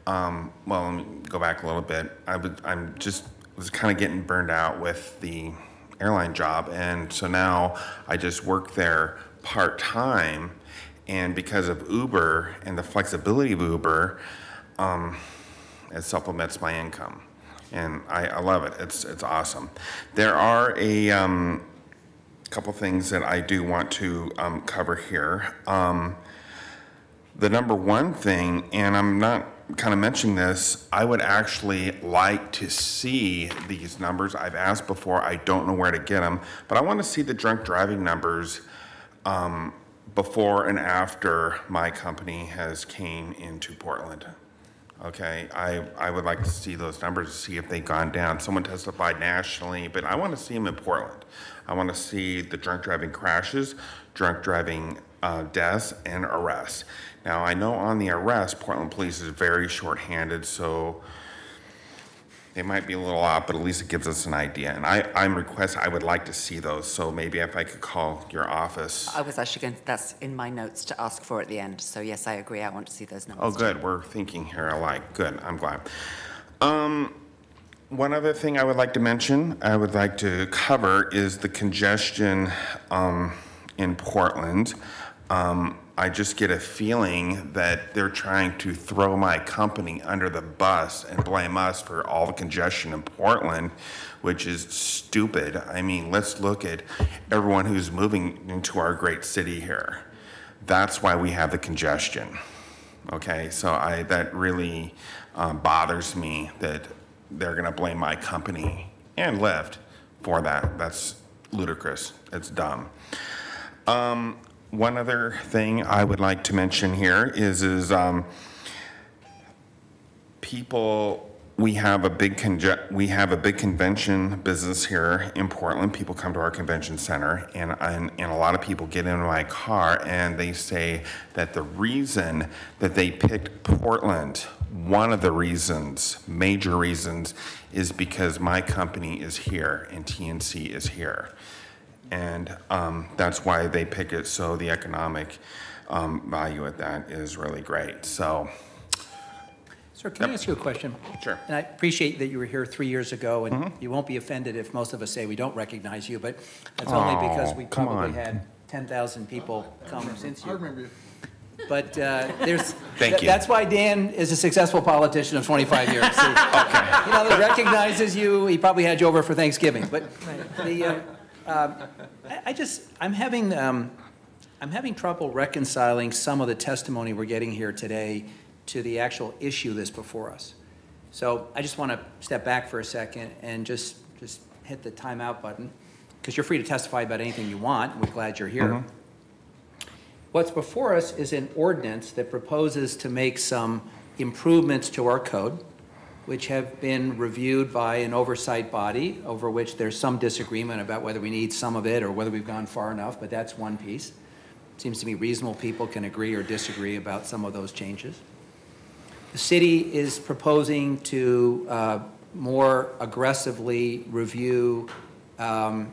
well, let me go back a little bit. I was kind of getting burned out with the airline job, and so now I just work there part-time, and because of Uber and the flexibility of Uber, it supplements my income. And I love it. It's awesome. There are a couple things that I do want to cover here. The number one thing, and I'm not kind of mentioning this, I would actually like to see these numbers. I've asked before, I don't know where to get them, but I want to see the drunk driving numbers before and after my company has came into Portland. Okay, I would like to see those numbers to see if they've gone down. Someone testified nationally, but I want to see them in Portland. I want to see the drunk driving crashes, drunk driving deaths, and arrests. Now, I know on the arrest, Portland Police is very short-handed, so they might be a little off, but at least it gives us an idea. And I would like to see those, so maybe if I could call your office. I was actually going to, that's in my notes to ask for at the end. So yes, I agree. I want to see those numbers. Oh, good. We're thinking here alike. Good. I'm glad. One other thing I would like to mention, I would like to cover is the congestion in Portland. I just get a feeling that they're trying to throw my company under the bus and blame us for all the congestion in Portland, which is stupid. I mean, let's look at everyone who's moving into our great city here. That's why we have the congestion. Okay, so that really bothers me that they're gonna blame my company and Lyft for that. That's ludicrous. It's dumb. One other thing I would like to mention here is people. We have a big convention business here in Portland. People come to our convention center, and a lot of people get in my car and they say that the reason that they picked Portland, one of the reasons, major reasons, is because my company is here and TNC is here. And that's why they pick it, so the economic value of that is really great. So, Sir, can I ask you a question? Sure. And I appreciate that you were here 3 years ago, and you won't be offended if most of us say we don't recognize you, but that's only because we probably had 10,000 people come since you. I remember you. But there's, Thank you. That's why Dan is a successful politician of 25 years. See, Okay. you know, he recognizes you. He probably had you over for Thanksgiving. But I'm having trouble reconciling some of the testimony we're getting here today to the actual issue that's before us. So I just want to step back for a second and just hit the timeout button, because you're free to testify about anything you want. We're glad you're here. What's before us is an ordinance that proposes to make some improvements to our code, which have been reviewed by an oversight body over which there's some disagreement about whether we need some of it or whether we've gone far enough, but that's one piece. It seems to me reasonable people can agree or disagree about some of those changes. The city is proposing to more aggressively review what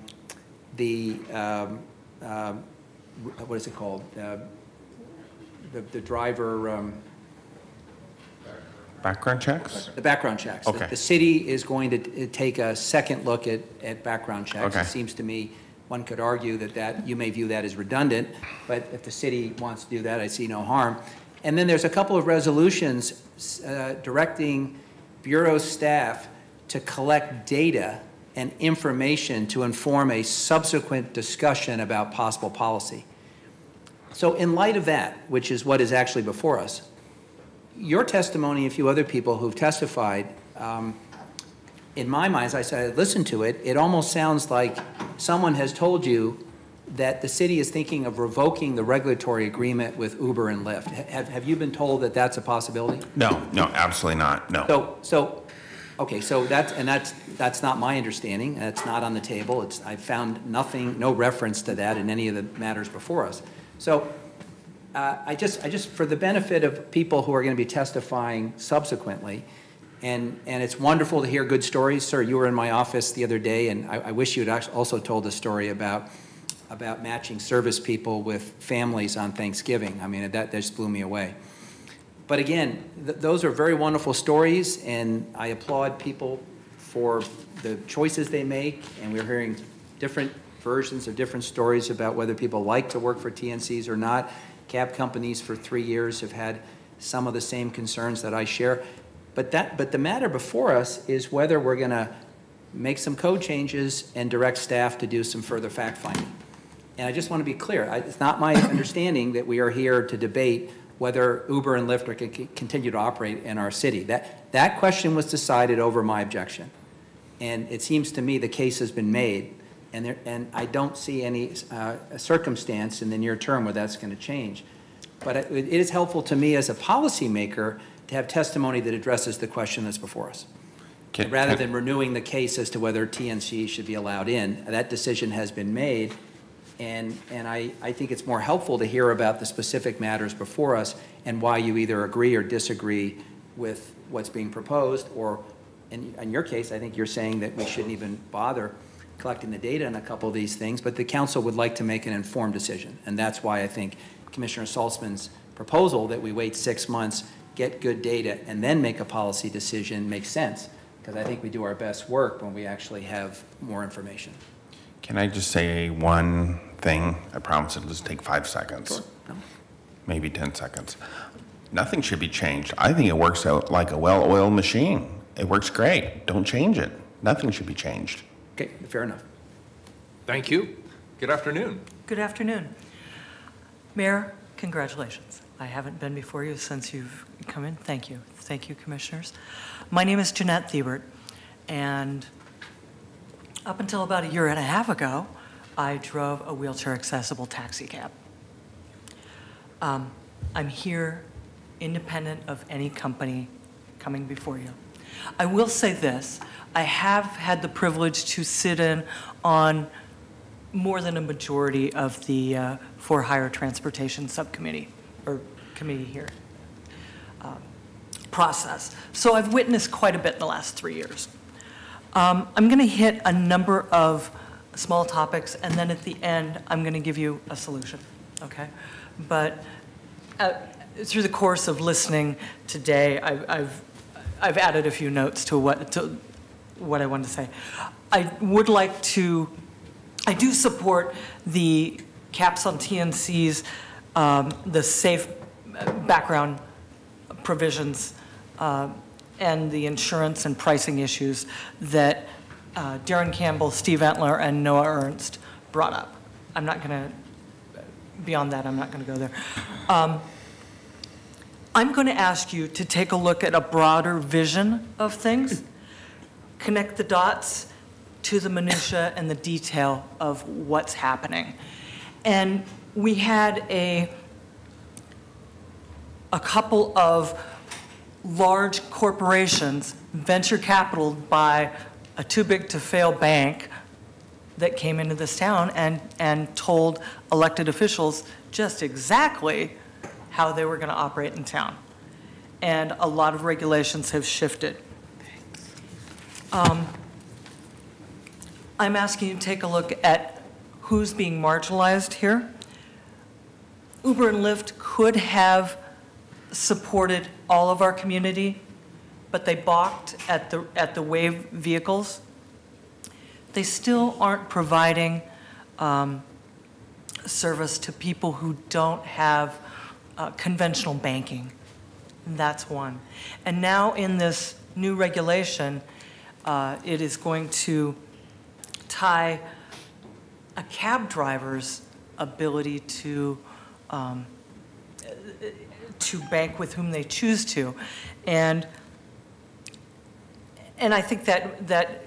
is it called? The driver... background checks? The background checks. Okay. The city is going to take a second look at background checks. Okay. It seems to me one could argue that you may view that as redundant, but if the city wants to do that, I see no harm. And then there's a couple of resolutions directing Bureau staff to collect data and information to inform a subsequent discussion about possible policy. So in light of that, which is what is actually before us, your testimony, a few other people who've testified, in my mind, as I said, I listened to it, it almost sounds like someone has told you that the city is thinking of revoking the regulatory agreement with Uber and Lyft. Have you been told that that's a possibility? No, absolutely not, no. Okay, so that's not my understanding. That's not on the table. I found nothing, no reference to that in any of the matters before us. So I just, for the benefit of people who are going to be testifying subsequently, and it's wonderful to hear good stories. Sir, you were in my office the other day, and I wish you had also told a story about matching service people with families on Thanksgiving. I mean, that just blew me away. But again, those are very wonderful stories, and I applaud people for the choices they make, and we're hearing different versions of different stories about whether people like to work for TNCs or not. Cab companies for 3 years have had some of the same concerns that I share. But the matter before us is whether we're going to make some code changes and direct staff to do some further fact-finding. And I just want to be clear, it's not my understanding that we are here to debate whether Uber and Lyft are going to continue to operate in our city. That question was decided over my objection. And it seems to me the case has been made, and I don't see any circumstance in the near term where that's going to change. But it is helpful to me as a policymaker to have testimony that addresses the question that's before us. Rather than renewing the case as to whether TNC should be allowed in. That decision has been made, and I think it's more helpful to hear about the specific matters before us and why you either agree or disagree with what's being proposed, or in your case, I think you're saying that we shouldn't even bother collecting the data on a couple of these things, but the council would like to make an informed decision. And that's why I think Commissioner Saltzman's proposal that we wait 6 months, get good data, and then make a policy decision makes sense, because I think we do our best work when we actually have more information. Can I just say one thing? I promise it'll just take 5 seconds. Sure. No. Maybe 10 seconds. Nothing should be changed. I think it works out like a well-oiled machine. It works great. Don't change it. Nothing should be changed. Okay, fair enough. Thank you. Good afternoon. Good afternoon. Mayor, congratulations. I haven't been before you since you've come in. Thank you. Thank you, commissioners. My name is Jeanette Thiebert, and up until about 1.5 years ago, I drove a wheelchair-accessible taxi cab. I'm here independent of any company coming before you. I will say this, I have had the privilege to sit in on more than a majority of the for-hire transportation subcommittee, or committee here, process. So I've witnessed quite a bit in the last 3 years. I'm going to hit a number of small topics, and then at the end, I'm going to give you a solution, okay? But through the course of listening today, I've added a few notes to what I wanted to say. I would like to, I do support the caps on TNCs, the safe background provisions, and the insurance and pricing issues that Darren Campbell, Steve Entler, and Noah Ernst brought up. I'm not going to, beyond that, I'm not going to go there. I'm going to ask you to take a look at a broader vision of things, connect the dots to the minutia and the detail of what's happening. And we had a couple of large corporations, venture capital by a too-big-to-fail bank that came into this town and told elected officials just exactly how they were going to operate in town. And a lot of regulations have shifted. I'm asking you to take a look at who's being marginalized here. Uber and Lyft could have supported all of our community, but they balked at the Wave vehicles. They still aren't providing service to people who don't have conventional banking. That's one. And now in this new regulation, it is going to tie a cab driver's ability to bank with whom they choose to. And I think that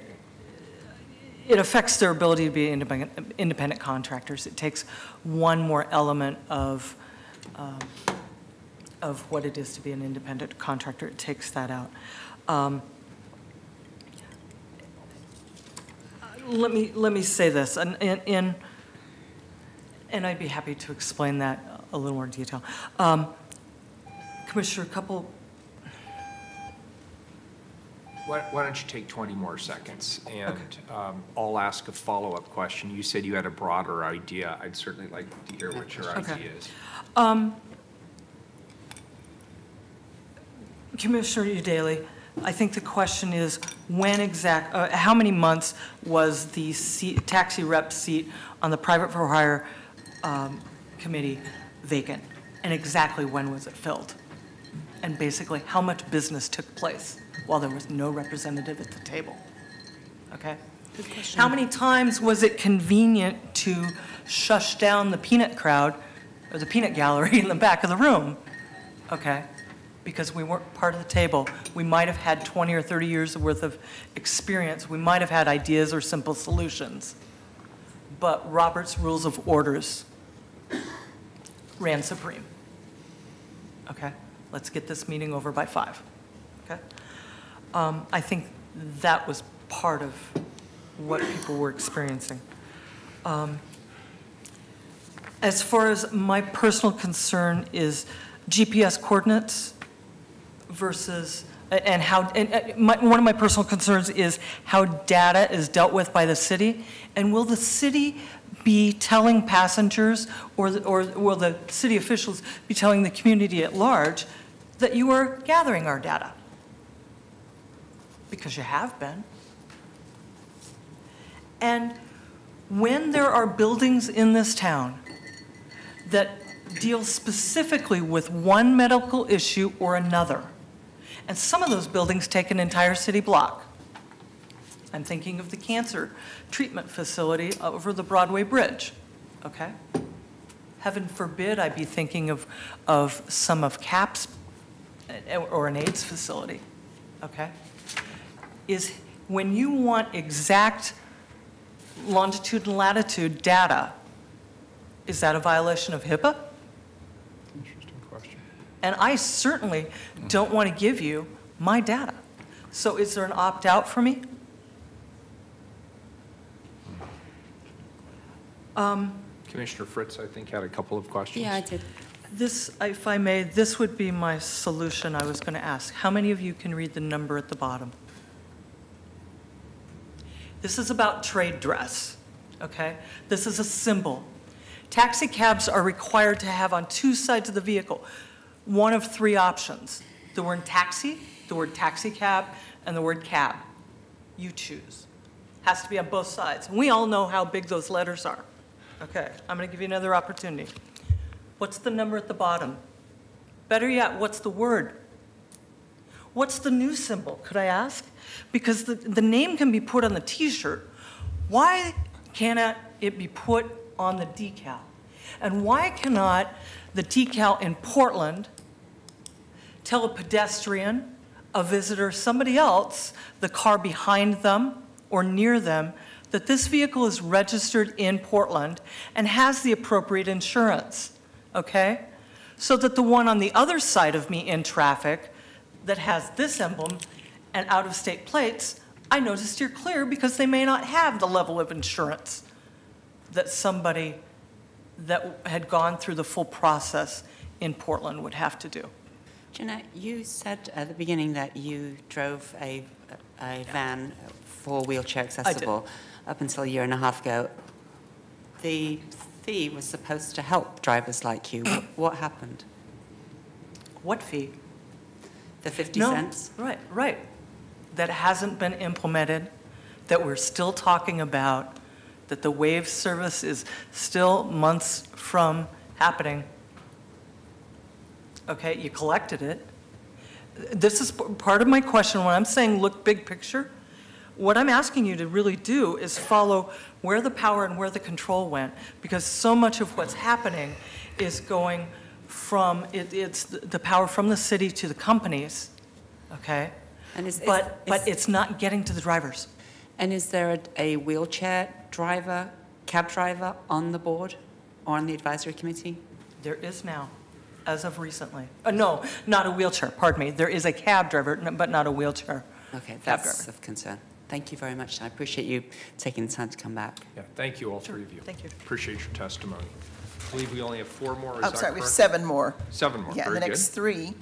it affects their ability to be independent contractors. It takes one more element of what it is to be an independent contractor. It takes that out. Let me say this, and I'd be happy to explain that a little more in detail. Commissioner, a couple. Why don't you take 20 more seconds, and I'll ask a follow-up question. You said you had a broader idea. I'd certainly like to hear what your idea is. Commissioner Udaley, I think the question is how many months was the taxi rep seat on the private for hire committee vacant, and exactly when was it filled? And basically, how much business took place while there was no representative at the table? Okay? Good question. How many times was it convenient to shush down the peanut crowd or the peanut gallery in the back of the room? Okay? Because we weren't part of the table. We might have had 20 or 30 years worth of experience. We might have had ideas or simple solutions. But Robert's Rules of Orders ran supreme. Okay? Let's get this meeting over by 5. Okay? I think that was part of what people were experiencing. As far as my personal concern is GPS coordinates versus, one of my personal concerns is how data is dealt with by the city, and will the city be telling passengers or will the city officials be telling the community at large that you are gathering our data? Because you have been. And when there are buildings in this town that deal specifically with one medical issue or another, and some of those buildings take an entire city block. I'm thinking of the cancer treatment facility over the Broadway Bridge, okay? Heaven forbid I be thinking of some of CAP's or an AIDS facility, okay? Is when you want exact longitude and latitude data, is that a violation of HIPAA? Interesting question. And I certainly don't want to give you my data. So is there an opt-out for me? Commissioner Fritz, I think, had a couple of questions. Yeah, I did. This, if I may, this would be my solution I was going to ask. How many of you can read the number at the bottom? This is about trade dress, okay? This is a symbol. Taxi cabs are required to have on two sides of the vehicle one of 3 options: the word taxi, the word taxi cab, and the word cab. You choose. Has to be on both sides. And we all know how big those letters are. Okay, I'm going to give you another opportunity. What's the number at the bottom? Better yet, what's the word? What's the new symbol, could I ask? Because the name can be put on the T-shirt. Why cannot it be put on the decal? And why cannot the decal in Portland tell a pedestrian, a visitor, somebody else, the car behind them or near them, that this vehicle is registered in Portland and has the appropriate insurance, okay? So that the one on the other side of me in traffic that has this emblem and out-of-state plates, I know to steer clear because they may not have the level of insurance that somebody that had gone through the full process in Portland would have to do. Jeanette, you said at the beginning that you drove a van for wheelchair accessible up until a year and a half ago. The fee was supposed to help drivers like you. What happened? What fee? The 50 cents? Right. That hasn't been implemented, that we're still talking about, that the wave service is still months from happening. Okay, you collected it. This is part of my question. When I'm saying look big picture, what I'm asking you to really do is follow where the power and where the control went, because so much of what's happening is going from, it's the power from the city to the companies, okay? And but it's not getting to the drivers. And is there a wheelchair driver, cab driver on the board or on the advisory committee? There is now, as of recently. No, not a wheelchair, pardon me. There is a cab driver, but not a wheelchair. Okay, cab that's driver. of concern. Thank you very much. I appreciate you taking the time to come back. Yeah, thank you, all three of you. Thank you. Appreciate your testimony. I believe we only have 4 more, is I'm that sorry, we have correct? 7 more. 7 more, Yeah, very the good. next 3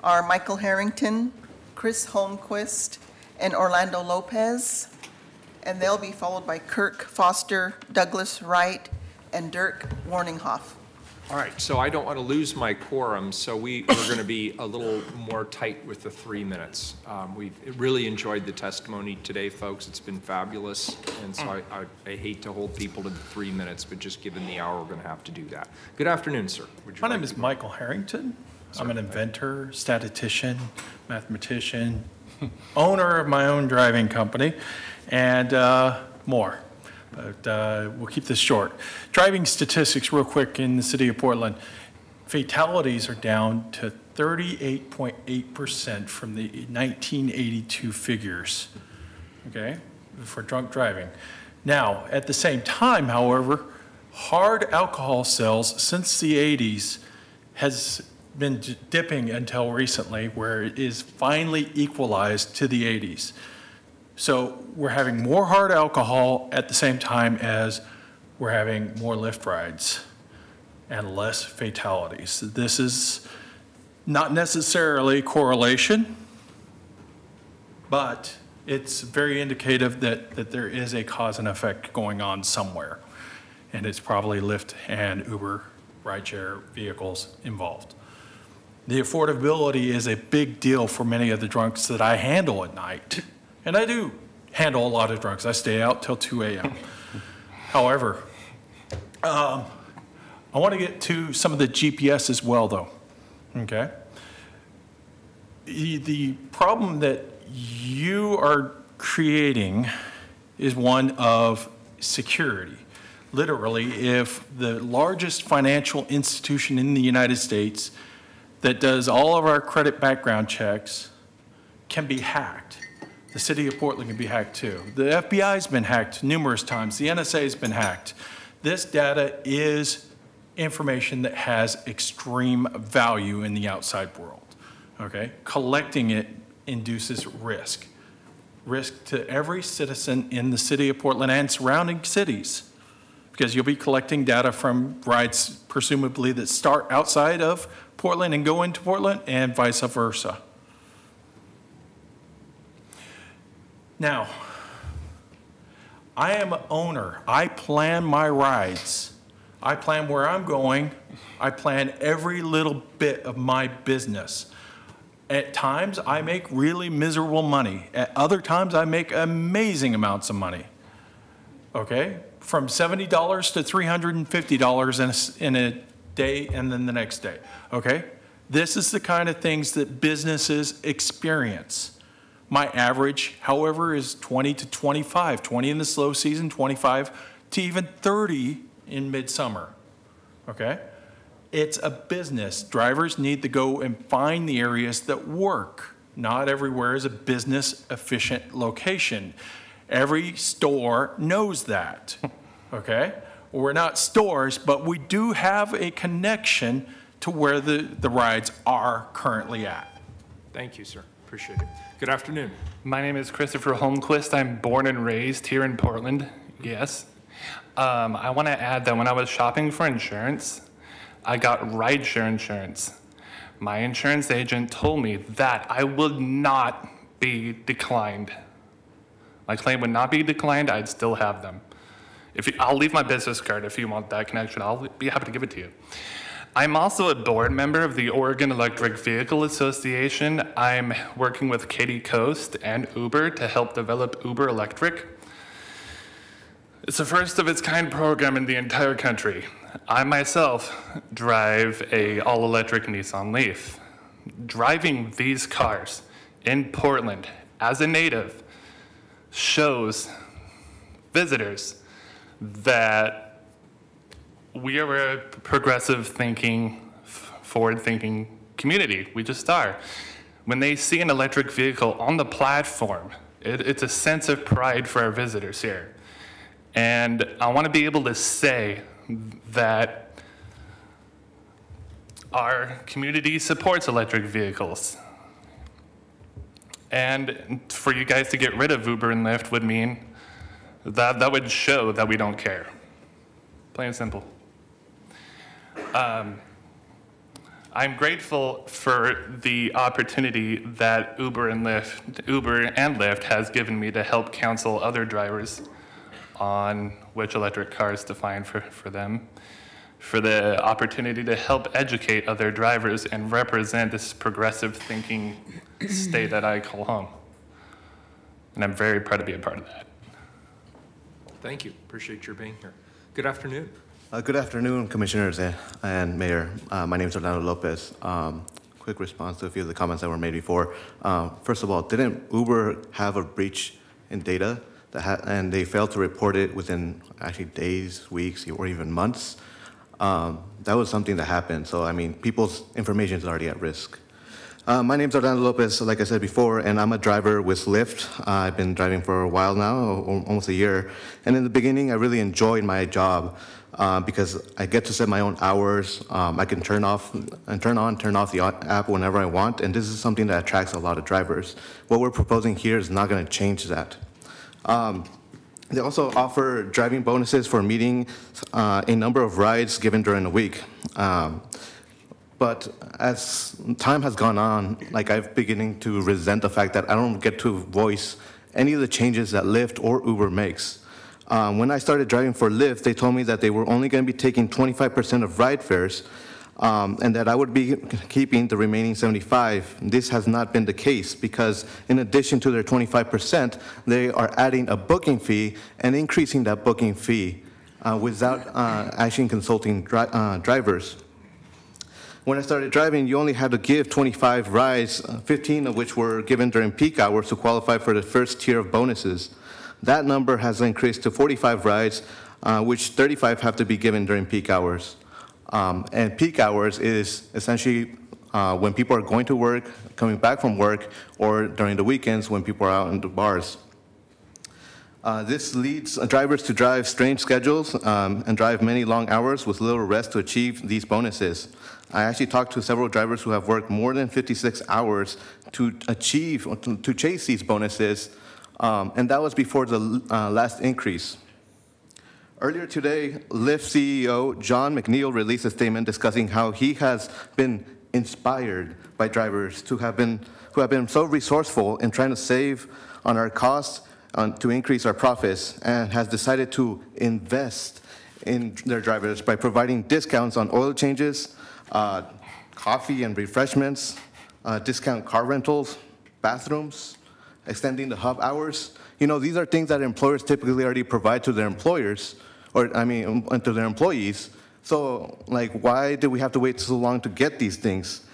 are Michael Harrington, Chris Holmquist, and Orlando Lopez, and they'll be followed by Kirk Foster, Douglas Wright, and Dirk Warninghoff. All right, so I don't want to lose my quorum, so we're going to be a little more tight with the 3 minutes. We've really enjoyed the testimony today, folks. It's been fabulous, and so I hate to hold people to the 3 minutes, but just given the hour, we're going to have to do that. Good afternoon, sir. My name is Michael Harrington. I'm an inventor, statistician, mathematician, owner of my own driving company, and more. But we'll keep this short. Driving statistics real quick in the city of Portland. Fatalities are down to 38.8% from the 1982 figures, okay, for drunk driving. Now, at the same time, however, hard alcohol sales since the 80s has been dipping until recently, where it is finally equalized to the 80s. So we're having more hard alcohol at the same time as we're having more lift rides and less fatalities. This is not necessarily correlation, but it's very indicative that there is a cause and effect going on somewhere. And it's probably Lyft and Uber rideshare vehicles involved. The affordability is a big deal for many of the drunks that I handle at night. And I do handle a lot of drunks. I stay out till 2 a.m. However, I want to get to some of the GPS as well, though, okay? The problem that you are creating is one of security. Literally, if the largest financial institution in the United States that does all of our credit background checks can be hacked, the city of Portland can be hacked too. The FBI's been hacked numerous times. The NSA's been hacked. This data is information that has extreme value in the outside world, okay? Collecting it induces risk. Risk to every citizen in the city of Portland and surrounding cities, because you'll be collecting data from rides presumably that start outside of Portland and go into Portland and vice versa. Now, I am an owner. I plan my rides. I plan where I'm going. I plan every little bit of my business. At times, I make really miserable money. At other times, I make amazing amounts of money. Okay? From $70 to $350 in a day and then the next day. Okay? This is the kind of things that businesses experience. My average, however, is 20 to 25, 20 in the slow season, 25 to even 30 in midsummer, okay? It's a business. Drivers need to go and find the areas that work. Not everywhere is a business efficient location. Every store knows that, okay? We're not stores, but we do have a connection to where the rides are currently at. Thank you, sir. Appreciate it. Good afternoon. My name is Christopher Holmquist. I'm born and raised here in Portland. Yes. I want to add that when I was shopping for insurance, I got rideshare insurance. My insurance agent told me that I would not be declined. My claim would not be declined. I'd still have them. I'll leave my business card if you want that connection. I'll be happy to give it to you. I'm also a board member of the Oregon Electric Vehicle Association. I'm working with Katie Coast and Uber to help develop Uber Electric. It's the first of its kind program in the entire country. I myself drive a all-electric Nissan Leaf. Driving these cars in Portland as a native shows visitors that we are a progressive thinking, forward-thinking community. We just are. When they see an electric vehicle on the platform, it's a sense of pride for our visitors here. And I want to be able to say that our community supports electric vehicles. And for you guys to get rid of Uber and Lyft would mean that would show that we don't care. Plain and simple. I'm grateful for the opportunity that Uber and Lyft has given me to help counsel other drivers on which electric cars to find for them, for the opportunity to help educate other drivers and represent this progressive thinking state that I call home. And I'm very proud to be a part of that. Thank you. Appreciate your being here. Good afternoon. Good afternoon, Commissioners and Mayor. My name is Orlando Lopez. Quick response to a few of the comments that were made before. First of all, didn't Uber have a breach in data and they failed to report it within actually days, weeks, or even months? That was something that happened. So, I mean, people's information is already at risk. My name is Orlando Lopez, like I said before, and I'm a driver with Lyft. I've been driving for a while now, almost a year. And in the beginning, I really enjoyed my job because I get to set my own hours. I can turn off the app whenever I want, and this is something that attracts a lot of drivers. What we're proposing here is not going to change that. They also offer driving bonuses for meeting a number of rides given during the week. But as time has gone on, like I'm beginning to resent the fact that I don't get to voice any of the changes that Lyft or Uber makes. When I started driving for Lyft, they told me that they were only going to be taking 25% of ride fares and that I would be keeping the remaining 75. This has not been the case because in addition to their 25%, they are adding a booking fee and increasing that booking fee without actually consulting drivers. When I started driving, you only had to give 25 rides, 15 of which were given during peak hours to qualify for the first tier of bonuses. That number has increased to 45 rides, which 35 have to be given during peak hours. And peak hours is essentially when people are going to work, coming back from work, or during the weekends when people are out in the bars. This leads drivers to drive strange schedules and drive many long hours with little rest to achieve these bonuses. I actually talked to several drivers who have worked more than 56 hours to chase these bonuses, and that was before the last increase. Earlier today, Lyft CEO John McNeil released a statement discussing how he has been inspired by drivers who have been so resourceful in trying to save on our costs to increase our profits, and has decided to invest in their drivers by providing discounts on oil changes, coffee and refreshments, discount car rentals, bathrooms, extending the hub hours. You know, these are things that employers typically already provide to their employers, or to their employees. So, like, why do we have to wait so long to get these things?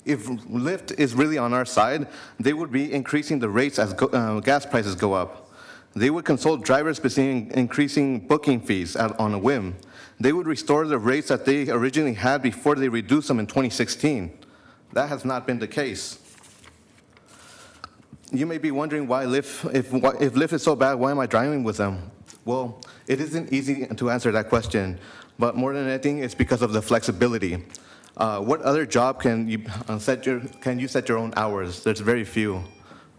If Lyft is really on our side, they would be increasing the rates as gas prices go up. They would consult drivers between increasing booking fees on a whim. They would restore the rates that they originally had before they reduced them in 2016. That has not been the case. You may be wondering why Lyft, if Lyft is so bad, why am I driving with them? Well, it isn't easy to answer that question, but more than anything, it's because of the flexibility. What other job can you set your own hours? There's very few.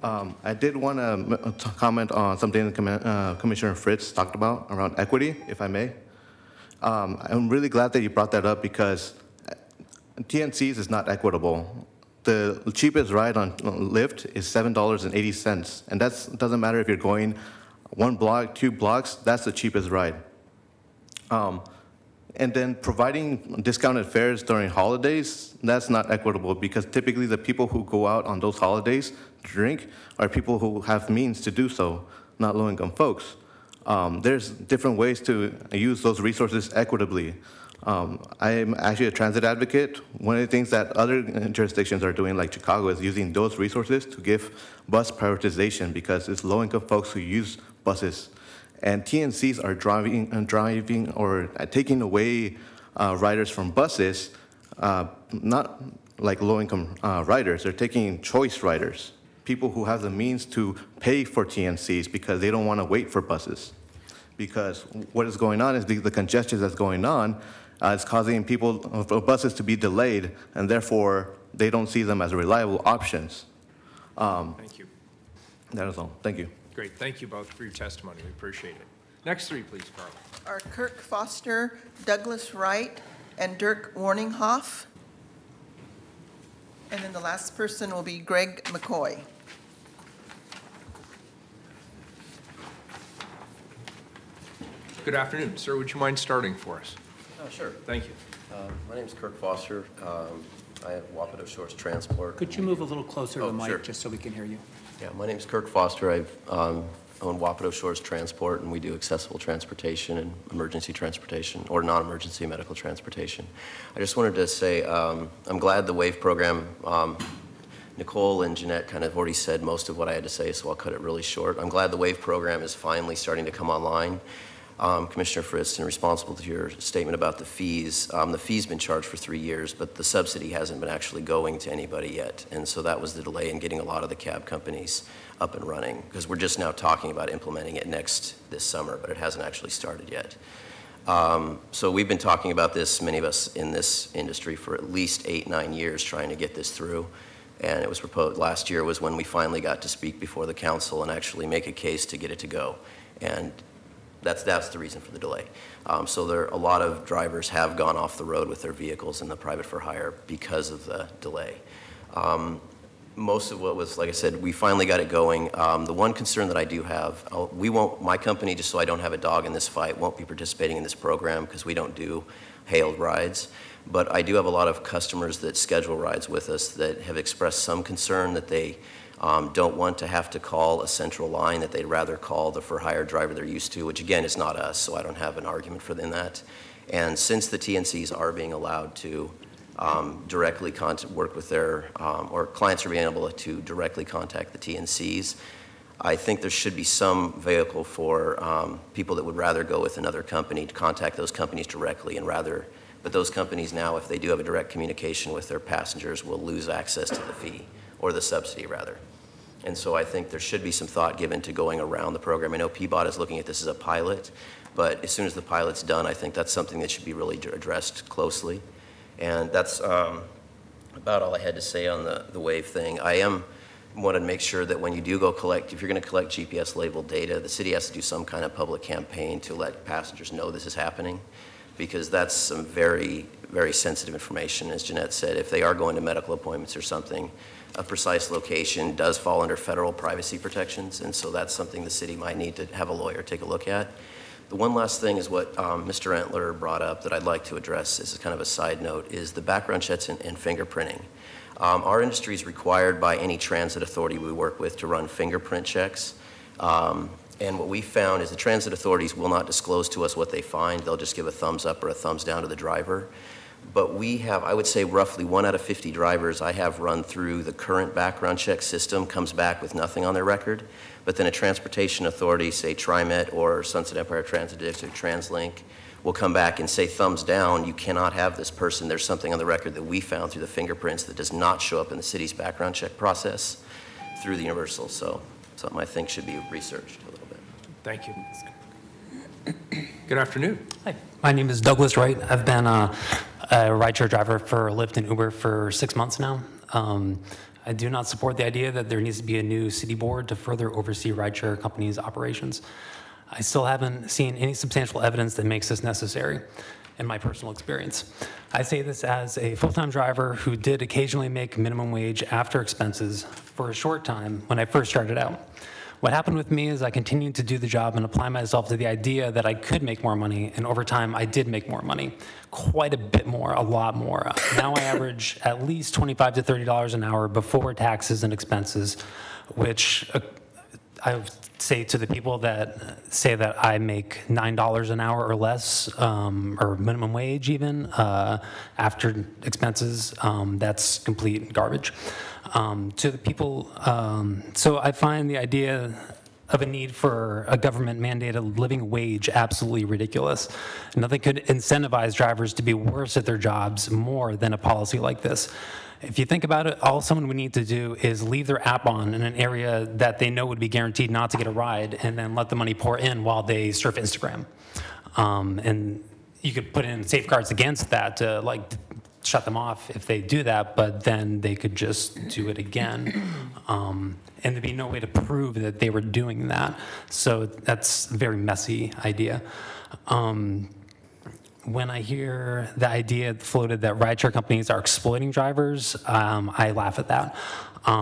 I did want to comment on something that Commissioner Fritz talked about around equity, if I may. I'm really glad that you brought that up because TNCs is not equitable. The cheapest ride on Lyft is $7.80, and that doesn't matter if you're going 1 block, 2 blocks, that's the cheapest ride. And then providing discounted fares during holidays, that's not equitable because typically the people who go out on those holidays to drink are people who have means to do so, not low-income folks. There's different ways to use those resources equitably. I am actually a transit advocate. One of the things that other jurisdictions are doing, like Chicago, is using those resources to give bus prioritization because it's low-income folks who use buses. And TNCs are driving or taking away riders from buses, not like low-income riders. They're taking choice riders, people who have the means to pay for TNCs because they don't want to wait for buses. Because what is going on is the congestion that's going on is causing buses to be delayed, and therefore they don't see them as reliable options. Thank you. That is all. Thank you. Great. Thank you both for your testimony. We appreciate it. Next three, please, Carl. Are Kirk Foster, Douglas Wright, and Dirk Warninghoff. And then the last person will be Greg McCoy. Good afternoon. Sir, would you mind starting for us? Sure. Thank you. My name is Kirk Foster. I have Wapato Shores Transport. Could you move a little closer to the mic, sure. just so we can hear you? Yeah, my name is Kirk Foster. I own Wapato Shores Transport, and we do accessible transportation and emergency transportation, or non-emergency medical transportation. I just wanted to say I'm glad the WAVE program, Nicole and Jeanette kind of already said most of what I had to say, so I'll cut it really short. I'm glad the WAVE program is finally starting to come online. Commissioner Fritz, in response to your statement about the fee's been charged for 3 years, but the subsidy hasn't been actually going to anybody yet. And so that was the delay in getting a lot of the cab companies up and running, because we're just now talking about implementing it this summer, but it hasn't actually started yet. So we've been talking about this, many of us in this industry, for at least 8-9 years trying to get this through. And it was proposed, last year was when we finally got to speak before the council and actually make a case to get it to go. And that's the reason for the delay. So a lot of drivers have gone off the road with their vehicles in the private for hire because of the delay. Most of what was, like I said, we finally got it going. The one concern that I do have, my company, just so I don't have a dog in this fight, won't be participating in this program because we don't do hailed rides. But I do have a lot of customers that schedule rides with us that have expressed some concern that they don't want to have to call a central line, that they'd rather call the for-hire driver they're used to, which again is not us, so I don't have an argument for them in that. And since the TNCs are being allowed to directly work with or clients are being able to directly contact the TNCs, I think there should be some vehicle for people that would rather go with another company to contact those companies directly but those companies now, if they do have a direct communication with their passengers, will lose access to the fee, or the subsidy rather. And so I think there should be some thought given to going around the program. I know PBOT is looking at this as a pilot, but as soon as the pilot's done, I think that's something that should be really addressed closely. And that's about all I had to say on the WAVE thing. I wanted to make sure that when you do go if you're going to collect GPS labeled data, the city has to do some kind of public campaign to let passengers know this is happening, because that's some very, very sensitive information. As Jeanette said, if they are going to medical appointments or something, a precise location does fall under federal privacy protections, and so that's something the city might need to have a lawyer take a look at. The one last thing is what Mr. Entler brought up that I'd like to address as kind of a side note is the background checks and fingerprinting. Our industry is required by any transit authority we work with to run fingerprint checks. And what we found is the transit authorities will not disclose to us what they find. They'll just give a thumbs up or a thumbs down to the driver. But we have, I would say roughly 1 out of 50 drivers I have run through the current background check system comes back with nothing on their record. But then a transportation authority, say TriMet or Sunset Empire Transit District, TransLink, will come back and say thumbs down, you cannot have this person. There's something on the record that we found through the fingerprints that does not show up in the city's background check process through the Universal. So something I think should be researched a little bit. Thank you. Good afternoon. Hi, my name is Douglas Wright. I've been a rideshare driver for Lyft and Uber for 6 months now. I do not support the idea that there needs to be a new city board to further oversee rideshare companies' operations. I still haven't seen any substantial evidence that makes this necessary in my personal experience. I say this as a full-time driver who did occasionally make minimum wage after expenses for a short time when I first started out. What happened with me is I continued to do the job and apply myself to the idea that I could make more money, and over time I did make more money, quite a bit more, a lot more. Now I average at least $25 to $30 an hour before taxes and expenses, which I say to the people that say that I make $9 an hour or less, or minimum wage even, after expenses, that's complete garbage. To the people, so I find the idea of a need for a government-mandated living wage absolutely ridiculous. Nothing could incentivize drivers to be worse at their jobs more than a policy like this. If you think about it, all someone would need to do is leave their app on in an area that they know would be guaranteed not to get a ride, and then let the money pour in while they surf Instagram. And you could put in safeguards against that to shut them off if they do that, but then they could just do it again. And there'd be no way to prove that they were doing that. So that's a very messy idea. When I hear the idea floated that rideshare companies are exploiting drivers, I laugh at that.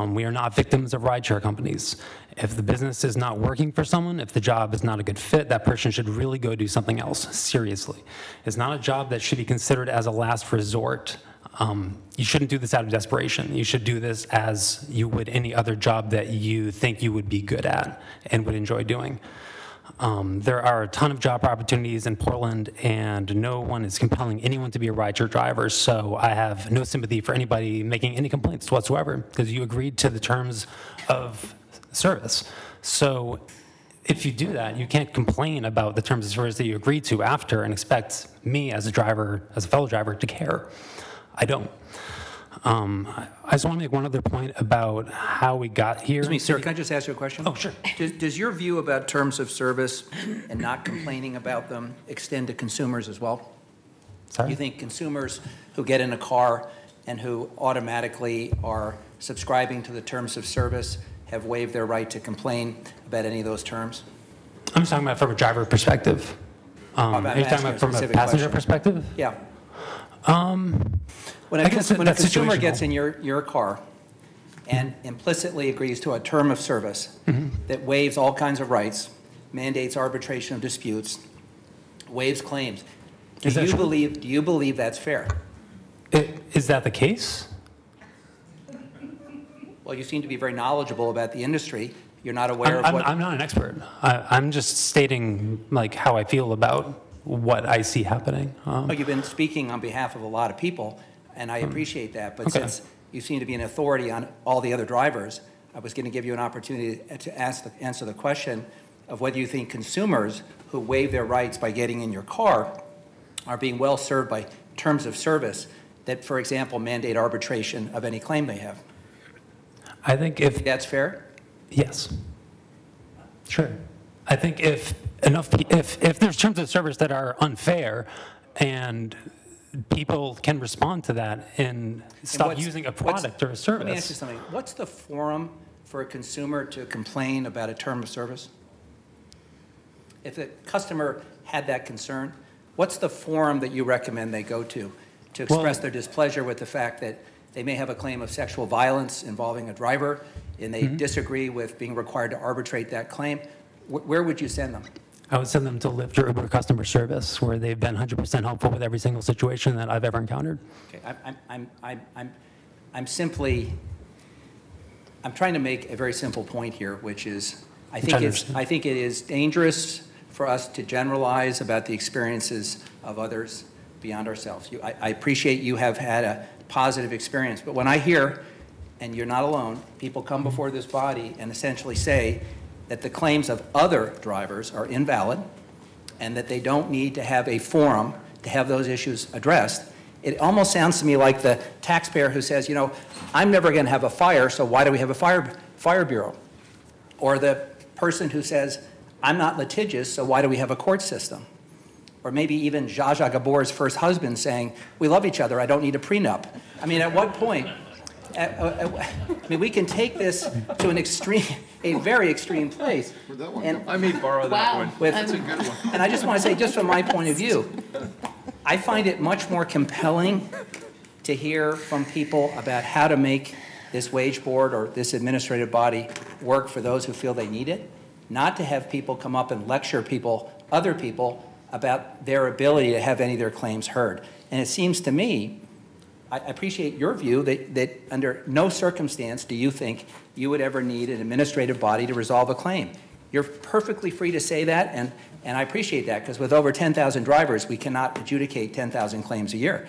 We are not victims of rideshare companies. If the business is not working for someone, if the job is not a good fit, that person should really go do something else, seriously. It's not a job that should be considered as a last resort. You shouldn't do this out of desperation. You should do this as you would any other job that you think you would be good at and would enjoy doing. There are a ton of job opportunities in Portland, and no one is compelling anyone to be a rideshare driver, so I have no sympathy for anybody making any complaints whatsoever, because you agreed to the terms of service. So if you do that, you can't complain about the terms of service that you agreed to after and expect me as a driver, as a fellow driver, to care. I don't. I just want to make one other point about how we got here. Excuse me, sir, can I just ask you a question? Oh, sure. Does your view about terms of service and not complaining about them extend to consumers as well? Sorry? You think consumers who get in a car and who automatically are subscribing to the terms of service have waived their right to complain about any of those terms? I'm just talking about from a driver perspective. Are you talking about from a passenger perspective? Yeah. When a consumer gets in your car and implicitly agrees to a term of service that waives all kinds of rights, mandates arbitration of disputes, waives claims, do you believe that's fair? Is that the case? Well, you seem to be very knowledgeable about the industry. You're not aware of what... I'm not an expert. I'm just stating how I feel about what I see happening. You've been speaking on behalf of a lot of people, and I appreciate that. But since you seem to be an authority on all the other drivers, I was going to give you an opportunity to answer the question of whether you think consumers who waive their rights by getting in your car are being well served by terms of service that, for example, mandate arbitration of any claim they have. I think if that's fair? Yes. Sure. I think if there's terms of service that are unfair and people can respond to that and stop using a product or a service. Let me ask you something. What's the forum for a consumer to complain about a term of service? If a customer had that concern, what's the forum that you recommend they go to express their displeasure with the fact that they may have a claim of sexual violence involving a driver and they disagree with being required to arbitrate that claim? Where would you send them? I would send them to Lyft or Uber customer service, where they've been 100% helpful with every single situation that I've ever encountered. Okay, I'm trying to make a very simple point here, which is I think it is dangerous for us to generalize about the experiences of others beyond ourselves. I appreciate you have had a positive experience, but when I hear, and you're not alone, people come before this body and essentially say that the claims of other drivers are invalid and that they don't need to have a forum to have those issues addressed, it almost sounds to me like the taxpayer who says, you know, I'm never going to have a fire, so why do we have a fire bureau? Or the person who says, I'm not litigious, so why do we have a court system? Or maybe even Zsa Zsa Gabor's first husband saying, we love each other, I don't need a prenup. I mean, at what point? I mean, we can take this to an extreme, a very extreme place. And I may borrow that one. That's a good one. And I just want to say, just from my point of view, I find it much more compelling to hear from people about how to make this wage board or this administrative body work for those who feel they need it, not to have people come up and lecture people, other people, about their ability to have any of their claims heard. And it seems to me, I appreciate your view that under no circumstance do you think you would ever need an administrative body to resolve a claim. You're perfectly free to say that, and I appreciate that, because with over 10,000 drivers, we cannot adjudicate 10,000 claims a year.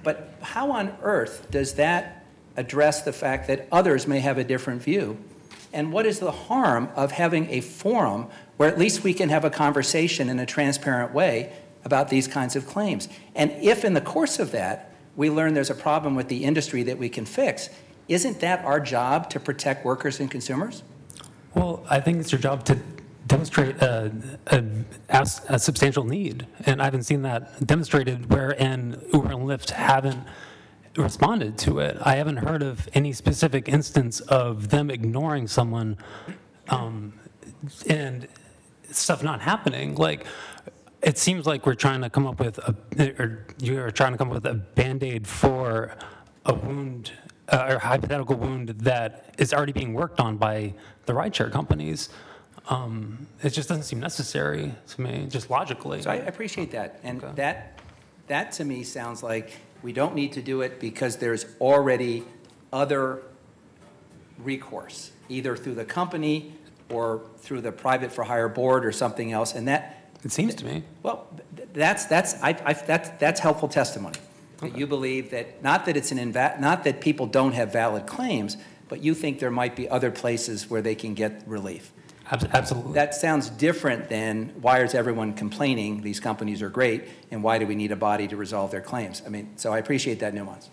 But how on earth does that address the fact that others may have a different view? And what is the harm of having a forum where at least we can have a conversation in a transparent way about these kinds of claims? And if in the course of that, we learn there's a problem with the industry that we can fix, isn't that our job to protect workers and consumers? Well, I think it's your job to demonstrate a substantial need, and I haven't seen that demonstrated wherein Uber and Lyft haven't responded to it. I haven't heard of any specific instance of them ignoring someone and stuff not happening. Like, it seems like we're trying to come up with you're trying to come up with a Band-Aid for a wound, or hypothetical wound that is already being worked on by the rideshare companies. It just doesn't seem necessary to me, just logically. So I appreciate that. And that to me sounds like we don't need to do it because there's already other recourse, either through the company or through the private for hire board or something else. And that, it seems to me. Well, that's helpful testimony. Okay. That you believe that not that it's not that people don't have valid claims, but you think there might be other places where they can get relief. Absolutely. That sounds different than why is everyone complaining these companies are great and why do we need a body to resolve their claims? I mean, so I appreciate that nuance.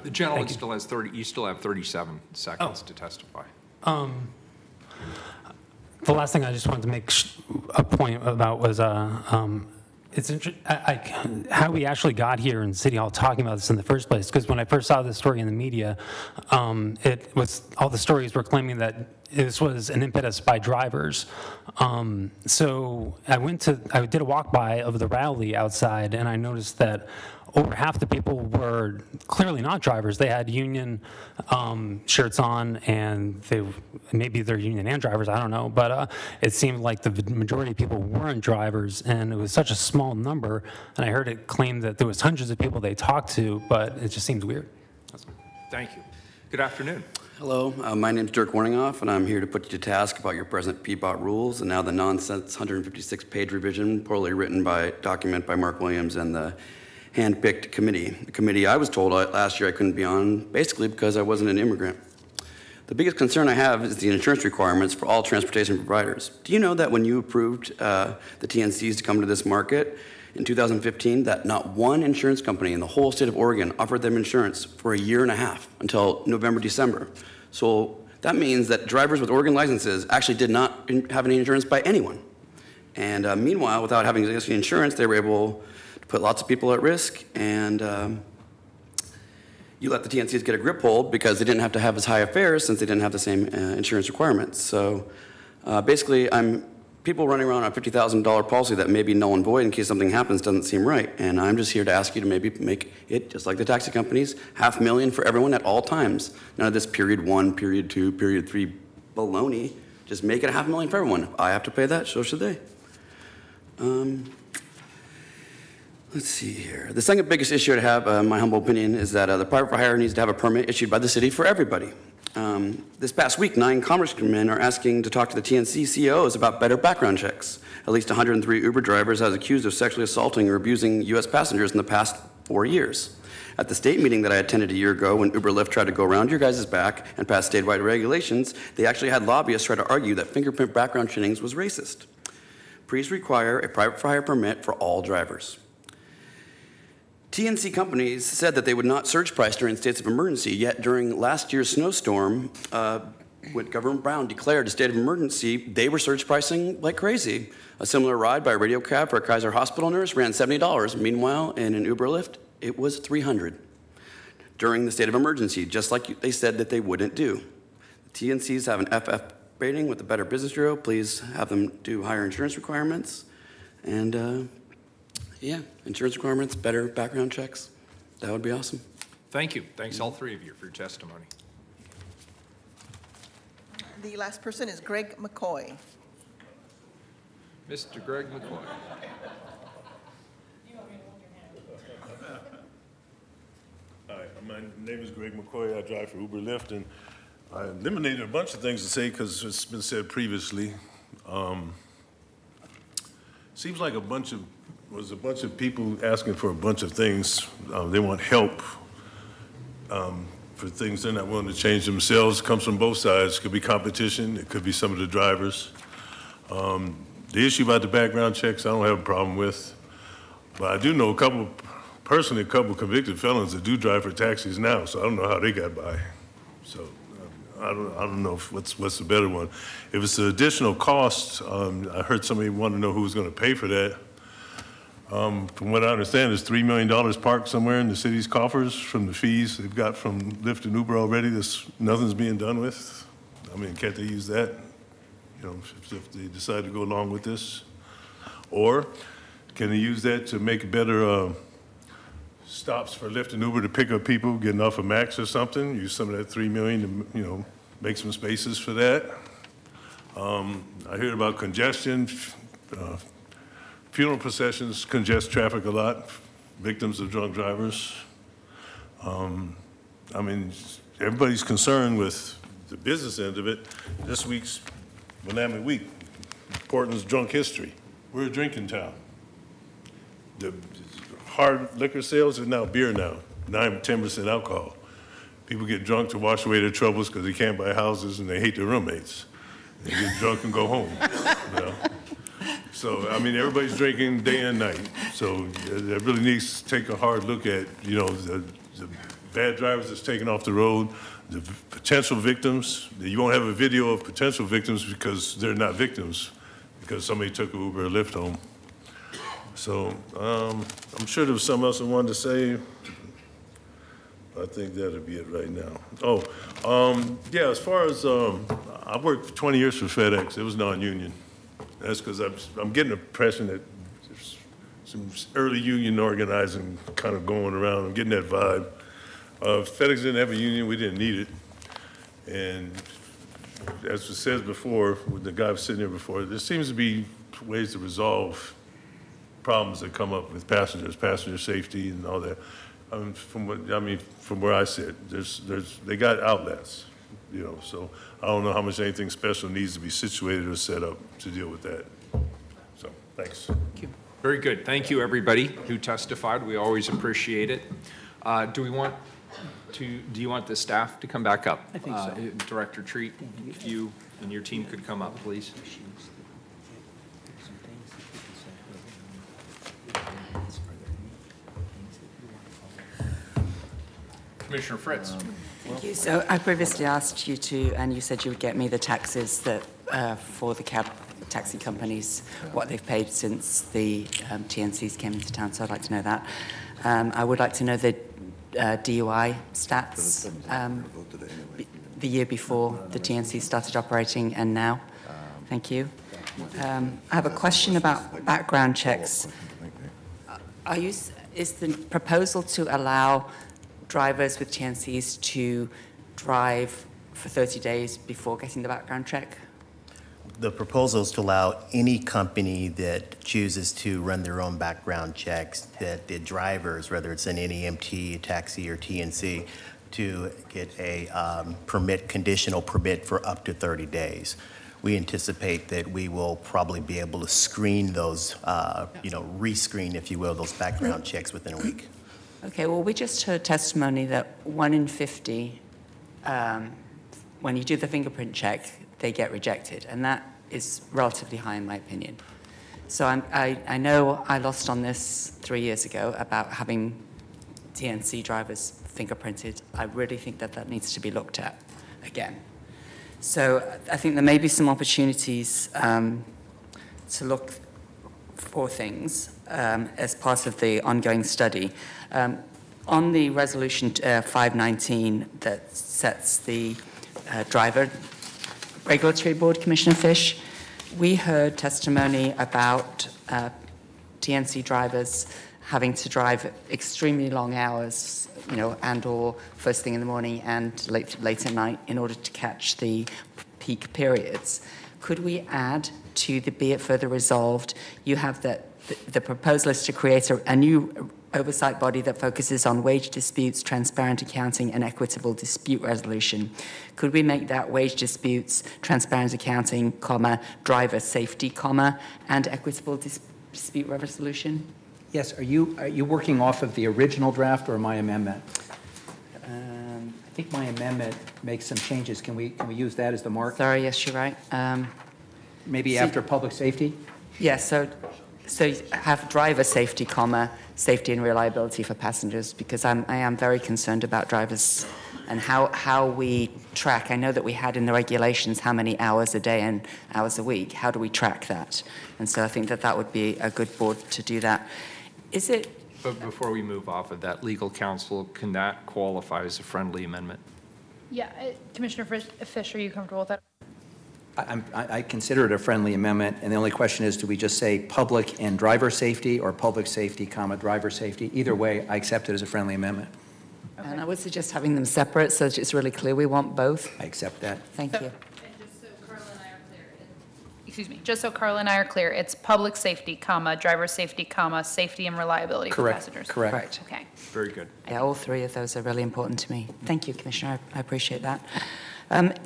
The gentleman still has 30. You still have 37 seconds to testify. The last thing I just wanted to make a point about was it's how we actually got here in City Hall talking about this in the first place. Because when I first saw this story in the media, it was all the stories were claiming that this was an impetus by drivers. So I did a walk by of the rally outside, and I noticed that over half the people were clearly not drivers. They had union shirts on, and maybe they're union and drivers, I don't know. But it seemed like the majority of people weren't drivers, and it was such a small number. And I heard it claimed that there was hundreds of people they talked to, but it just seems weird. Thank you. Good afternoon. Hello, my name is Dirk Warningoff, and I'm here to put you to task about your present PBOT rules and now the nonsense 156-page revision, poorly written document by Mark Williams and the hand-picked committee. The committee I was told last year I couldn't be on, basically because I wasn't an immigrant. The biggest concern I have is the insurance requirements for all transportation providers. Do you know that when you approved the TNCs to come to this market in 2015, that not one insurance company in the whole state of Oregon offered them insurance for a year and a half until November, December? So that means that drivers with Oregon licenses actually did not have any insurance by anyone. And meanwhile, without having existing insurance, they were able to put lots of people at risk, and you let the TNCs get a grip hold because they didn't have to have as high a fares since they didn't have the same insurance requirements. So basically, people running around on a $50,000 policy that may be null and void in case something happens doesn't seem right. And I'm just here to ask you to maybe make it, just like the taxi companies, $500,000 for everyone at all times. None of this period 1, period 2, period 3 baloney. Just make it $500,000 for everyone. If I have to pay that, so should they. Let's see here. The second biggest issue I have, in my humble opinion, is that the private for hire needs to have a permit issued by the city for everybody. This past week, 9 congressmen are asking to talk to the TNC CEOs about better background checks. at least 103 Uber drivers as accused of sexually assaulting or abusing U.S. passengers in the past 4 years. At the state meeting that I attended a year ago when Uber Lyft tried to go around your guys' back and pass statewide regulations, they actually had lobbyists try to argue that fingerprint background checkings was racist. Please require a private for hire permit for all drivers. TNC companies said that they would not surge price during states of emergency, yet during last year's snowstorm, when Governor Brown declared a state of emergency, they were surge pricing like crazy. A similar ride by a radio cab for a Kaiser Hospital nurse ran $70. Meanwhile, in an Uber Lyft, it was $300 during the state of emergency, just like they said that they wouldn't do. The TNCs have an FF rating with the Better Business Bureau. Please have them do higher insurance requirements. And yeah, insurance requirements, better background checks. That would be awesome. Thank you. Thanks all three of you for your testimony. The last person is Greg McCoy. Mr. Greg McCoy. Hi, my name is Greg McCoy. I drive for Uber Lyft, and I eliminated a bunch of things to say because it's been said previously. Seems like a bunch of people asking for a bunch of things. They want help for things they're not willing to change themselves. It comes from both sides. It could be competition. It could be some of the drivers. The issue about the background checks, I don't have a problem with. But I do know personally, a couple convicted felons that do drive for taxis now, so I don't know how they got by. So I don't know what's the better one. If it's an additional cost, I heard somebody want to know who's going to pay for that. From what I understand, there's $3 million parked somewhere in the city's coffers from the fees they've got from Lyft and Uber already. Nothing's being done with. I mean, can't they use that? You know, if they decide to go along with this, or can they use that to make better stops for Lyft and Uber to pick up people getting off of Max or something? Use some of that $3 million to, make some spaces for that. I heard about congestion. Funeral processions congest traffic a lot. Victims of drunk drivers. I mean, everybody's concerned with the business end of it. This week's Willamette Week, Portland's drunk history. We're a drinking town. The hard liquor sales is now beer now, 9-10% alcohol. People get drunk to wash away their troubles because they can't buy houses and they hate their roommates. They get drunk and go home. So, I mean, everybody's drinking day and night. So it really needs to take a hard look at, the bad drivers that's taken off the road, the potential victims. You won't have a video of potential victims because they're not victims, because somebody took an Uber or Lyft home. So I'm sure there was something else I wanted to say. I think that'll be it right now. Yeah, as far as, I worked for 20 years for FedEx. It was non-union. That's because I'm getting the impression that there's some early union organizing kind of going around. I'm getting that vibe. FedEx didn't have a union. We didn't need it. And as was said before, with the guy sitting there before, there seems to be ways to resolve problems that come up with passengers, passenger safety and all that. From where I sit, they got outlets, so I don't know how much anything special needs to be situated or set up to deal with that. So, thanks. Thank you. Very good. Thank you, everybody who testified. We always appreciate it. Do you want the staff to come back up? I think so. Director Treat, if you and your team could come up, please. Commissioner Fritz. Thank you. So I previously asked you to, and you said you would get me the taxes that for the taxi companies, what they've paid since the TNCs came into town. So I'd like to know that. I would like to know the DUI stats the year before the TNC started operating and now. Thank you. I have a question about background checks. Is the proposal to allow drivers with TNCs to drive for 30 days before getting the background check? The proposal is to allow any company that chooses to run their own background checks, that the drivers, whether it's an NEMT, a taxi, or TNC, to get a conditional permit for up to 30 days. we anticipate that we will probably be able to screen those, rescreen, if you will, those background checks within a week. Okay, well, we just heard testimony that 1 in 50, when you do the fingerprint check, they get rejected, and that is relatively high in my opinion. So I know I lost on this 3 years ago about having TNC drivers fingerprinted. I really think that that needs to be looked at again. So I think there may be some opportunities to look for things as part of the ongoing study. On the resolution 519 that sets the driver regulatory board, Commissioner Fish, we heard testimony about TNC drivers having to drive extremely long hours, and or first thing in the morning and late at night in order to catch the peak periods. Could we add to the be it further resolved, you have the proposal is to create a new oversight body that focuses on wage disputes, transparent accounting, and equitable dispute resolution. Could we make that wage disputes, transparent accounting, driver safety, and equitable dispute resolution? Yes, are you working off of the original draft or my amendment? I think my amendment makes some changes. Can we use that as the mark? Sorry, yes, you're right. Maybe after public safety? Yes, so you have driver safety, safety and reliability for passengers, because I am very concerned about drivers and how we track. I know that we had in the regulations how many hours a day and hours a week. How do we track that? And so I think that would be a good board to do that. Is it? But before we move off of that, legal counsel, can that qualify as a friendly amendment? Yeah, Commissioner Fish, are you comfortable with that? I consider it a friendly amendment, and the only question is, do we just say public and driver safety, or public safety, driver safety? Either way, I accept it as a friendly amendment. Okay. And I would suggest having them separate so that it's really clear we want both. I accept that. Thank you. Just so Carla and I are clear, it's public safety, driver safety, safety and reliability for passengers. Correct. Okay. Very good. Yeah, all three of those are really important to me. Thank you, Commissioner. I appreciate that.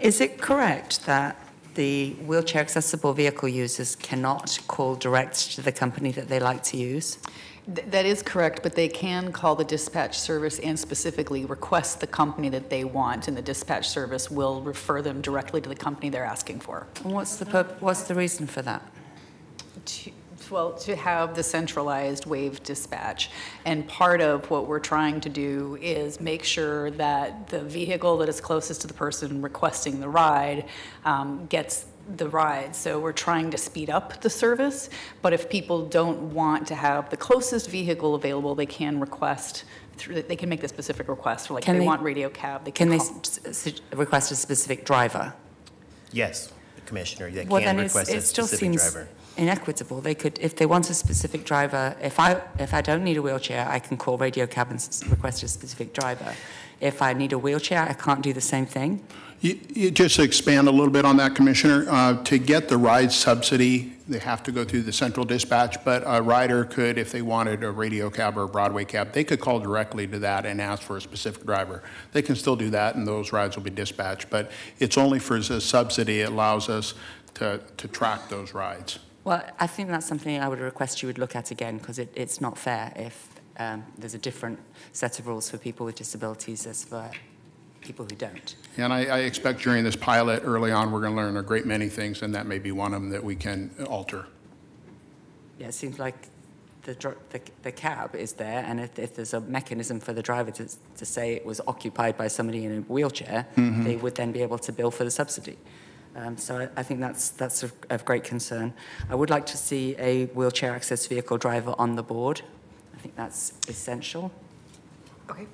Is it correct that the wheelchair accessible vehicle users cannot call direct to the company that they like to use? That is correct, but they can call the dispatch service and specifically request the company that they want, and the dispatch service will refer them directly to the company they're asking for. And what's the reason for that? To have the centralized wave dispatch. And part of what we're trying to do is make sure that the vehicle that is closest to the person requesting the ride gets the ride. So we're trying to speed up the service, but if people don't want to have the closest vehicle available, they can request, they can make the specific request, like if they want radio cab, they can request a specific driver? Yes, Commissioner, they Well, can then request a it still specific seems driver. inequitable. They could, if they want a specific driver, if I don't need a wheelchair, I can call radio cab and request a specific driver. If I need a wheelchair, I can't do the same thing? You just expand a little bit on that, Commissioner. To get the ride subsidy, they have to go through the central dispatch, but a rider could, if they wanted a radio cab or a Broadway cab, they could call directly to that and ask for a specific driver. They can still do that, and those rides will be dispatched, but it's only for the subsidy. It allows us to track those rides. Well, I think that's something I would request you would look at again, because it's not fair if there's a different set of rules for people with disabilities as for people who don't. And I expect during this pilot, early on, we're going to learn a great many things, and that may be one of them that we can alter. Yeah, it seems like the cab is there, and if there's a mechanism for the driver to say it was occupied by somebody in a wheelchair, they would then be able to bill for the subsidy. So I think that's of great concern. I would like to see a wheelchair access vehicle driver on the board. I think that's essential. Okay.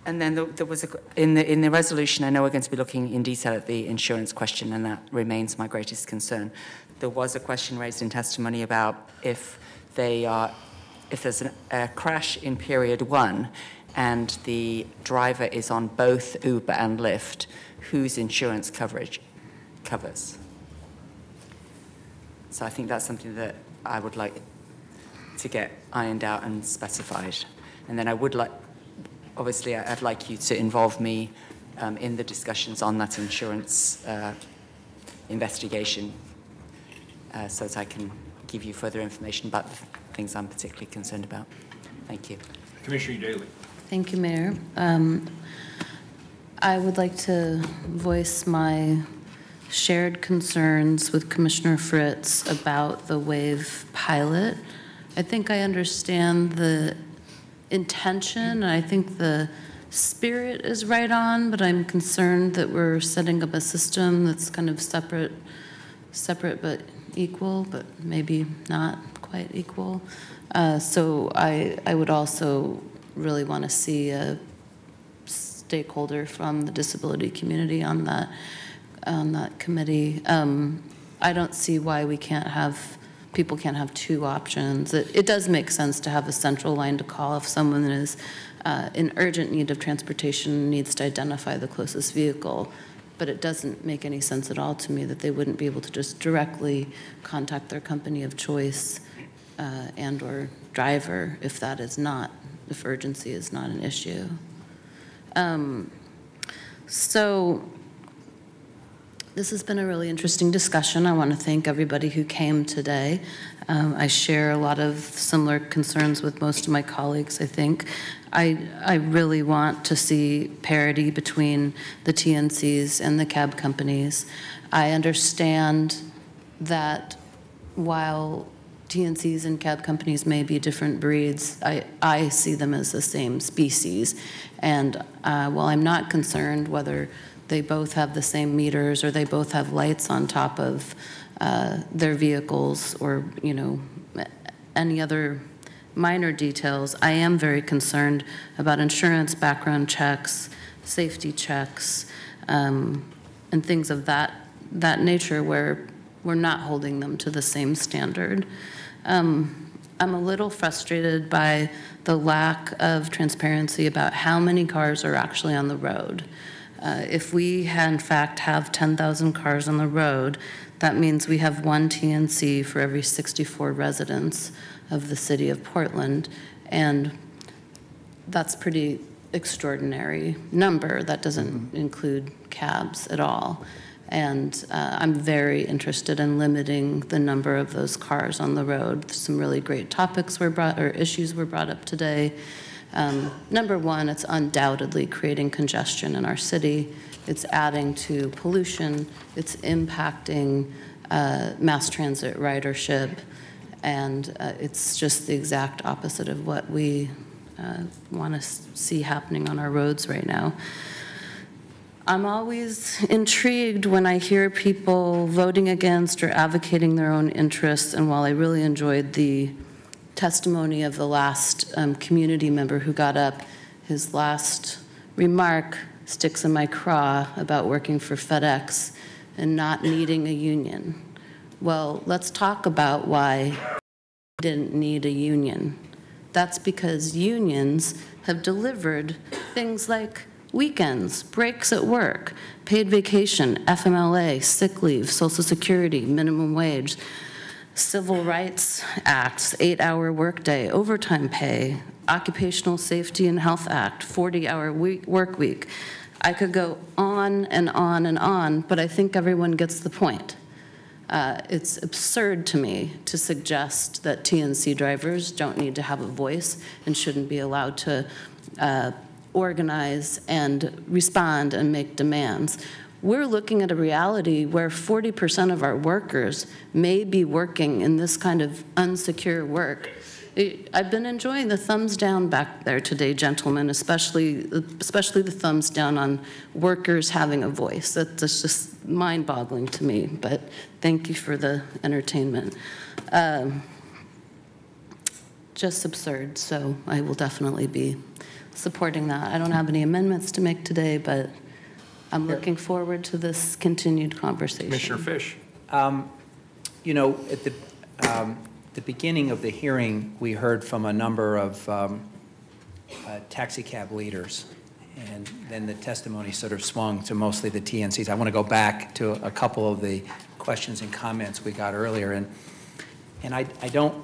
And then there was in the resolution, I know we're going to be looking in detail at the insurance question, and that remains my greatest concern. There was a question raised in testimony about if there's a crash in period 1 and the driver is on both Uber and Lyft, whose insurance coverage covers. So I think that's something that I would like to get ironed out and specified. And then I would like, obviously, I'd like you to involve me in the discussions on that insurance investigation so that I can give you further information about the things I'm particularly concerned about. Thank you. Commissioner Daly. Thank you, Mayor. I would like to voice my shared concerns with Commissioner Fritz about the WAVE pilot. I think I understand the intention, and I think the spirit is right on, but I'm concerned that we're setting up a system that's kind of separate but equal, but maybe not quite equal. So I would also really want to see a stakeholder from the disability community on that committee. I don't see why people can't have two options. It does make sense to have a central line to call if someone is in urgent need of transportation, needs to identify the closest vehicle. But it doesn't make any sense at all to me that they wouldn't be able to just directly contact their company of choice and or driver if urgency is not an issue. So this has been a really interesting discussion. I want to thank everybody who came today. I share a lot of similar concerns with most of my colleagues, I think. I really want to see parity between the TNCs and the cab companies. I understand that while TNCs and cab companies may be different breeds, I see them as the same species. And while I'm not concerned whether they both have the same meters or they both have lights on top of their vehicles or, any other minor details, I am very concerned about insurance background checks, safety checks, and things of that nature where we're not holding them to the same standard. I'm a little frustrated by the lack of transparency about how many cars are actually on the road. If we, in fact, have 10,000 cars on the road, that means we have one TNC for every 64 residents of the city of Portland, and that's pretty extraordinary number. That doesn't include cabs at all. And I'm very interested in limiting the number of those cars on the road. Some really great issues were brought up today. Number one, it's undoubtedly creating congestion in our city. It's adding to pollution. It's impacting mass transit ridership. And it's just the exact opposite of what we want to see happening on our roads right now. I'm always intrigued when I hear people voting against or advocating their own interests. And while I really enjoyed the testimony of the last community member who got up, his last remark sticks in my craw about working for FedEx and not needing a union. Well, let's talk about why we didn't need a union. That's because unions have delivered things like weekends, breaks at work, paid vacation, FMLA, sick leave, Social Security, minimum wage, Civil Rights Acts, 8-hour workday, overtime pay, Occupational Safety and Health Act, 40-hour work week. I could go on and on and on, but I think everyone gets the point. It's absurd to me to suggest that TNC drivers don't need to have a voice and shouldn't be allowed to organize and respond and make demands. We're looking at a reality where 40% of our workers may be working in this kind of unsecure work. I've been enjoying the thumbs down back there today, gentlemen, especially the thumbs down on workers having a voice. That's just mind-boggling to me, but thank you for the entertainment. Just absurd, so I will definitely be supporting that. I don't have any amendments to make today, but I'm looking forward to this continued conversation. Commissioner Fish. At the beginning of the hearing, we heard from a number of taxi cab leaders, and then the testimony sort of swung to mostly the TNCs. I want to go back to a couple of the questions and comments we got earlier, and I don't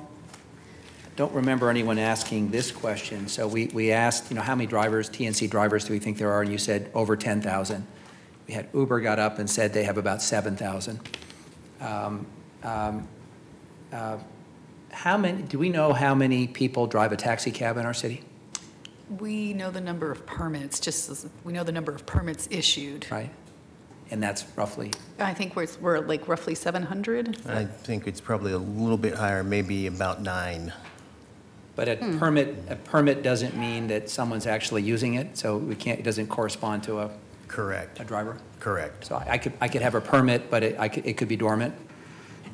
don't remember anyone asking this question. So we asked, how many drivers, TNC drivers do we think there are? And you said over 10,000. We had Uber got up and said they have about 7,000. Do we know how many people drive a taxi cab in our city? We know the number of permits, just as we know the number of permits issued. Right. And that's roughly? I think we're like roughly 700. I think it's probably a little bit higher, maybe about 9. But a permit doesn't mean that someone's actually using it, so it doesn't correspond to a Correct. A driver? Correct. So I could have a permit, but it could be dormant?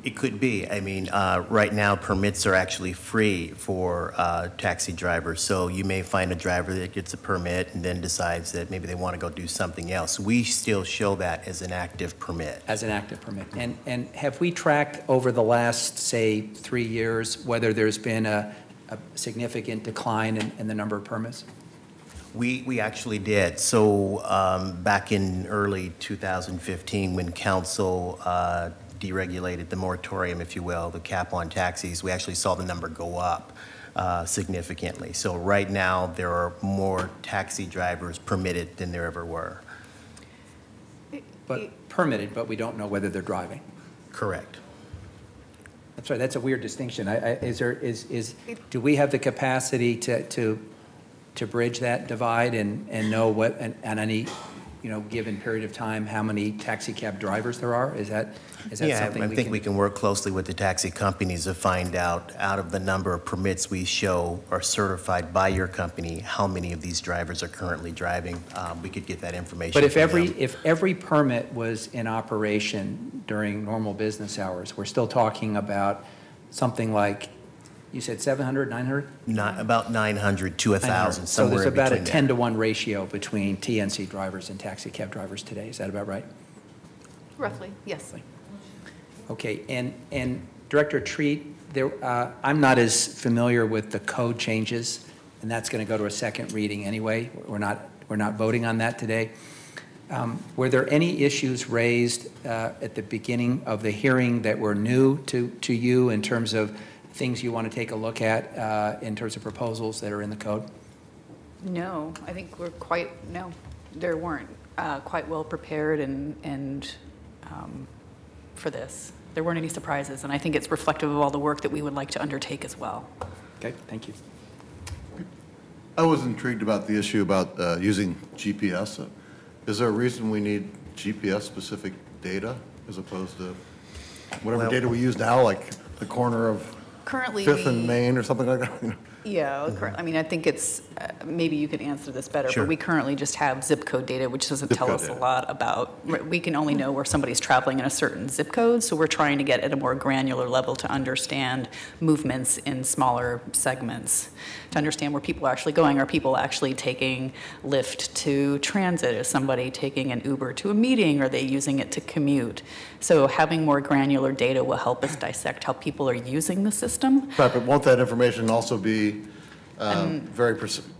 It could be. I mean, right now, permits are actually free for taxi drivers. So you may find a driver that gets a permit and then decides that maybe they want to go do something else. We still show that as an active permit. As an active permit. And have we tracked over the last, say, 3 years, whether there's been a significant decline in the number of permits? We actually did. So back in early 2015, when council deregulated the moratorium, if you will, the cap on taxis, we actually saw the number go up significantly. So right now, there are more taxi drivers permitted than there ever were. But permitted, but we don't know whether they're driving. Correct. That's right. That's a weird distinction. Do we have the capacity to bridge that divide and know what, and any, given period of time, how many taxi cab drivers there are? Is that something I think we can work closely with the taxi companies to find out of the number of permits we show are certified by your company, how many of these drivers are currently driving. We could get that information. But if from them. every permit was in operation during normal business hours, we're still talking about something like, you said 700, 900? About 900 to 1,000, So there's somewhere about a between 10-to-1 ratio between TNC drivers and taxi cab drivers today. Is that about right? Roughly, yes. Okay, and Director Treat, I'm not as familiar with the code changes, and that's going to go to a second reading anyway. We're not voting on that today. Were there any issues raised at the beginning of the hearing that were new to you in terms of things you want to take a look at in terms of proposals that are in the code? No, I think there weren't quite well prepared and for this. There weren't any surprises, and I think it's reflective of all the work that we would like to undertake as well. Okay, thank you. I was intrigued about the issue about using GPS. Is there a reason we need GPS-specific data as opposed to whatever data we use now, like the corner of Currently, 5th and Main or something like that? Yeah, I mean, I think it's, maybe you could answer this better, Sure. but we currently just have zip code data, which doesn't tell us a lot about, we can only know where somebody's traveling in a certain zip code, so we're trying to get at a more granular level to understand movements in smaller segments, to understand where people are actually going. Are people actually taking Lyft to transit? Is somebody taking an Uber to a meeting? Are they using it to commute? So having more granular data will help us dissect how people are using the system. Right, but won't that information also be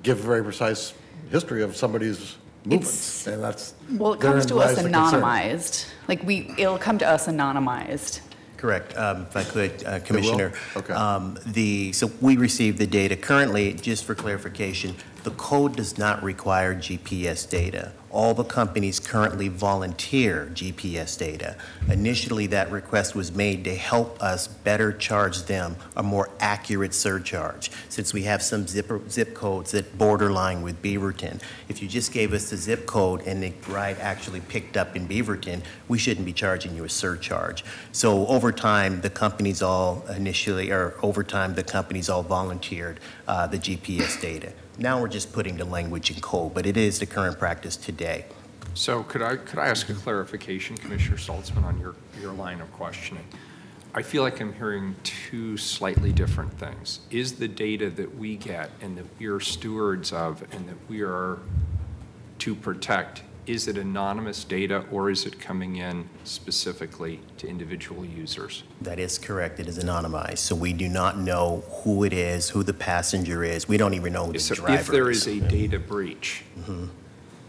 give very precise history of somebody's movements? And that's Well, it comes to us therein lies the concern. anonymized. Like it'll come to us anonymized. Correct. If I could, Commissioner. Okay. So we receive the data. Currently, just for clarification, the code does not require GPS data. All the companies currently volunteer GPS data. Initially, that request was made to help us better charge them a more accurate surcharge, since we have some zip codes that borderline with Beaverton. If you just gave us the zip code and the ride actually picked up in Beaverton, we shouldn't be charging you a surcharge. So over time, the companies all volunteered the GPS data. Now we're just putting the language in code, but it is the current practice today. So could I ask a clarification, Commissioner Saltzman, on your line of questioning? I feel like I'm hearing two slightly different things. Is the data that we get and that we are stewards of and that we are to protect, is it anonymous data or is it coming in specifically to individual users? That is correct. It is anonymized. So we do not know who it is, who the passenger is. We don't even know who the driver is. If there is a data breach,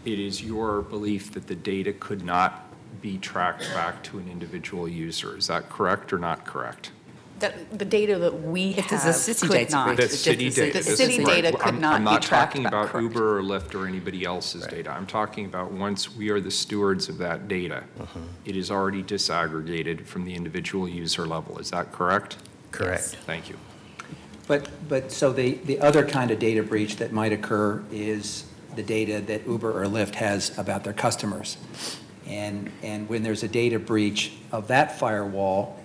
it is your belief that the data could not be tracked back to an individual user. Is that correct or not correct? that the data that we If have there's a city could data not. breach, The city data. The city data could I'm not be not tracked talking back, about correct. Uber or Lyft or anybody else's data. I'm talking about once we are the stewards of that data, it is already disaggregated from the individual user level. Is that correct? Correct. Thank you. But so the other kind of data breach that might occur is the data that Uber or Lyft has about their customers. And when there's a data breach of that firewall,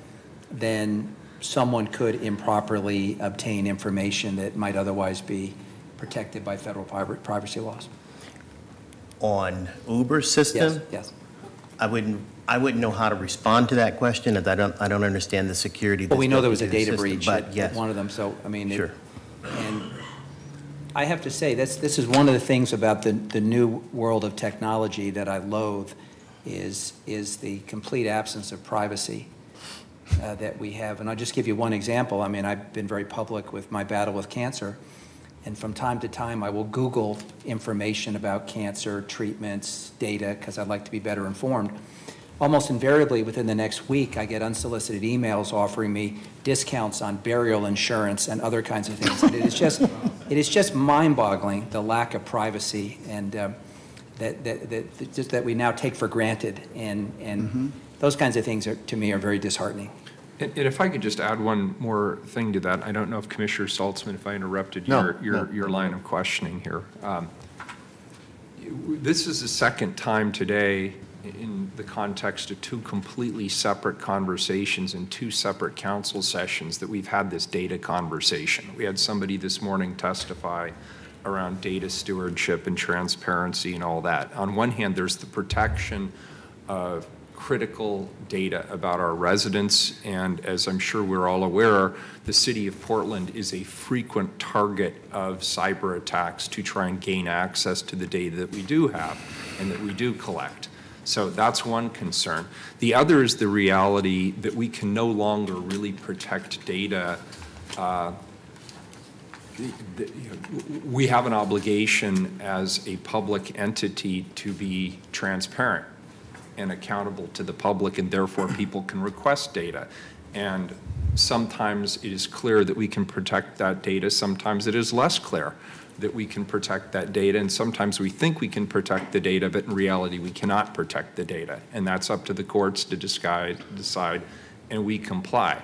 then someone could improperly obtain information that might otherwise be protected by federal privacy laws. On Uber's system? Yes, yes. I wouldn't know how to respond to that question, as I don't understand the security. Well, we know that's there was a built into data the system, breach but at yes. one of them, so, I mean. Sure. And I have to say, this is one of the things about the new world of technology that I loathe, is the complete absence of privacy that we have. And I'll just give you one example. I mean, I've been very public with my battle with cancer, and from time to time, I will Google information about cancer, treatments, data, because I'd like to be better informed. Almost invariably, within the next week, I get unsolicited emails offering me discounts on burial insurance and other kinds of things. And it is just mind-boggling, the lack of privacy and that we now take for granted. And those kinds of things, to me, are very disheartening. And if I could just add one more thing to that, I don't know if Commissioner Saltzman, if I interrupted your line of questioning here. This is the second time today in the context of two completely separate conversations in two separate council sessions that we've had this data conversation. We had somebody this morning testify around data stewardship and transparency and all that. On one hand, there's the protection of critical data about our residents, and as I'm sure we're all aware, the city of Portland is a frequent target of cyber attacks to try and gain access to the data that we do have and that we do collect. So that's one concern. The other is the reality that we can no longer really protect data. We have an obligation as a public entity to be transparent and accountable to the public, and therefore people can request data. And sometimes it is clear that we can protect that data, sometimes it is less clear that we can protect that data, and sometimes we think we can protect the data, but in reality we cannot protect the data. And that's up to the courts to decide, and we comply.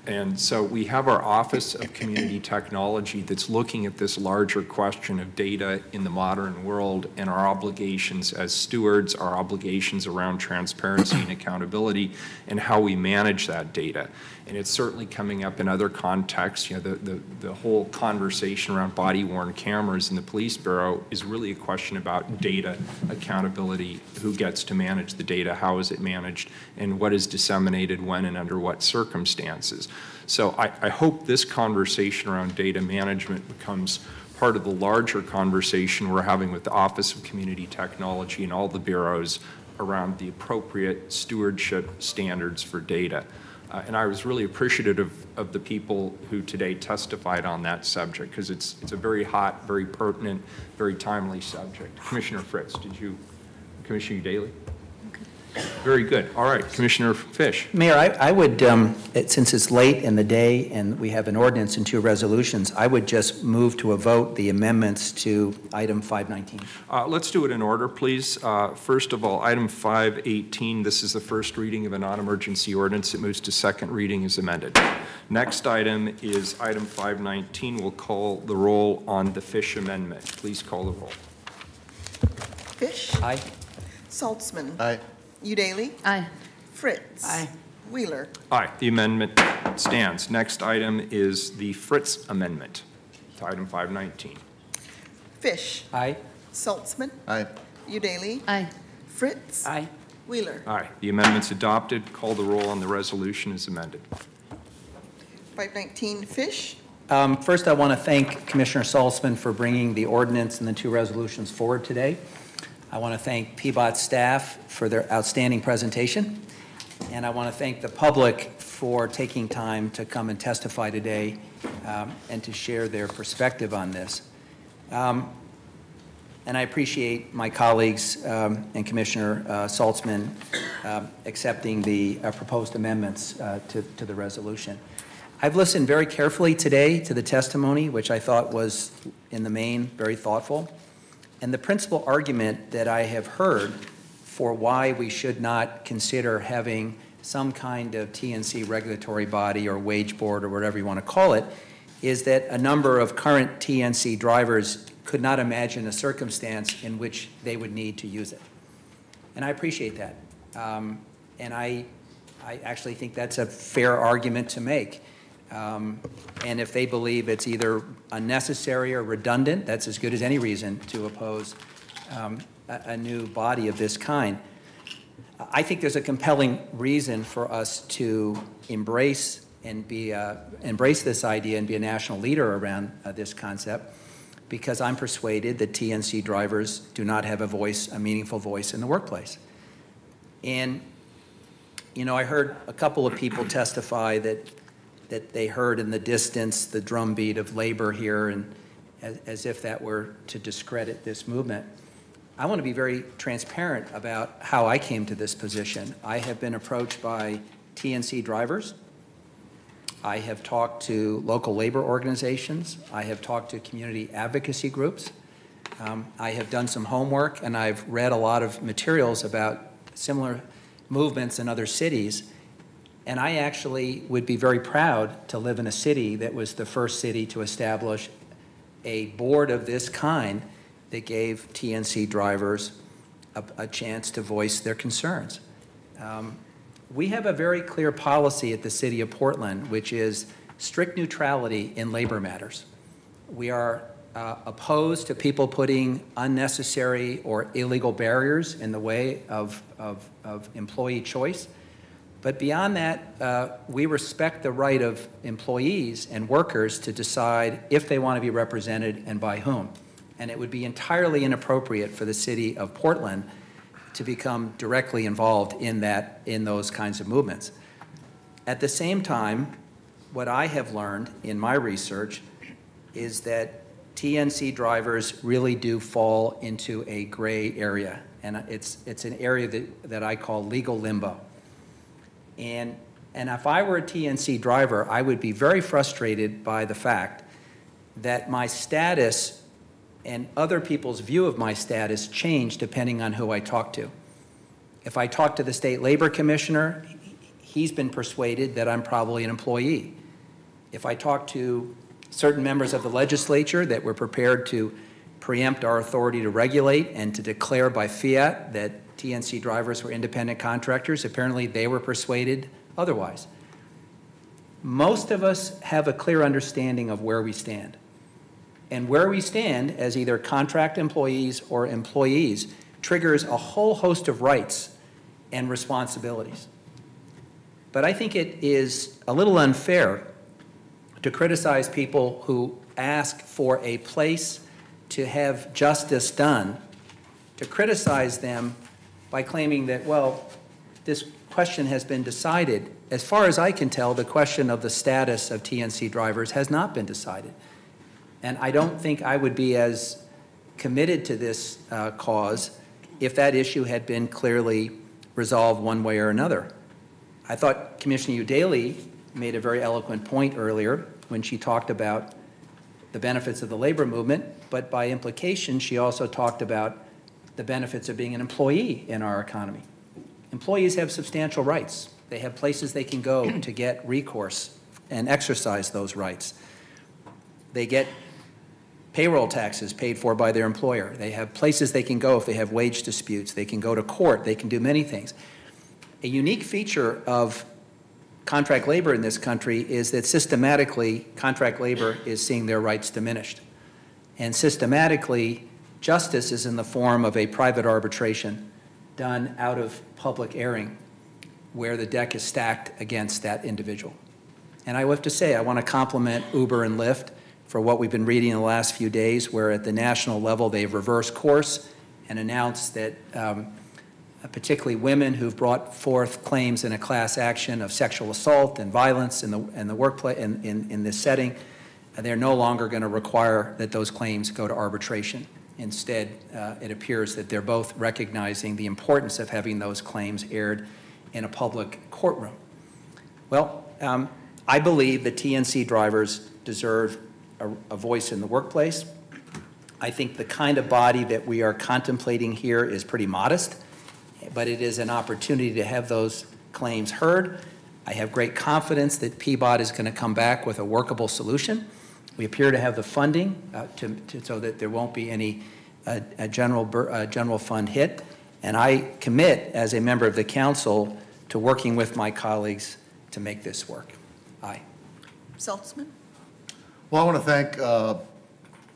And so we have our Office of Community Technology that's looking at this larger question of data in the modern world and our obligations as stewards, our obligations around transparency and accountability, and how we manage that data. And it's certainly coming up in other contexts. You know, the whole conversation around body-worn cameras in the police bureau is really a question about data accountability, who gets to manage the data, how is it managed, and what is disseminated when and under what circumstances. So I hope this conversation around data management becomes part of the larger conversation we're having with the Office of Community Technology and all the bureaus around the appropriate stewardship standards for data. And I was really appreciative of the people who today testified on that subject, because it's a very hot, very pertinent, very timely subject. Commissioner Fritz, Commissioner Daly? Very good. All right, Commissioner Fish. Mayor, I would, since it's late in the day and we have an ordinance and two resolutions, I would just move to a vote the amendments to item 519. Let's do it in order, please. First of all, item 518, this is the first reading of a non-emergency ordinance. It moves to second reading as amended. Next item is item 519. We'll call the roll on the Fish amendment. Please call the roll. Fish? Aye. Saltzman? Aye. Udaly? Aye. Fritz? Aye. Wheeler? Aye, the amendment stands. Next item is the Fritz amendment to item 519. Fish? Aye. Saltzman? Aye. Udaly? Aye. Fritz? Aye. Wheeler? Aye, the amendment's adopted. Call the roll on the resolution as amended. 519, Fish? First, I want to thank Commissioner Saltzman for bringing the ordinance and the two resolutions forward today. I want to thank PBOT staff for their outstanding presentation, and I want to thank the public for taking time to come and testify today and to share their perspective on this. And I appreciate my colleagues and Commissioner Saltzman accepting the proposed amendments to the resolution. I've listened very carefully today to the testimony, which I thought was, in the main, very thoughtful. And the principal argument that I have heard for why we should not consider having some kind of TNC regulatory body or wage board or whatever you want to call it is that a number of current TNC drivers could not imagine a circumstance in which they would need to use it. And I appreciate that. And I actually think that's a fair argument to make. And if they believe it's either unnecessary or redundant, that's as good as any reason to oppose a new body of this kind. I think there's a compelling reason for us to embrace this idea and be a national leader around this concept, because I'm persuaded that TNC drivers do not have a meaningful voice in the workplace. And, you know, I heard a couple of people testify that they heard in the distance the drumbeat of labor here, and as if that were to discredit this movement. I want to be very transparent about how I came to this position. I have been approached by TNC drivers. I have talked to local labor organizations. I have talked to community advocacy groups. I have done some homework, and I've read a lot of materials about similar movements in other cities. And I actually would be very proud to live in a city that was the first city to establish a board of this kind that gave TNC drivers a chance to voice their concerns. We have a very clear policy at the City of Portland, which is strict neutrality in labor matters. We are opposed to people putting unnecessary or illegal barriers in the way of employee choice. But beyond that, we respect the right of employees and workers to decide if they want to be represented and by whom. And it would be entirely inappropriate for the City of Portland to become directly involved in those kinds of movements. At the same time, what I have learned in my research is that TNC drivers really do fall into a gray area, and it's an area that I call legal limbo. And if I were a TNC driver, I would be very frustrated by the fact that my status and other people's view of my status change depending on who I talk to. If I talk to the state labor commissioner, he's been persuaded that I'm probably an employee. If I talk to certain members of the legislature that were prepared to preempt our authority to regulate and to declare by fiat that TNC drivers were independent contractors, apparently they were persuaded otherwise. Most of us have a clear understanding of where we stand. And where we stand as either contract employees or employees triggers a whole host of rights and responsibilities. But I think it is a little unfair to criticize people who ask for a place to have justice done, to criticize them by claiming that, well, this question has been decided. As far as I can tell, the question of the status of TNC drivers has not been decided. And I don't think I would be as committed to this cause if that issue had been clearly resolved one way or another. I thought Commissioner Udaley made a very eloquent point earlier when she talked about the benefits of the labor movement, but by implication, she also talked about the benefits of being an employee in our economy. Employees have substantial rights. They have places they can go to get recourse and exercise those rights. They get payroll taxes paid for by their employer. They have places they can go if they have wage disputes. They can go to court. They can do many things. A unique feature of contract labor in this country is that systematically contract labor is seeing their rights diminished. And systematically, justice is in the form of a private arbitration done out of public airing where the deck is stacked against that individual. And I have to say, I want to compliment Uber and Lyft for what we've been reading in the last few days, where at the national level they've reversed course and announced that particularly women who've brought forth claims in a class action of sexual assault and violence in the workplace in this setting, they're no longer going to require that those claims go to arbitration. Instead, it appears that they're both recognizing the importance of having those claims aired in a public courtroom. Well, I believe that TNC drivers deserve a voice in the workplace. I think the kind of body that we are contemplating here is pretty modest, but it is an opportunity to have those claims heard. I have great confidence that PBOT is going to come back with a workable solution. We appear to have the funding so that there won't be any general fund hit. And I commit, as a member of the council, to working with my colleagues to make this work. Aye. Saltzman? Well, I want to thank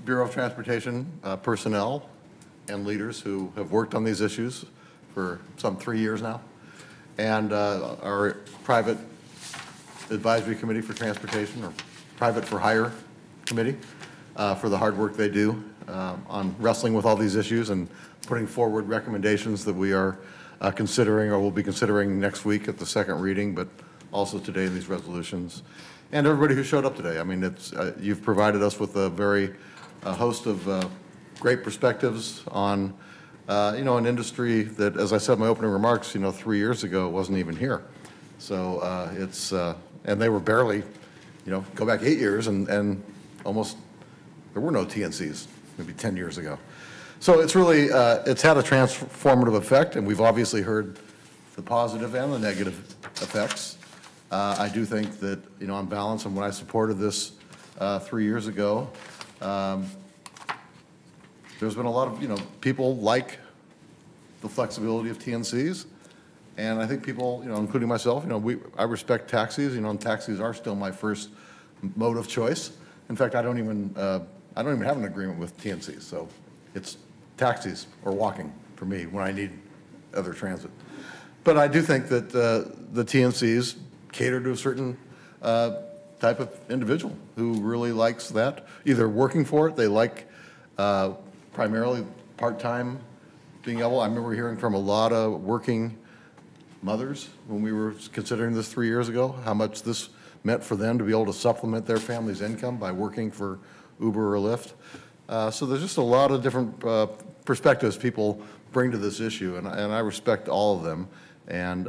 Bureau of Transportation personnel and leaders who have worked on these issues for some 3 years now, and our private advisory committee for transportation, or private for hire committee, for the hard work they do on wrestling with all these issues and putting forward recommendations that we are considering or will be considering next week at the second reading, but also today in these resolutions. And everybody who showed up today. I mean, it's you've provided us with a very host of great perspectives on an industry that, as I said in my opening remarks, 3 years ago wasn't even here. So and they were barely, go back 8 years and almost, there were no TNCs maybe 10 years ago. So it's really, it's had a transformative effect, and we've obviously heard the positive and the negative effects. I do think that, on balance, and when I supported this 3 years ago, there's been a lot of, people like the flexibility of TNCs. And I think people, including myself, I respect taxis, and taxis are still my first mode of choice. In fact, I don't even have an agreement with TNCs. So it's taxis or walking for me when I need other transit. But I do think that the TNCs cater to a certain type of individual who really likes that, either working for it, they like primarily part-time being able. I remember hearing from a lot of working mothers when we were considering this 3 years ago, how much this meant for them to be able to supplement their family's income by working for Uber or Lyft. So there's just a lot of different perspectives people bring to this issue, and I respect all of them. And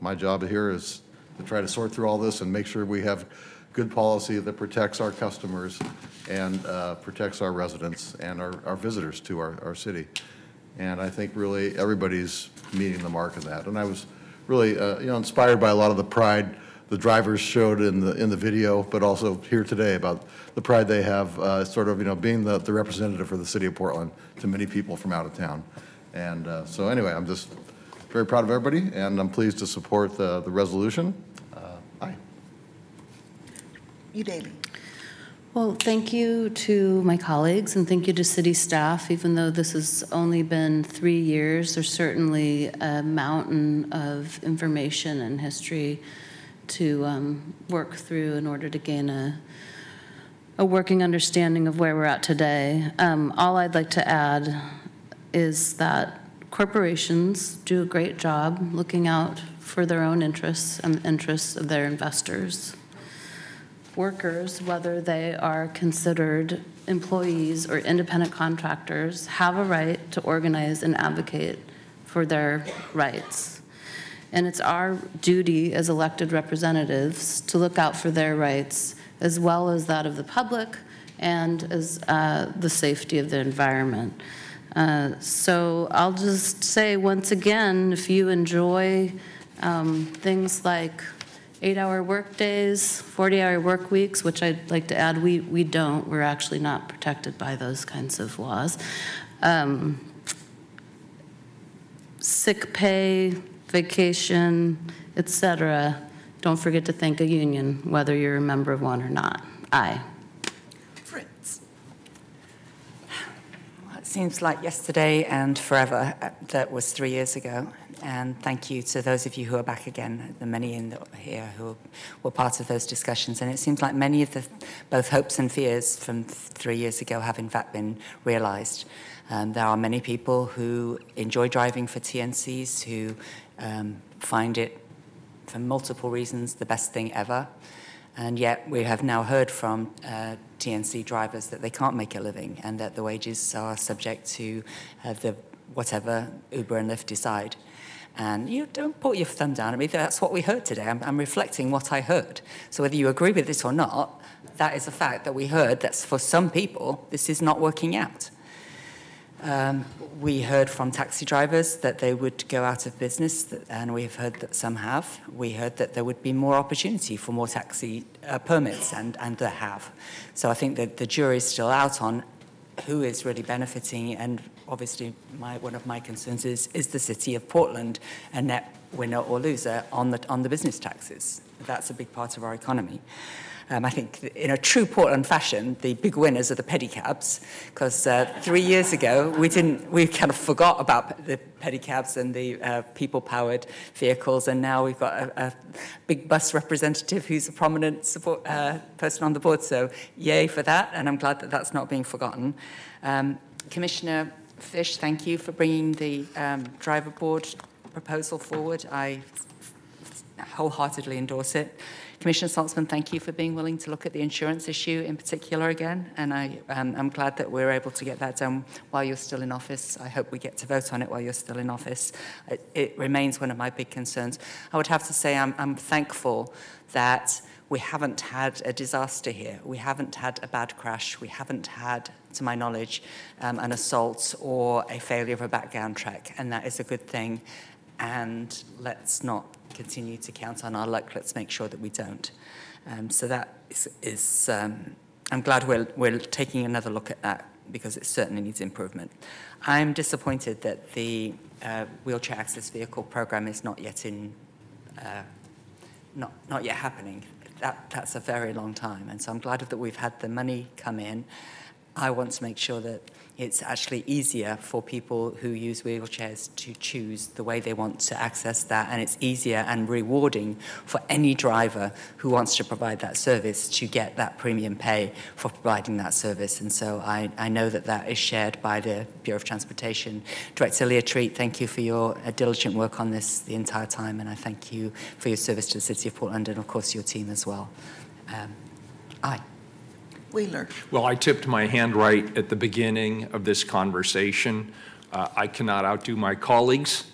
my job here is to try to sort through all this and make sure we have good policy that protects our customers and protects our residents and our visitors to our city. And I think really everybody's meeting the mark of that. And I was really inspired by a lot of the pride the drivers showed in the video, but also here today about the pride they have being the representative for the city of Portland to many people from out of town. And so anyway, I'm just very proud of everybody, and I'm pleased to support the resolution. Aye. Udaley. Well, thank you to my colleagues and thank you to city staff. Even though this has only been 3 years, there's certainly a mountain of information and history to work through in order to gain a working understanding of where we're at today. All I'd like to add is that corporations do a great job looking out for their own interests and the interests of their investors. Workers, whether they are considered employees or independent contractors, have a right to organize and advocate for their rights. And it's our duty as elected representatives to look out for their rights as well as that of the public and as the safety of the environment. So I'll just say once again, if you enjoy things like 8-hour work days, 40-hour work weeks, which I'd like to add, we don't. We're actually not protected by those kinds of laws. Sick pay, vacation, et cetera. Don't forget to thank a union, whether you're a member of one or not. Aye. Fritz. Well, it seems like yesterday and forever. That was 3 years ago. And thank you to those of you who are back again, the many here who were part of those discussions. And it seems like many of the both hopes and fears from 3 years ago have in fact been realized. There are many people who enjoy driving for TNCs, who find it, for multiple reasons, the best thing ever. And yet we have now heard from TNC drivers that they can't make a living and that the wages are subject to whatever Uber and Lyft decide. And you don't put your thumb down at me. That's what we heard today. I'm reflecting what I heard. So whether you agree with this or not, that is a fact that we heard that for some people, this is not working out. We heard from taxi drivers that they would go out of business, and we've heard that some have. We heard that there would be more opportunity for more taxi permits, and there have. So I think that the jury's still out on who is really benefiting, and obviously one of my concerns is the City of Portland a net winner or loser on the business taxes. That's a big part of our economy. I think in a true Portland fashion, the big winners are the pedicabs, because 3 years ago, we kind of forgot about the pedicabs and the people-powered vehicles, and now we've got a big bus representative who's a prominent support person on the board, so yay for that, and I'm glad that that's not being forgotten. Commissioner Fish, thank you for bringing the driver board proposal forward. I wholeheartedly endorse it. Commissioner Saltzman, thank you for being willing to look at the insurance issue in particular again, and I'm glad that we're able to get that done while you're still in office. I hope we get to vote on it while you're still in office. It remains one of my big concerns. I would have to say I'm thankful that we haven't had a disaster here. We haven't had a bad crash. We haven't had, to my knowledge, an assault or a failure of a background check, and that is a good thing. And let's not continue to count on our luck. Let's make sure that we don't. So that is I'm glad we're taking another look at that, because it certainly needs improvement. I'm disappointed that the wheelchair access vehicle program is not yet not yet happening. That's a very long time, and so I'm glad that we've had the money come in. I want to make sure that it's actually easier for people who use wheelchairs to choose the way they want to access that, and it's easier and rewarding for any driver who wants to provide that service to get that premium pay for providing that service. And so I know that that is shared by the Bureau of Transportation. Director Leah Treat, thank you for your diligent work on this the entire time, and I thank you for your service to the City of Portland and, of course, your team as well. Aye. Wheeler. Well, I tipped my hand right at the beginning of this conversation. I cannot outdo my colleagues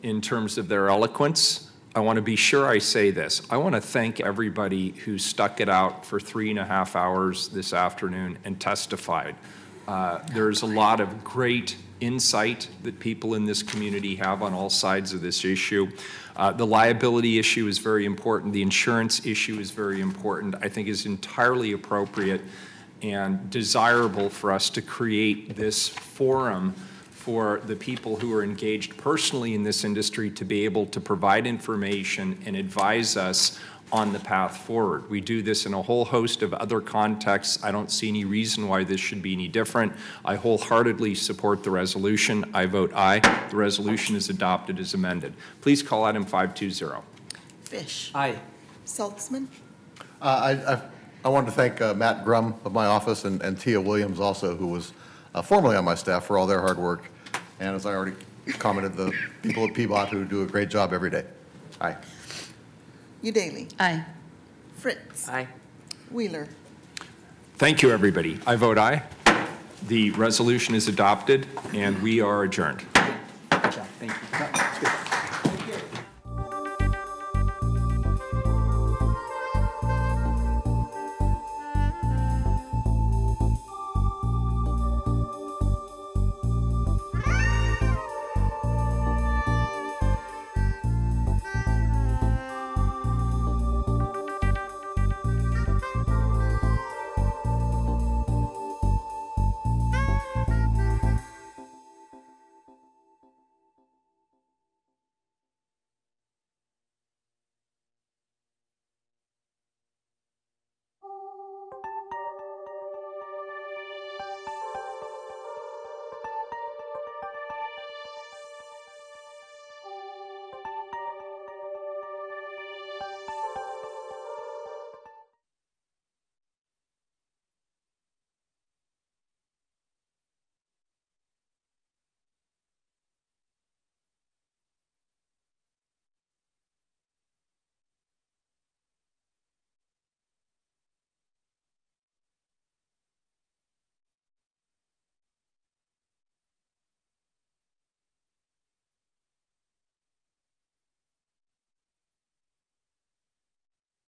in terms of their eloquence. I want to be sure I say this. I want to thank everybody who stuck it out for 3.5 hours this afternoon and testified. There's a lot of great insight that people in this community have on all sides of this issue. The liability issue is very important. The insurance issue is very important. I think is entirely appropriate and desirable for us to create this forum for the people who are engaged personally in this industry to be able to provide information and advise us on the path forward. We do this in a whole host of other contexts. I don't see any reason why this should be any different. I wholeheartedly support the resolution. I vote aye. The resolution is adopted as amended. Please call item 520. Fish. Aye. Saltzman. I wanted to thank Matt Grum of my office and Tia Williams also, who was formerly on my staff, for all their hard work. And as I already commented, the people at PBOT who do a great job every day. Aye. Udaley. Aye. Fritz. Aye. Wheeler. Thank you, everybody. I vote aye. The resolution is adopted, and we are adjourned. Good job. Thank you.